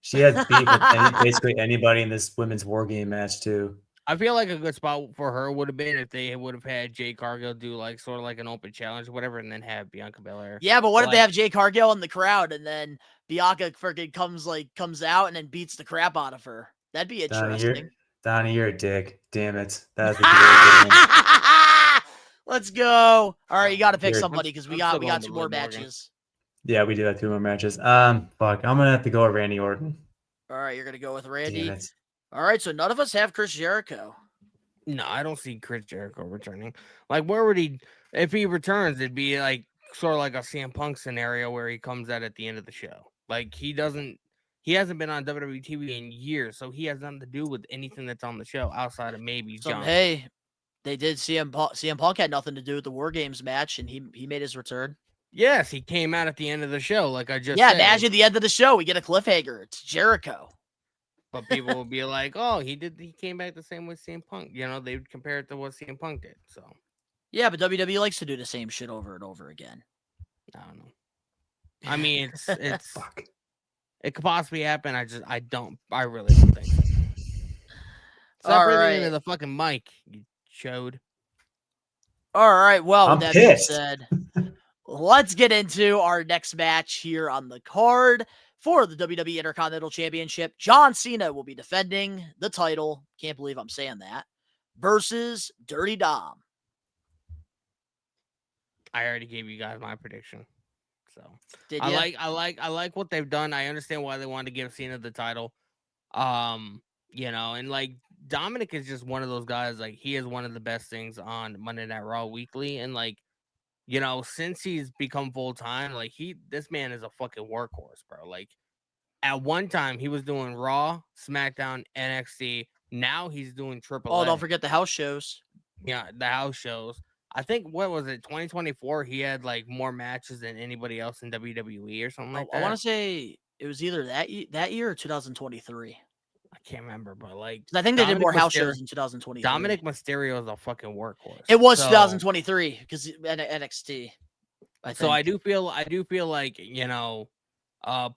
She has beef with basically anybody in this women's war game match too. I feel like a good spot for her would have been if they would have had Jade Cargill do like sort of like an open challenge or whatever, and then have Bianca Belair. Yeah, but what if they have Jay Cargill in the crowd and then Bianca freaking comes out and then beats the crap out of her? That'd be interesting. Donnie, you're a dick. Damn it. That's a good one. Let's go. All right, you got to pick somebody because we got 2 more matches. Yeah, we do have 2 more matches. Fuck, I'm gonna have to go with Randy Orton. All right, you're gonna go with Randy. Damn it. All right, so none of us have Chris Jericho. No, I don't see Chris Jericho returning. Like, where would he? If he returns, it'd be like sort of like a CM Punk scenario where he comes out at the end of the show. Like he hasn't been on WWE TV in years, so he has nothing to do with anything that's on the show outside of maybe John. Hey, they did CM Punk had nothing to do with the War Games match, and he made his return. Yes, he came out at the end of the show, like I just said. Imagine the end of the show, we get a cliffhanger. It's Jericho. But people will be like, "Oh, he came back the same way CM Punk." You know, they would compare it to what CM Punk did. So, yeah, but WWE likes to do the same shit over and over again. I don't know. I mean, it's fuck. It could possibly happen. I really don't think so. Stop breathing into the fucking mic, you chode. All right. Well, I'm that being pissed. said, let's get into our next match here on the card. For the WWE Intercontinental Championship, John Cena will be defending the title. Can't believe I'm saying that. Versus Dirty Dom. I already gave you guys my prediction. So Did I you? like what they've done. I understand why they wanted to give Cena the title. You know, and like Dominic is just one of those guys, like he is one of the best things on Monday Night Raw weekly. And like, you know, since he's become full time, like this man is a fucking workhorse, bro. Like at one time he was doing Raw, SmackDown, NXT. Now he's doing Triple. Oh, don't forget the house shows. Yeah, the house shows. I think what was it, 2024? He had like more matches than anybody else in WWE or something like that. I want to say it was either that year or 2023. I can't remember, but like I think they did more house shows in 2023. Dominic Mysterio is a fucking workhorse. It was 2023 because NXT. I do feel like, you know,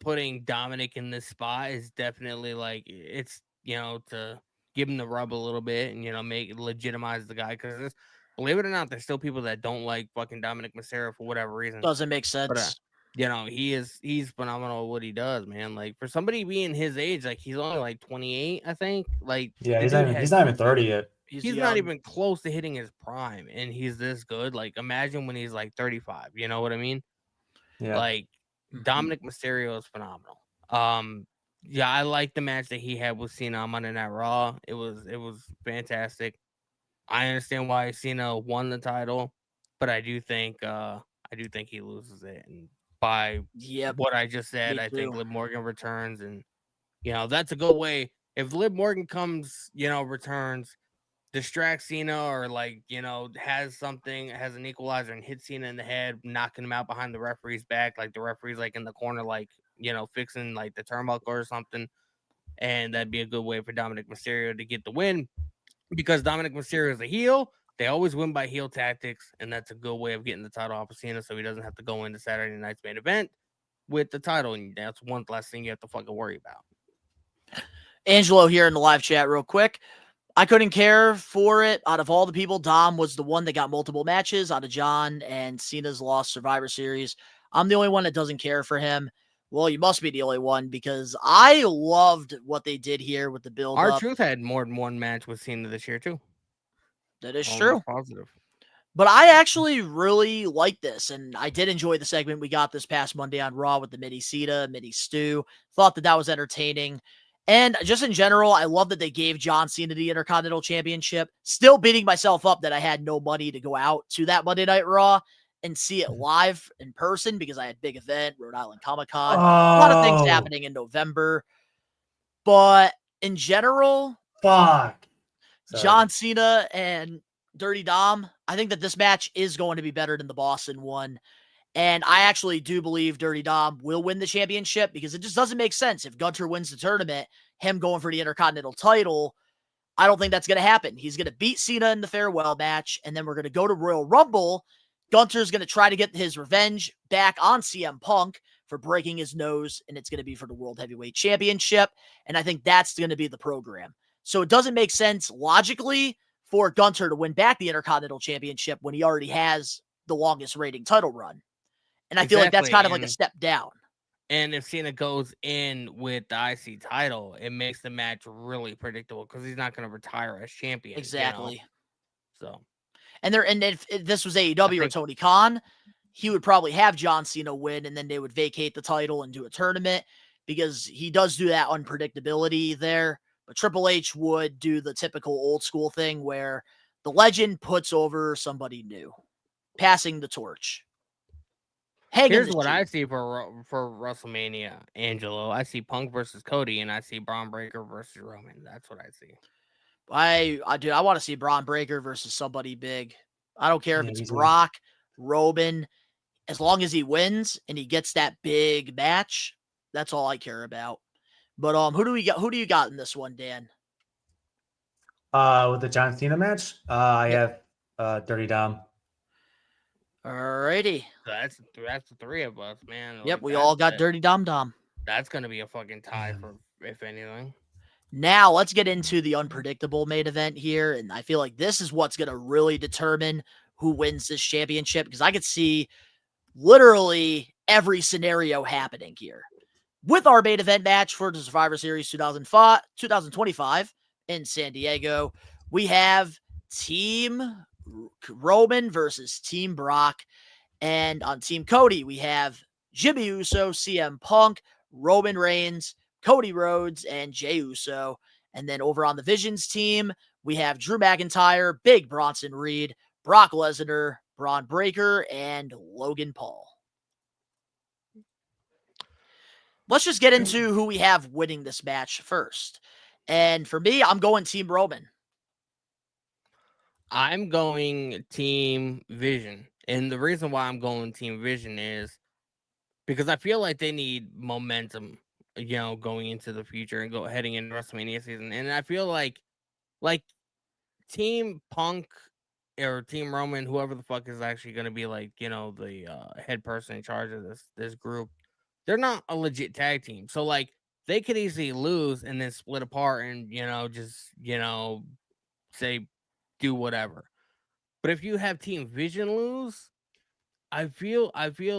putting Dominic in this spot is definitely like it's, you know, to give him the rub a little bit and, you know, legitimize the guy because believe it or not, there's still people that don't like fucking Dominic Mysterio for whatever reason. Doesn't make sense. But, you know, he's phenomenal at what he does, man. Like for somebody being his age, like he's only like 28, I think. Like yeah, he's not even 30 yet. He's not even close to hitting his prime, and he's this good. Like imagine when he's like 35. You know what I mean? Yeah. Like Dominic Mysterio is phenomenal. Yeah, I like the match that he had with Cena on Monday Night Raw. It was fantastic. I understand why Cena won the title, but I do think he loses it. And by what I just said, I think Liv Morgan returns, and you know that's a good way. If Liv Morgan comes, you know, returns, distracts Cena, or like you know has an equalizer and hits Cena in the head, knocking him out behind the referee's back, like the referee's like in the corner, like you know fixing like the turnbuckle or something, and that'd be a good way for Dominic Mysterio to get the win. Because Dominic Mysterio is a heel, they always win by heel tactics, and that's a good way of getting the title off of Cena so he doesn't have to go into Saturday night's main event with the title, and that's one less thing you have to fucking worry about. Angelo here in the live chat real quick. I couldn't care for it. Out of all the people, Dom was the one that got multiple matches out of John and Cena's lost Survivor Series. I'm the only one that doesn't care for him. Well, you must be the only one because I loved what they did here with the build. R-Truth had more than one match with Cena this year too. That is true. Positive. But I actually really like this, and I did enjoy the segment we got this past Monday on Raw with the Midi Cena, Midi Stu. Thought that was entertaining. And just in general, I love that they gave John Cena the Intercontinental Championship. Still beating myself up that I had no money to go out to that Monday Night Raw and see it live in person because I had big event, Rhode Island Comic-Con. A lot of things happening in November. But in general, John Cena and Dirty Dom, I think that this match is going to be better than the Boston one. And I actually do believe Dirty Dom will win the championship because it just doesn't make sense. If Gunter wins the tournament, him going for the Intercontinental title, I don't think that's going to happen. He's going to beat Cena in the farewell match, and then we're going to go to Royal Rumble. Gunter's going to try to get his revenge back on CM Punk for breaking his nose, and it's going to be for the World Heavyweight Championship. And I think that's going to be the program. So it doesn't make sense logically for Gunter to win back the Intercontinental Championship when he already has the longest rating title run. And I feel like that's kind of like a step down. And if Cena goes in with the IC title, it makes the match really predictable because he's not going to retire as champion. Exactly. You know? So, and if this was AEW or Tony Khan, he would probably have John Cena win, and then they would vacate the title and do a tournament because he does do that unpredictability there. But Triple H would do the typical old school thing where the legend puts over somebody new, passing the torch. Here's what I see for WrestleMania, Angelo. I see Punk versus Cody, and I see Braun Breaker versus Roman. That's what I see. I want to see Braun Breaker versus somebody big. I don't care if it's Brock, Roman, as long as he wins and he gets that big match. That's all I care about. But who do we got? Who do you got in this one, Dan? With the John Cena match, I have Dirty Dom. Alrighty. That's the three of us, man. Yep, we all got Dirty Dom. That's gonna be a fucking tie for if anything. Now let's get into the unpredictable main event here, and I feel like this is what's gonna really determine who wins this championship because I could see literally every scenario happening here. With our main event match for the Survivor Series 2025 in San Diego, we have Team Roman versus Team Brock. And on Team Cody, we have Jimmy Uso, CM Punk, Roman Reigns, Cody Rhodes, and Jey Uso. And then over on the Visions team, we have Drew McIntyre, Big Bronson Reed, Brock Lesnar, Braun Breaker, and Logan Paul. Let's just get into who we have winning this match first. And for me, I'm going Team Roman. I'm going Team Vision. And the reason why I'm going Team Vision is because I feel like they need momentum, going into the future and heading into WrestleMania season. And I feel like Team Punk or Team Roman, whoever the fuck is actually going to be the head person in charge of this group, they're not a legit tag team. So they could easily lose and then split apart and, say do whatever. But if you have Team Vision lose, I feel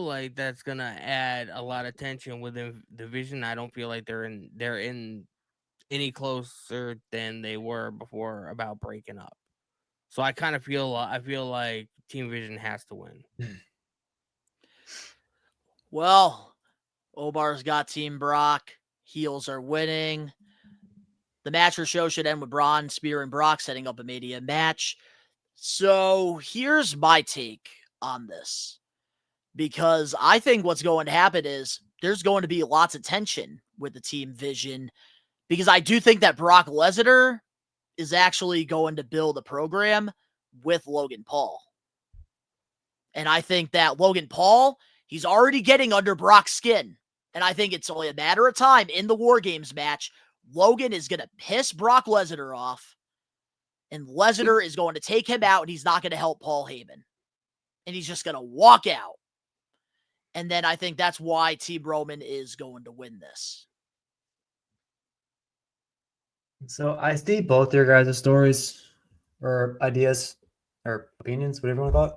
like that's gonna add a lot of tension within the Vision. I don't feel like they're in any closer than they were before about breaking up. So I kind of feel like Team Vision has to win. Well, Omar's got Team Brock. Heels are winning. The match or show should end with Braun, Spear, and Brock setting up a Mania match. So here's my take on this. Because I think what's going to happen is there's going to be lots of tension with the Team Vision. Because I do think that Brock Lesnar is actually going to build a program with Logan Paul. And I think that Logan Paul, he's already getting under Brock's skin. And I think it's only a matter of time in the War Games match. Logan is going to piss Brock Lesnar off. And Lesnar is going to take him out, and he's not going to help Paul Heyman. And he's just going to walk out. And then I think that's why Team Roman is going to win this. So I see both your guys' stories or ideas or opinions, whatever you want to call it.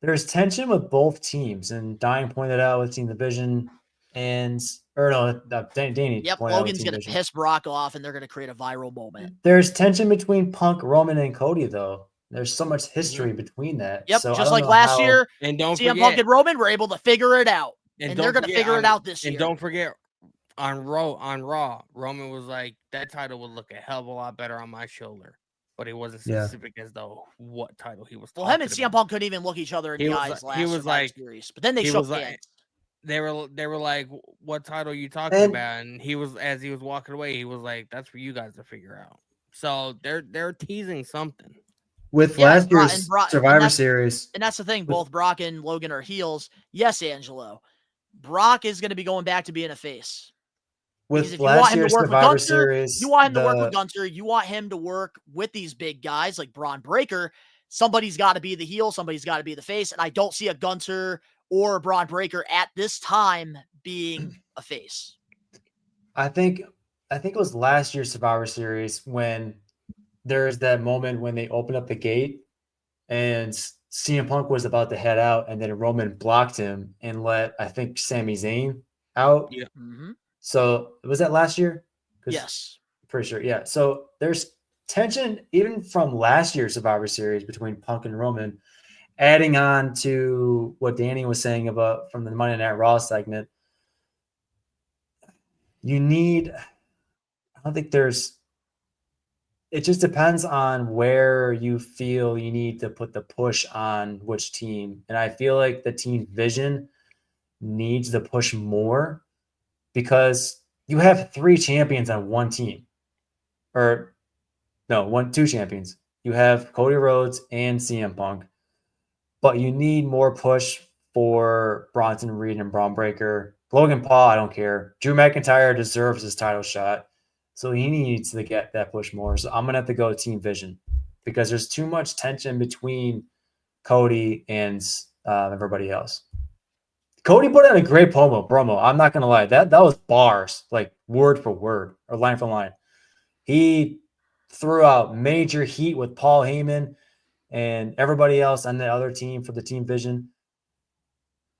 There's tension with both teams, and Donnie pointed out with Team Division Danny. Yep, Logan's going to piss Brock off, and they're going to create a viral moment. There's tension between Punk, Roman, and Cody, though. There's so much history between that. Yep, so just like last year, and don't CM Punk and Roman were able to figure it out, and they're going to figure it out this year. And don't forget, on Raw, Roman was like, that title would look a hell of a lot better on my shoulder. But he wasn't specific as though what title he was talking about. Well, him and CM Punk couldn't even look each other in the eyes last series. But then they shook hands. They were like, what title are you talking about? And as he was walking away, he was like, that's for you guys to figure out. So they're teasing something. With Yeah, last Bro- year's and Bro- and Survivor that's- Series, And that's the thing. with- Both Brock and Logan are heels. Yes, Angelo. Brock is going to be going back to being a face. Because with if you want last him to year's work with Survivor Gunther, Series, you want him to work with Gunther. You want him to work with these big guys like Braun Breaker. Somebody's got to be the heel. Somebody's got to be the face. And I don't see a Gunther or a Braun Breaker at this time being a face. I think it was last year's Survivor Series when there's that moment when they opened up the gate and CM Punk was about to head out, and then Roman blocked him and let, I think, Sami Zayn out. Yeah. Mm-hmm. So was that last year? Yes. Pretty sure. Yeah. So there's tension even from last year's Survivor Series between Punk and Roman, adding on to what Danny was saying about from the Monday Night Raw segment. You need, I don't think there's, it just depends on where you feel you need to put the push on which team. And I feel like the team vision needs to push more because you have 3 champions on one team. Or no, 2 champions. You have Cody Rhodes and CM Punk. But you need more push for Bronson Reed and Braun Breaker. Logan Paul, I don't care. Drew McIntyre deserves his title shot. So he needs to get that push more. So I'm going to have to go Team Vision because there's too much tension between Cody and everybody else. Cody put in a great promo. I'm not going to lie. That was bars, like word for word or line for line. He threw out major heat with Paul Heyman and everybody else on the other team for the Team Vision.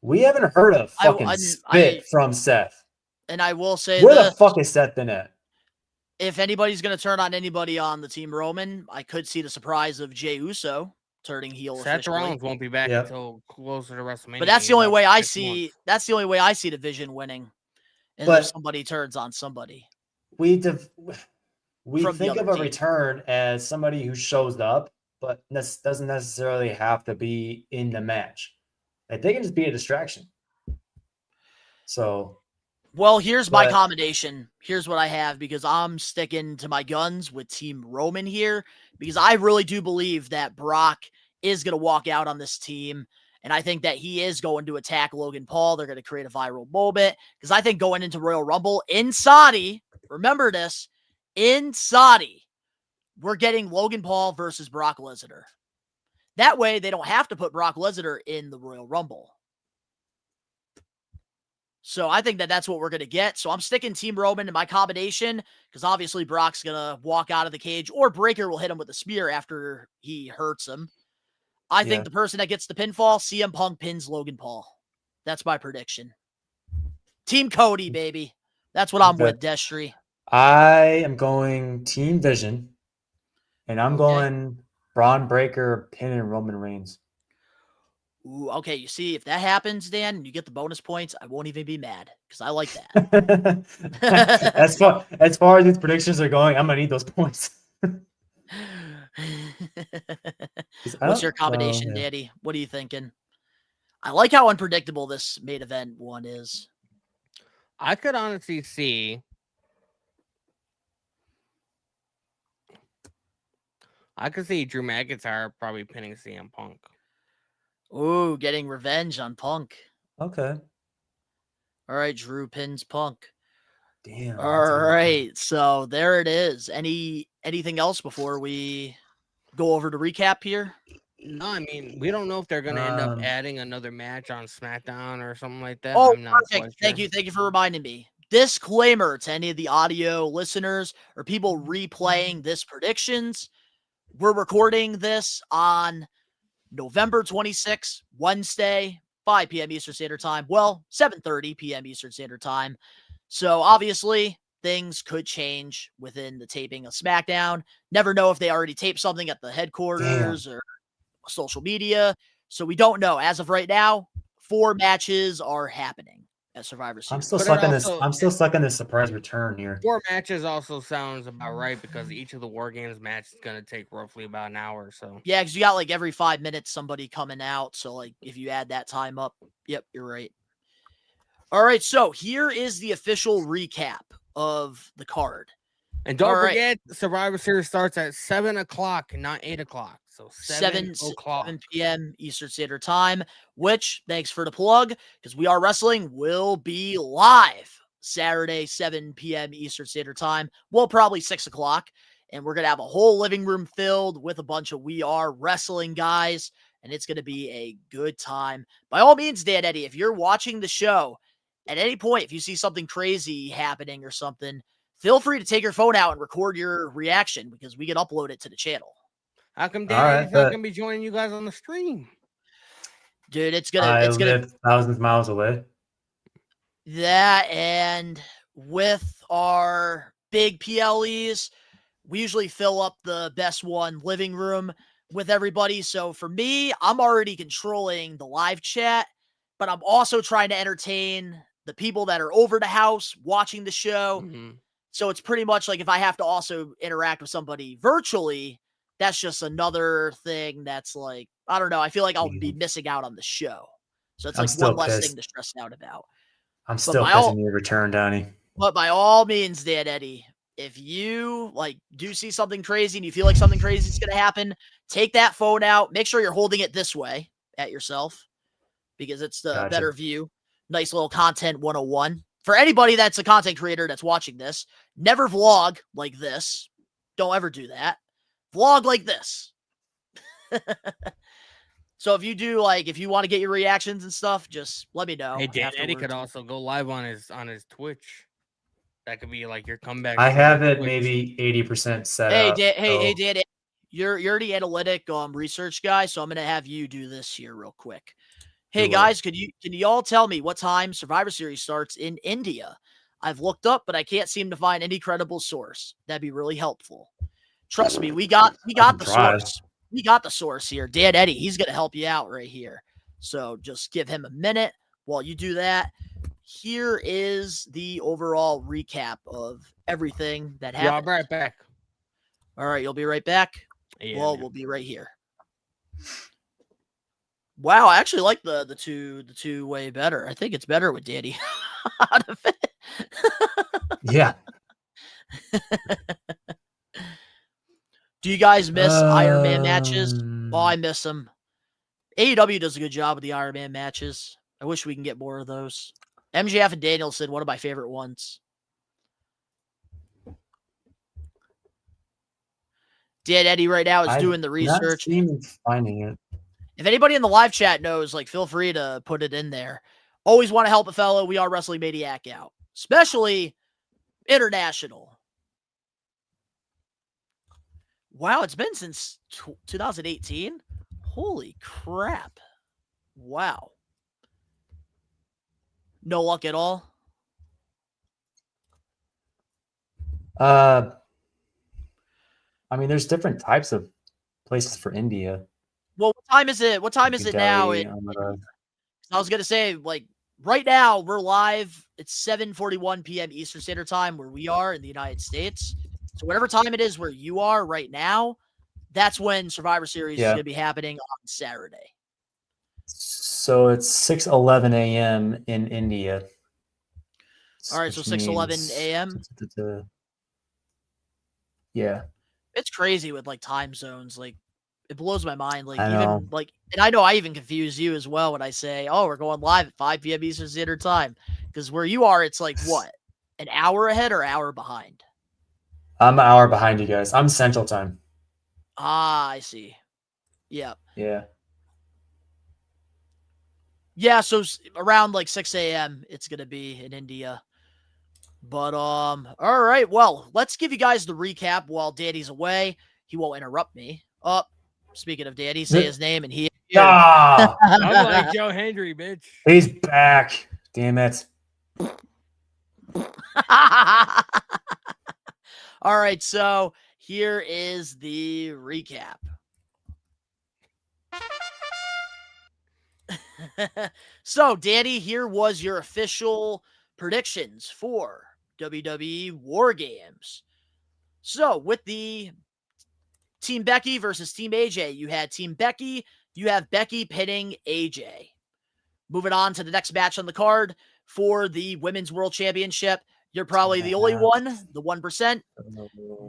We haven't heard a fucking spit from Seth. And I will say where this, the fuck is Seth been at? If anybody's going to turn on anybody on the Team Roman, I could see the surprise of Jey Uso turning heel. Seth Rollins won't be back until closer to WrestleMania. But that's the only way I see. That's the only way I see the Vision winning, is if somebody turns on somebody. We think of a return as somebody who shows up, but this doesn't necessarily have to be in the match. Like, they can just be a distraction. So, well, here's my combination. Here's what I have, because I'm sticking to my guns with Team Roman here, because I really do believe that Brock is going to walk out on this team, and I think that he is going to attack Logan Paul. They're going to create a viral moment, because I think going into Royal Rumble in Saudi, remember this, in Saudi, we're getting Logan Paul versus Brock Lesnar. That way, they don't have to put Brock Lesnar in the Royal Rumble. So I think that that's what we're going to get. So I'm sticking Team Roman in my combination, because obviously Brock's going to walk out of the cage, or Breaker will hit him with a spear after he hurts him. I think the person that gets the pinfall, CM Punk pins Logan Paul. That's my prediction. Team Cody, baby. That's what I'm with, Destry. I am going Team Vision, and I'm going Braun Breaker pinning Roman Reigns. Ooh, okay, you see, if that happens, Dan, and you get the bonus points, I won't even be mad, because I like that. As far as these predictions are going, I'm going to need those points. What's your combination, Daddy? What are you thinking? I like how unpredictable this main event one is. I could honestly see Drew McIntyre probably pinning CM Punk. Ooh, getting revenge on Punk. Okay. All right, Drew pins Punk. Damn. All right, so there it is. Anything else before we go over to recap here? No, I mean, we don't know if they're going to end up adding another match on SmackDown or something like that. Oh, I'm not perfect. Thank you for reminding me. Disclaimer to any of the audio listeners or people replaying this predictions. We're recording this on November 26th, Wednesday, 5 p.m. Eastern Standard Time. Well, 7:30 p.m. Eastern Standard Time. So obviously, things could change within the taping of SmackDown. Never know if they already taped something at the headquarters or social media. So we don't know. As of right now, 4 matches are happening at Survivor Series. I'm still stuck in this surprise return here. 4 matches also sounds about right, because each of the War Games match is going to take roughly about an hour or so. Yeah, because you got like every 5 minutes somebody coming out. So like if you add that time up, yep, you're right. All right, so here is the official recap of the card. And don't forget, Survivor Series starts at 7 o'clock, not 8 o'clock. So 7 o'clock. 7 p.m. Eastern Standard Time, which, thanks for the plug, because We Are Wrestling will be live Saturday, 7 p.m. Eastern Standard Time. Well, probably 6 o'clock. And we're going to have a whole living room filled with a bunch of We Are Wrestling guys, and it's going to be a good time. By all means, Dan Eddy, if you're watching the show, at any point, if you see something crazy happening or something, feel free to take your phone out and record your reaction because we can upload it to the channel. How come Dan Eddy's not going to be joining you guys on the stream? Dude, it's gonna live thousands of miles away. That, and with our big PLEs, we usually fill up the best one living room with everybody. So for me, I'm already controlling the live chat, but I'm also trying to entertain the people that are over the house watching the show. Mm-hmm. So it's pretty much like if I have to also interact with somebody virtually, that's just another thing that's like, I don't know. I feel like I'll be missing out on the show. So it's like one less thing to stress out about. I'm still pissing your return, Donnie. But by all means, Dan Eddy, if you do see something crazy and you feel like something crazy is going to happen, take that phone out. Make sure you're holding it this way at yourself because it's the better view. Nice little content 101. For anybody that's a content creator that's watching this, never vlog like this. Don't ever do that. Vlog like this. So if you do, if you want to get your reactions and stuff, just let me know. Hey, Dan Eddy could also go live on his Twitch. That could be like your comeback. I have it maybe 80% set up. Hey, Dan, you're the analytic research guy, so I'm gonna have you do this here real quick. Hey guys, can you all tell me what time Survivor Series starts in India? I've looked up, but I can't seem to find any credible source. That'd be really helpful. Trust me, we got the source. We got the source here. Dan Eddy, he's gonna help you out right here. So just give him a minute while you do that. Here is the overall recap of everything that happened. Yeah, I'll be right back. All right, you'll be right back? Yeah, well, we'll be right here. Wow, I actually like the two way better. I think it's better with Danny out of it. Yeah. Do you guys miss Iron Man matches? Oh, I miss them. AEW does a good job with the Iron Man matches. I wish we can get more of those. MJF and Danielson, one of my favorite ones. Dan Eddy right now is doing the research. Finding it. If anybody in the live chat knows, feel free to put it in there. Always want to help a fellow We Are Wrestling Maniac out, especially international. Wow, it's been since 2018. Holy crap. Wow. No luck at all? I mean, there's different types of places for India. Well, what time is it? What time is it now? I was going to say, right now, we're live. It's 7:41 p.m. Eastern Standard Time where we are in the United States. So whatever time it is where you are right now, that's when Survivor Series is going to be happening on Saturday. So it's 6:11 a.m. in India. All right, so 6:11 a.m. Yeah. It's crazy with time zones. It blows my mind. And I know I even confuse you as well when I say, "Oh, we're going live at 5 p.m. Eastern Standard Time," because where you are, it's what, an hour ahead or hour behind? I'm an hour behind you guys. I'm Central Time. Ah, I see. Yep. Yeah. Yeah, so around 6 a.m. it's going to be in India. But, all right, well, let's give you guys the recap while Danny's away. He won't interrupt me. Oh, speaking of Danny, say his name and he... Ah! I'm like Joe Hendry, bitch. He's back. Damn it. All right, so here is the recap. So, Danny, here was your official predictions for WWE War Games. So, with the Team Becky versus Team AJ, you had Team Becky. You have Becky pinning AJ. Moving on to the next match on the card for the Women's World Championship, You're probably the only one, the 1%.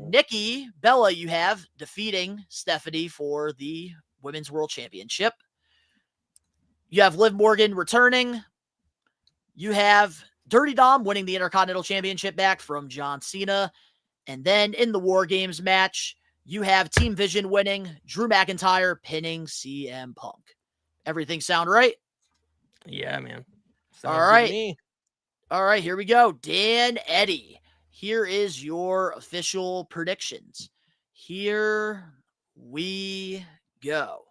Nikki Bella, you have defeating Stephanie for the Women's World Championship. You have Liv Morgan returning. You have Dirty Dom winning the Intercontinental Championship back from John Cena. And then in the War Games match, you have Team Vision winning, Drew McIntyre pinning CM Punk. Everything sound right? Yeah, man. All right. All right, here we go. Dan Eddy. Here is your official predictions. Here we go.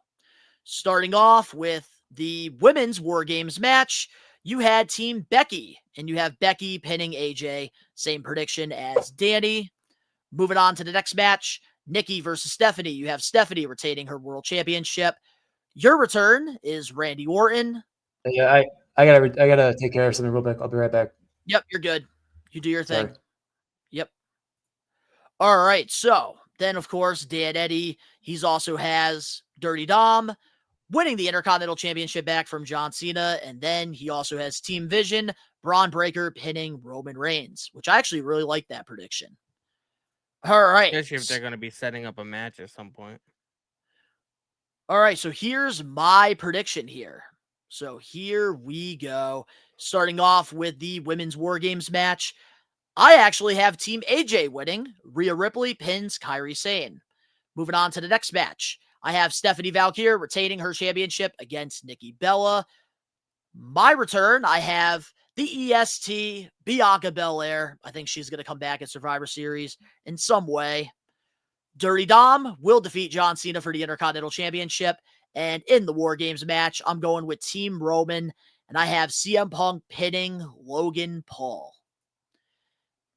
Starting off with the Women's War Games match, you had Team Becky, and you have Becky pinning AJ. Same prediction as Danny. Moving on to the next match, Nikki versus Stephanie. You have Stephanie retaining her world championship. Your return is Randy Orton. Yeah, I gotta take care of something real quick. I'll be right back. Yep, you're good. You do your thing. Sorry. Yep. All right. So then, of course, Dan Eddy, he's also has Dirty Dom winning the Intercontinental Championship back from John Cena. And then he also has Team Vision, Braun Breaker pinning Roman Reigns, which I actually really like that prediction. All right. Especially if they're going to be setting up a match at some point. All right. So here's my prediction here. So here we go. Starting off with the Women's War Games match. I actually have Team AJ winning. Rhea Ripley pins Kairi Sane. Moving on to the next match. I have Stephanie Valkyrie retaining her championship against Nikki Bella. My return, I have the EST, Bianca Belair. I think she's going to come back at Survivor Series in some way. Dirty Dom will defeat John Cena for the Intercontinental Championship. And in the War Games match, I'm going with Team Roman. And I have CM Punk pinning Logan Paul.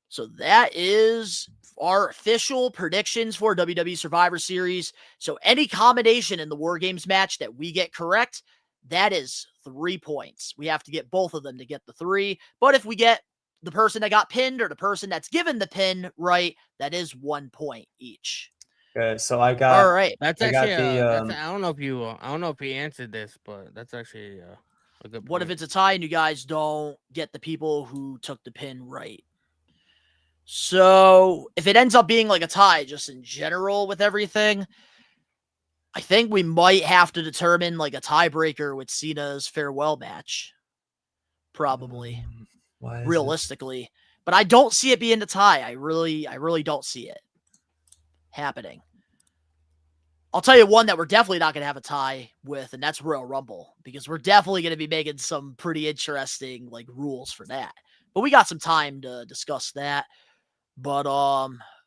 So that is our official predictions for WWE Survivor Series. So any combination in the War Games match that we get correct, that is 3 points. We have to get both of them to get the 3. But if we get the person that got pinned or the person that's given the pin right, that is 1 point each. Okay, so I got. All right. That's actually. I don't know if you. I don't know if he answered this, but that's actually a good. What if it's a tie and you guys don't get the people who took the pin right? So if it ends up being like a tie, just in general with everything, I think we might have to determine like a tiebreaker with Cena's farewell match. Probably. Realistically. But I don't see it being a tie. I really don't see it happening. I'll tell you one that we're definitely not going to have a tie with, and that's Royal Rumble, because we're definitely going to be making some pretty interesting like rules for that. But we got some time to discuss that. But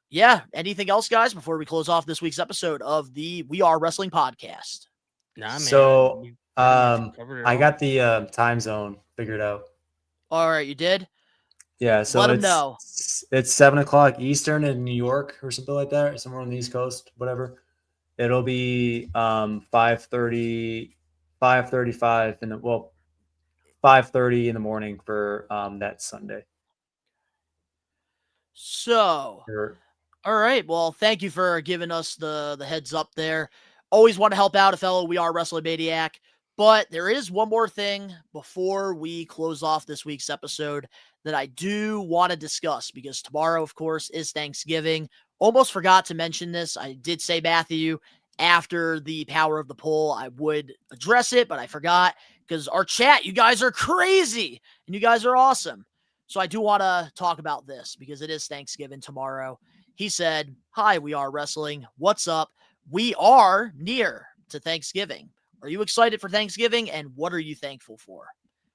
yeah, anything else, guys, before we close off this week's episode of the We Are Wrestling podcast? Nah, man. So I got the time zone figured out. All right, you did? Yeah, so let them know. It's 7:00 Eastern in New York or something like that, or somewhere on the East Coast, whatever. It'll be 5:35 5:30 in the morning for that Sunday. So, Sure. All right. Well, thank you for giving us the heads up there. Always want to help out a fellow We Are Wrestling Maniac. But there is one more thing before we close off this week's episode that I do want to discuss, because tomorrow, of course, is Thanksgiving. Almost forgot to mention this. I did say, Matthew, after the power of the poll, I would address it, but I forgot, because our chat, you guys are crazy and you guys are awesome. So I do want to talk about this because it is Thanksgiving tomorrow. He said, "Hi, We Are Wrestling. What's up? We are near to Thanksgiving. Are you excited for Thanksgiving, and what are you thankful for?"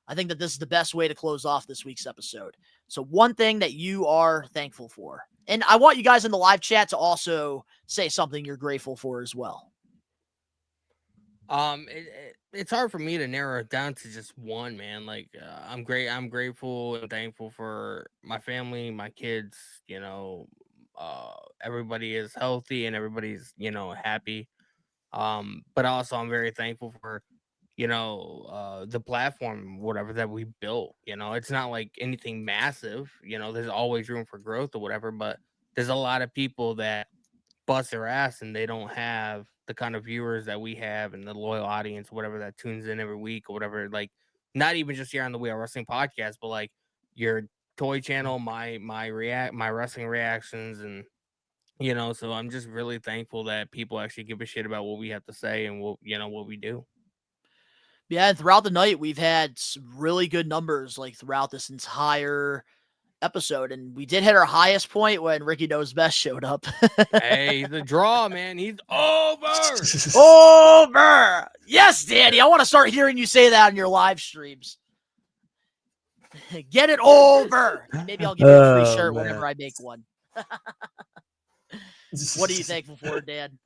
I think that this is the best way to close off this week's episode. So one thing that you are thankful for. And I want you guys in the live chat to also say something you're grateful for as well. It's hard for me to narrow it down to just one, man. Like I'm grateful and thankful for my family, my kids, everybody is healthy and everybody's, happy. But also I'm very thankful for, the platform, whatever that we built. It's not like anything massive, there's always room for growth or whatever, but there's a lot of people that bust their ass and they don't have the kind of viewers that we have and the loyal audience, whatever, that tunes in every week or whatever. Like, not even just here on the We Are Wrestling podcast, but like your toy channel, my wrestling reactions, and so I'm just really thankful that people actually give a shit about what we have to say and what we do. Yeah, throughout the night, we've had some really good numbers like throughout this entire episode, and we did hit our highest point when Ricky Knows Best showed up. Hey, he's a draw, man. He's over. Over. Yes, Danny. I want to start hearing you say that on your live streams. Get it over. Maybe I'll give you a free shirt whenever I make one. What are you thankful for, Dan?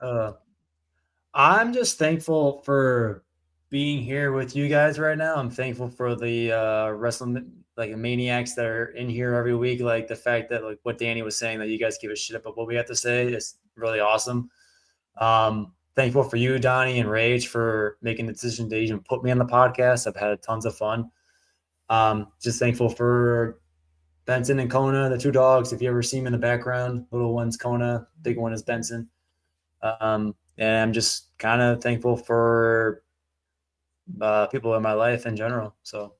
I'm just thankful for being here with you guys right now. I'm thankful for the wrestling maniacs that are in here every week. Like the fact that like what Danny was saying, that you guys give a shit about what we have to say is really awesome. Thankful for you, Donnie and Rage, for making the decision to even put me on the podcast. I've had tons of fun. Just thankful for Benson and Kona, the two dogs. If you ever see them in the background, little one's Kona, big one is Benson. And I'm just kind of thankful for people in my life in general. So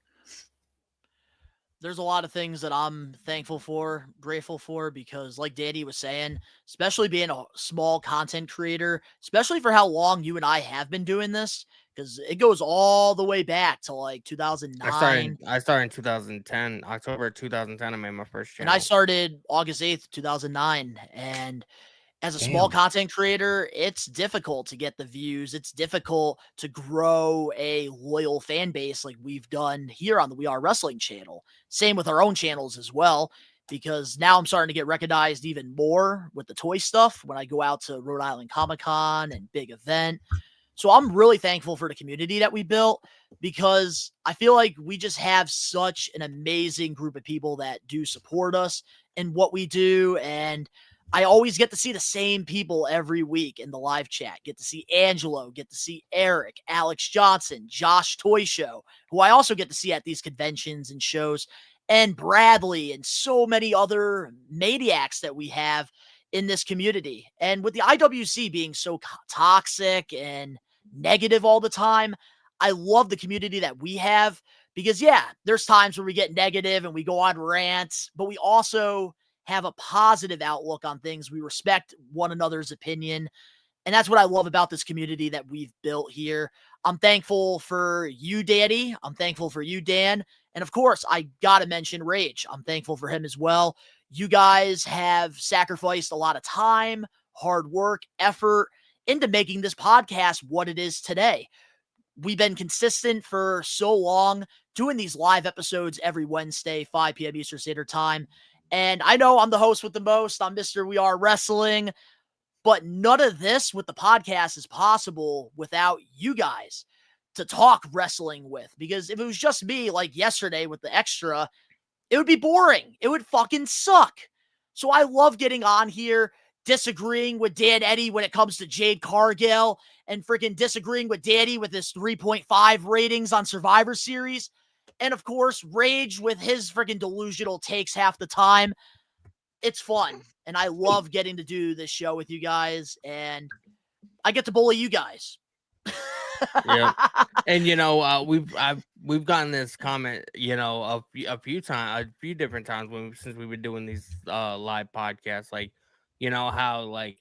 there's a lot of things that I'm thankful for, grateful for, because like Danny was saying, especially being a small content creator, especially for how long you and I have been doing this, because it goes all the way back to like 2009. I started in 2010, October 2010. I made my first channel. And I started August 8th, 2009. And as a small content creator, it's difficult to get the views. It's difficult to grow a loyal fan base like we've done here on the We Are Wrestling channel. Same with our own channels as well, because now I'm starting to get recognized even more with the toy stuff when I go out to Rhode Island Comic-Con and big event. So I'm really thankful for the community that we built, because I feel like we just have such an amazing group of people that do support us in what we do. And I always get to see the same people every week in the live chat. Get to see Angelo, get to see Eric, Alex Johnson, Josh Toy Show, who I also get to see at these conventions and shows, and Bradley, and so many other maniacs that we have in this community. And with the IWC being so toxic and negative all the time, I love the community that we have, because yeah, there's times where we get negative and we go on rants, but we also have a positive outlook on things. We respect one another's opinion. And that's what I love about this community that we've built here. I'm thankful for you, Danny. I'm thankful for you, Dan. And of course, I got to mention Rage. I'm thankful for him as well. You guys have sacrificed a lot of time, hard work, effort into making this podcast what it is today. We've been consistent for so long, doing these live episodes every Wednesday, 5 p.m. Eastern Standard Time. And I know I'm the host with the most. I'm Mr. We Are Wrestling. But none of this with the podcast is possible without you guys to talk wrestling with. Because if it was just me, like yesterday with the extra, it would be boring. It would fucking suck. So I love getting on here, disagreeing with Dan Eddy when it comes to Jade Cargill, and freaking disagreeing with Danny with his 3.5 ratings on Survivor Series. And of course, Rage with his freaking delusional takes half the time. It's fun. And I love getting to do this show with you guys. And I get to bully you guys. Yeah. And we've gotten this comment, a few different times since we've been doing these live podcasts, like, how like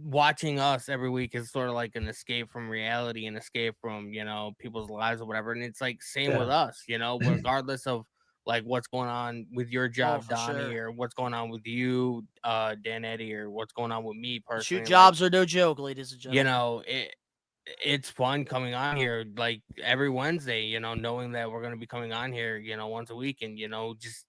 watching us every week is sort of like an escape from reality, an escape from people's lives or whatever. And it's like same with us, regardless of like what's going on with your job, Donnie, or what's going on with you, Dan Eddy, or what's going on with me personally. Shoot jobs are no joke, ladies and gentlemen. It's fun coming on here like every Wednesday, knowing that we're going to be coming on here, once a week, and just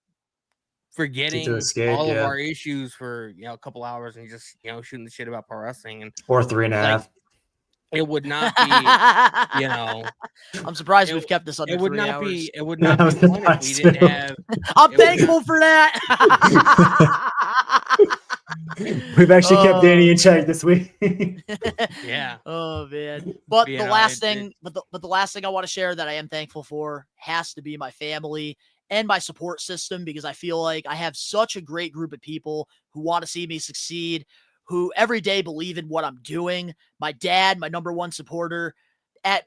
forgetting all of our issues for a couple hours and just shooting the shit about pro wrestling, and or 3.5. It would not be, I'm surprised we've kept this under 3 hours. It would not be fun if we didn't have. I'm thankful for that. We've actually kept Danny in check this week. Yeah. Oh man. But the last thing I want to share that I am thankful for has to be my family and my support system, because I feel like I have such a great group of people who want to see me succeed, who every day believe in what I'm doing. My dad, my number one supporter,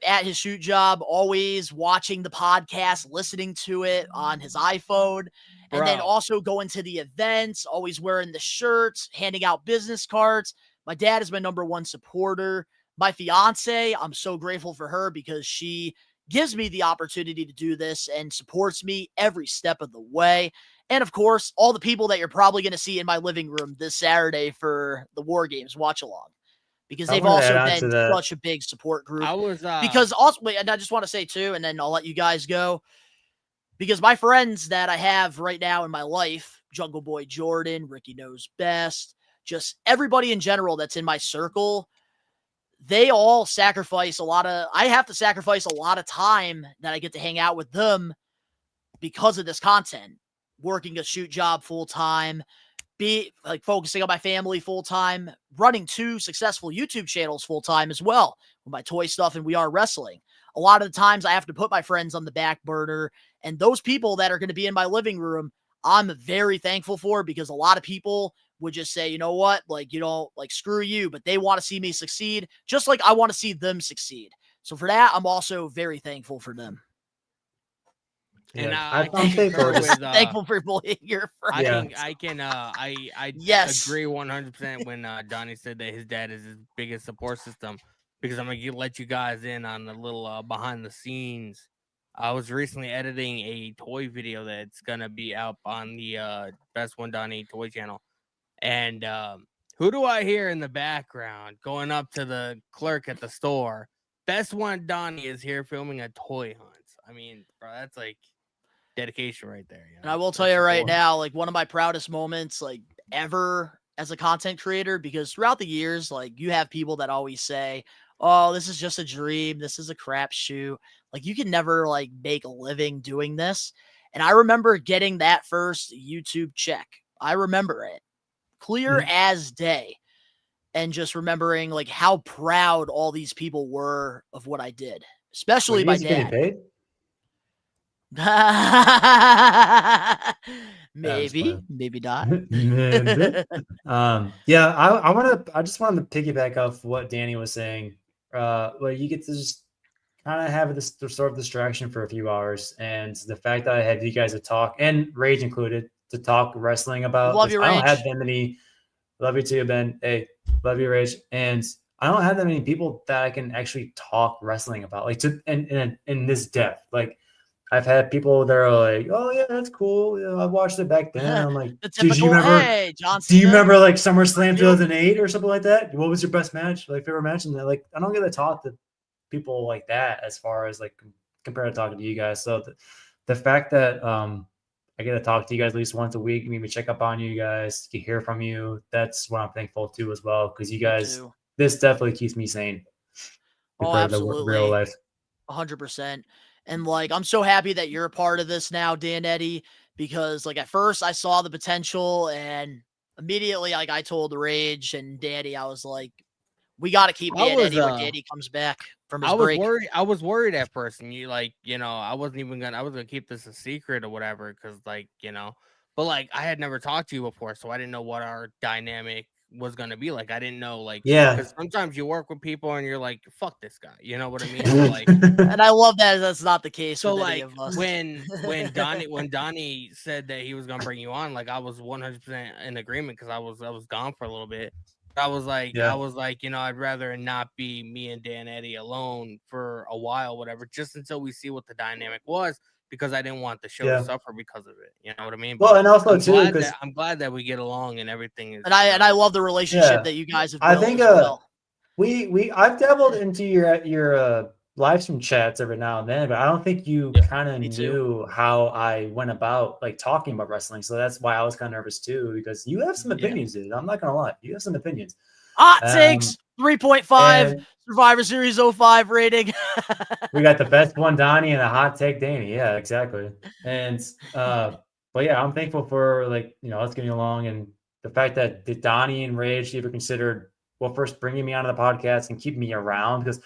at his shoot job, always watching the podcast, listening to it on his iPhone, and then also going to the events, always wearing the shirts, handing out business cards. My dad is my number one supporter. My fiance, I'm so grateful for her because she gives me the opportunity to do this and supports me every step of the way. And of course, all the people that you're probably going to see in my living room this Saturday for the War Games watch along, because they've also been such a big support group. Because also, and I just want to say too, and then I'll let you guys go, because my friends that I have right now in my life, Jungle Boy Jordan, Ricky Knows Best, just everybody in general that's in my circle, they all sacrifice I have to sacrifice a lot of time that I get to hang out with them because of this content, working a shoot job full time, be like focusing on my family full time, running 2 successful YouTube channels full time as well with my toy stuff and We Are Wrestling. A lot of the times I have to put my friends on the back burner, and those people that are going to be in my living room, I'm very thankful for, because a lot of people would just say, you know what, like, you know, like, screw you, but they want to see me succeed just like I want to see them succeed. So for that, I'm also very thankful for them. And I'm thankful for bullying your friends. I agree 100% when Donnie said that his dad is his biggest support system, because I'm gonna let you guys in on a little behind the scenes. I was recently editing a toy video that's gonna be out on the Best One Donnie toy channel, and who do I hear in the background going up to the clerk at the store? Best One Donnie is here filming a toy hunt. I mean, bro, that's like dedication right there. You know? And I will tell you right now, like, one of my proudest moments, like, ever as a content creator, because throughout the years, like, you have people that always say, oh, this is just a dream, this is a crapshoot, like, you can never, like, make a living doing this. And I remember getting that first YouTube check. I remember it clear as day, and just remembering, like, how proud all these people were of what I did, especially my dad. Paid? maybe not. I just wanted to piggyback off what Danny was saying. Where you get to just kind of have this sort of distraction for a few hours, and the fact that I had you guys to talk, and Rage included, to talk wrestling about. Love you, Rage. I don't have that many. Love you too, Ben. Hey, love you, Rage. And I don't have that many people that I can actually talk wrestling about, like, to in this depth. Like, I've had people that are like, "Oh yeah, that's cool. You know, I watched it back then." I'm like, "Did you remember? Hey, do you remember like SummerSlam 2008 or something like that? What was your best match? Like, favorite match?" And like, I don't get to talk to people like that as far as like compared to talking to you guys. So the fact that I get to talk to you guys at least once a week, maybe check up on you guys, to hear from you, that's what I'm thankful to as well, because you guys, this definitely keeps me sane. Oh, absolutely, real life, 100%. And like, I'm so happy that you're a part of this now, Dan Eddy, because like at first I saw the potential, and immediately, like, I told Rage and Danny, I was like, we got to keep Dan Eddy when Danny comes back from his break. I was worried at first, and I was gonna keep this a secret or whatever, because like, but like, I had never talked to you before, so I didn't know what our dynamic was gonna be like. I didn't know, like, because sometimes you work with people and you're like, fuck this guy, you know what I mean? So, like, and I love that that's not the case. So with like, any of us. when Donnie said that he was gonna bring you on, like, I was 100% in agreement, because I was gone for a little bit. I was like, I'd rather not be me and Dan Eddy alone for a while, whatever, just until we see what the dynamic was, because I didn't want the show to suffer because of it. You know what I mean? Well, and also too, I'm glad that we get along and everything is. And I love the relationship that you guys have built. I think I've dabbled into your live stream chats every now and then, but I don't think you kind of knew how I went about like talking about wrestling. So that's why I was kind of nervous too, because you have some opinions, dude. I'm not gonna lie, you have some opinions. Hot takes, 3.5 Survivor Series 05 rating. We got the Best One Donnie and a hot take Danny. Yeah, exactly. And but yeah, I'm thankful for, like, us getting along, and the fact that the Donnie and Rage even considered, well, first bringing me onto the podcast and keeping me around, because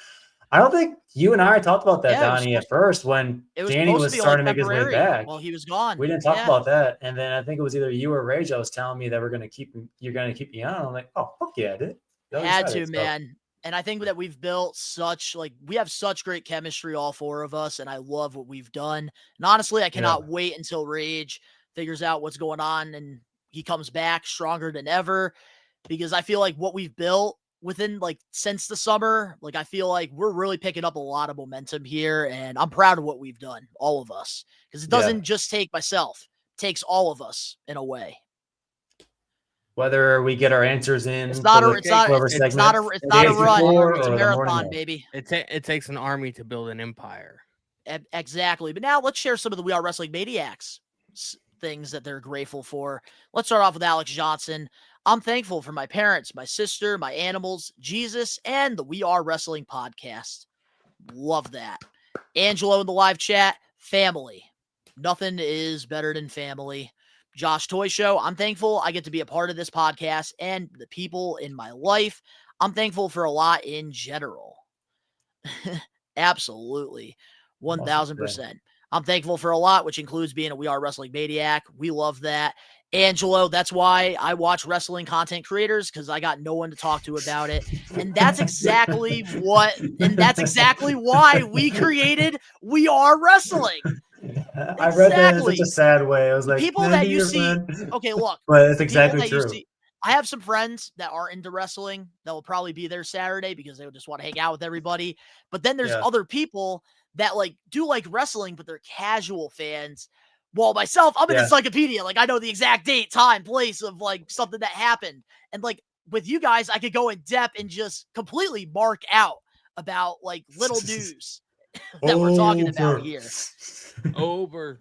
I don't think you and I talked about that, Donnie, at first when Danny was starting to make his way back. Well, he was gone. We didn't talk about that, and then I think it was either you or Rage that was telling me that you're going to keep me on. I'm like, oh, fuck yeah, dude. Had to, man. And I think that we've built we have such great chemistry, all four of us, and I love what we've done. And honestly, I cannot wait until Rage figures out what's going on and he comes back stronger than ever, because I feel like what we've built within since the summer, I feel like we're really picking up a lot of momentum here, and I'm proud of what we've done, all of us, because it doesn't just take myself, it takes all of us in a way. Whether we get our answers in, it's not a run, it's a marathon, baby. It takes an army to build an empire. Exactly. But now let's share some of the We Are Wrestling Maniacs things that they're grateful for. Let's start off with Alex Johnson. I'm thankful for my parents, my sister, my animals, Jesus, and the We Are Wrestling podcast. Love that. Angelo in the live chat, family. Nothing is better than family. Josh Toy Show, I'm thankful I get to be a part of this podcast and the people in my life. I'm thankful for a lot in general. Absolutely. 1,000%. I'm thankful for a lot, which includes being a We Are Wrestling Maniac. We love that. Angelo, that's why I watch wrestling content creators, because I got no one to talk to about it. And that's exactly why we created We Are Wrestling. I read that in such a sad way. I was like, people that you see, okay, look, but it's exactly true. I have some friends that are into wrestling that will probably be there Saturday because they would just want to hang out with everybody. But then there's other people that do wrestling, but they're casual fans. Well, myself, I'm an encyclopedia. I know the exact date, time, place of something that happened. And with you guys, I could go in depth and just completely mark out about little news that we're talking about here. Over.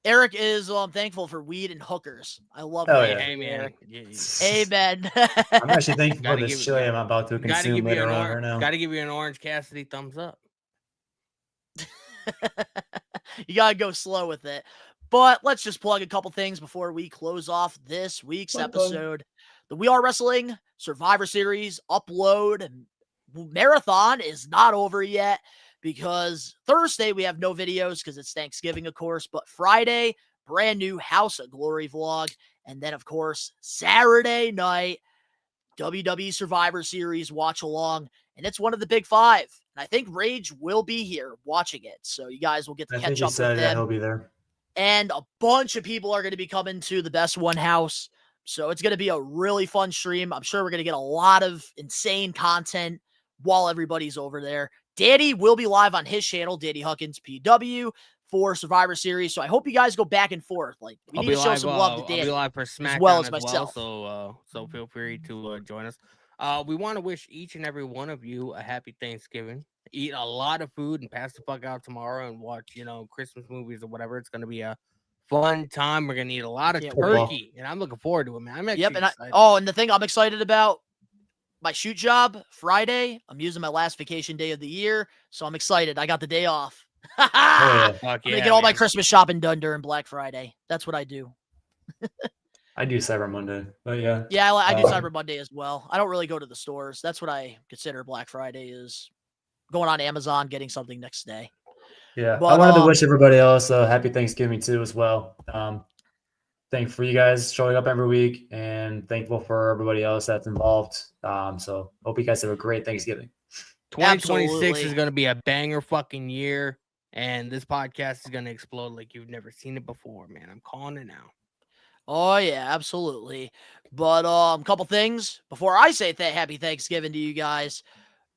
Eric is, I'm thankful for weed and hookers. I love that. Yeah. Hey, man. Amen. I'm actually thankful for this chili I'm about to consume later on right now. Got to give you an Orange Cassidy thumbs up. You got to go slow with it. But let's just plug a couple things before we close off this week's episode. The We Are Wrestling Survivor Series upload marathon is not over yet, because Thursday we have no videos because it's Thanksgiving, of course, but Friday, brand new House of Glory vlog. And then, of course, Saturday night, WWE Survivor Series watch along. And it's one of the big five. And I think Rage will be here watching it. So you guys will get to catch up with them. He'll be there. And a bunch of people are going to be coming to the Best One House. So it's going to be a really fun stream. I'm sure we're going to get a lot of insane content while everybody's over there. Danny will be live on his channel, Danny Huckins PW, for Survivor Series. So I hope you guys go back and forth. We need to show some love to Danny. I'll be live for SmackDown as well as myself. So feel free to join us. We want to wish each and every one of you a happy Thanksgiving. Eat a lot of food and pass the fuck out tomorrow and watch, Christmas movies or whatever. It's going to be a fun time. We're going to eat a lot of turkey, and I'm looking forward to it, man. I'm actually excited. And the thing I'm excited about, my shoot job Friday. I'm using my last vacation day of the year, so I'm excited. I got the day off. I'm gonna get all my Christmas shopping done during Black Friday. That's what I do. I do Cyber Monday, but yeah. Yeah, I do Cyber Monday as well. I don't really go to the stores. That's what I consider Black Friday, is going on Amazon, getting something next day. Yeah, but I wanted to wish everybody else a happy Thanksgiving too as well. Thankful for you guys showing up every week, and thankful for everybody else that's involved. So hope you guys have a great Thanksgiving. 2026 is going to be a banger fucking year, and this podcast is going to explode like you've never seen it before, man. I'm calling it now. Oh, yeah, absolutely. But a couple things before I say happy Thanksgiving to you guys.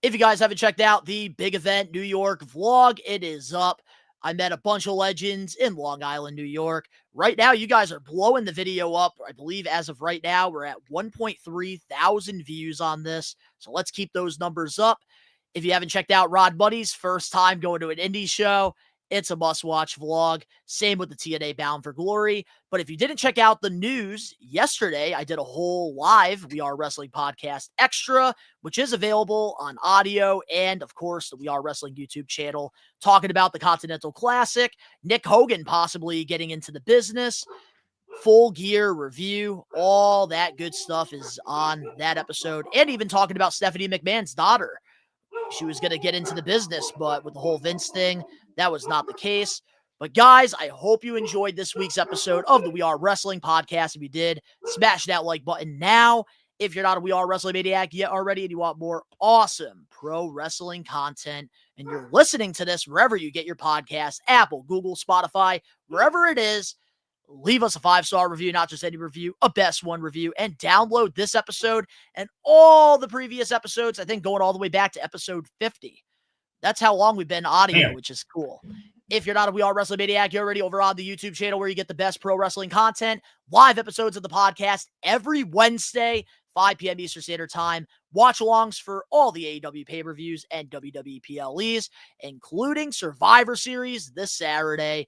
If you guys haven't checked out the Big Event New York vlog, it is up. I met a bunch of legends in Long Island, New York. Right now, you guys are blowing the video up. I believe as of right now, we're at 1.3 thousand views on this. So let's keep those numbers up. If you haven't checked out Rod Buddy's first time going to an indie show, it's a must-watch vlog. Same with the TNA Bound for Glory. But if you didn't check out the news, yesterday I did a whole live We Are Wrestling podcast extra, which is available on audio and, of course, the We Are Wrestling YouTube channel, talking about the Continental Classic, Nick Hogan possibly getting into the business, full gear review, all that good stuff is on that episode, and even talking about Stephanie McMahon's daughter. She was going to get into the business, but with the whole Vince thing, that was not the case. But guys, I hope you enjoyed this week's episode of the We Are Wrestling podcast. If you did, smash that like button now. If you're not a We Are Wrestling Maniac yet already and you want more awesome pro wrestling content and you're listening to this wherever you get your podcasts, Apple, Google, Spotify, wherever it is, leave us a 5-star review, not just any review, a best one review, and download this episode and all the previous episodes, I think going all the way back to episode 50. That's how long we've been audio, which is cool. If you're not a We Are Wrestling Maniac, you're already over on the YouTube channel where you get the best pro wrestling content, live episodes of the podcast every Wednesday, 5 p.m. Eastern Standard Time, watch-alongs for all the AEW pay-per-views and WWE PLEs, including Survivor Series this Saturday.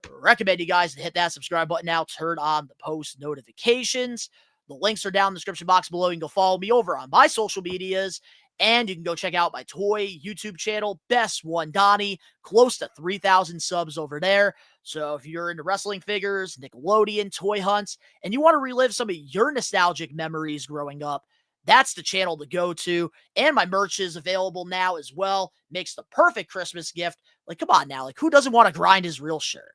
Recommend you guys to hit that subscribe button now, turn on the post notifications. The links are down in the description box below. You can go follow me over on my social medias, and you can go check out my toy YouTube channel, Best One Donnie, close to 3,000 subs over there. So if you're into wrestling figures, Nickelodeon, toy hunts, and you want to relive some of your nostalgic memories growing up, that's the channel to go to. And my merch is available now as well. Makes the perfect Christmas gift. Like, come on now. Like, who doesn't want to grind his real shirt?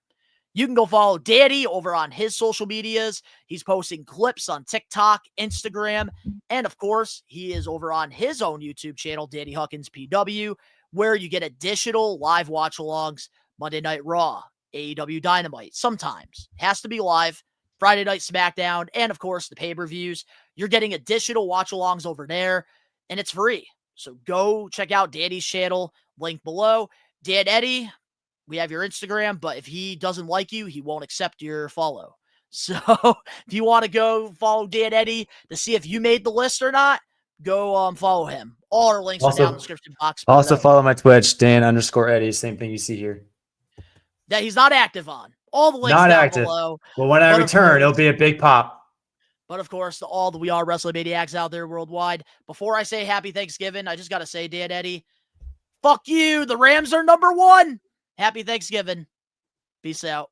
You can go follow Daddy over on his social medias. He's posting clips on TikTok, Instagram, and of course, he is over on his own YouTube channel, Danny Huckins PW, where you get additional live watch-alongs, Monday Night Raw, AEW Dynamite, sometimes. Has to be live, Friday Night SmackDown, and of course, the pay-per-views. You're getting additional watch-alongs over there, and it's free. So go check out Danny's channel, link below. Dan Eddy, we have your Instagram, but if he doesn't like you, he won't accept your follow. So if you want to go follow Dan Eddy to see if you made the list or not, go follow him. All our links are down in the description box. Also follow my Twitch, Dan_Eddy. Same thing you see here. That he's not active on. All the links Not down active. below. Well, when I return, it'll be a big pop. But of course, to all the We Are Wrestling Maniacs out there worldwide, before I say Happy Thanksgiving, I just got to say, Dan Eddy, fuck you. The Rams are number 1. Happy Thanksgiving. Peace out.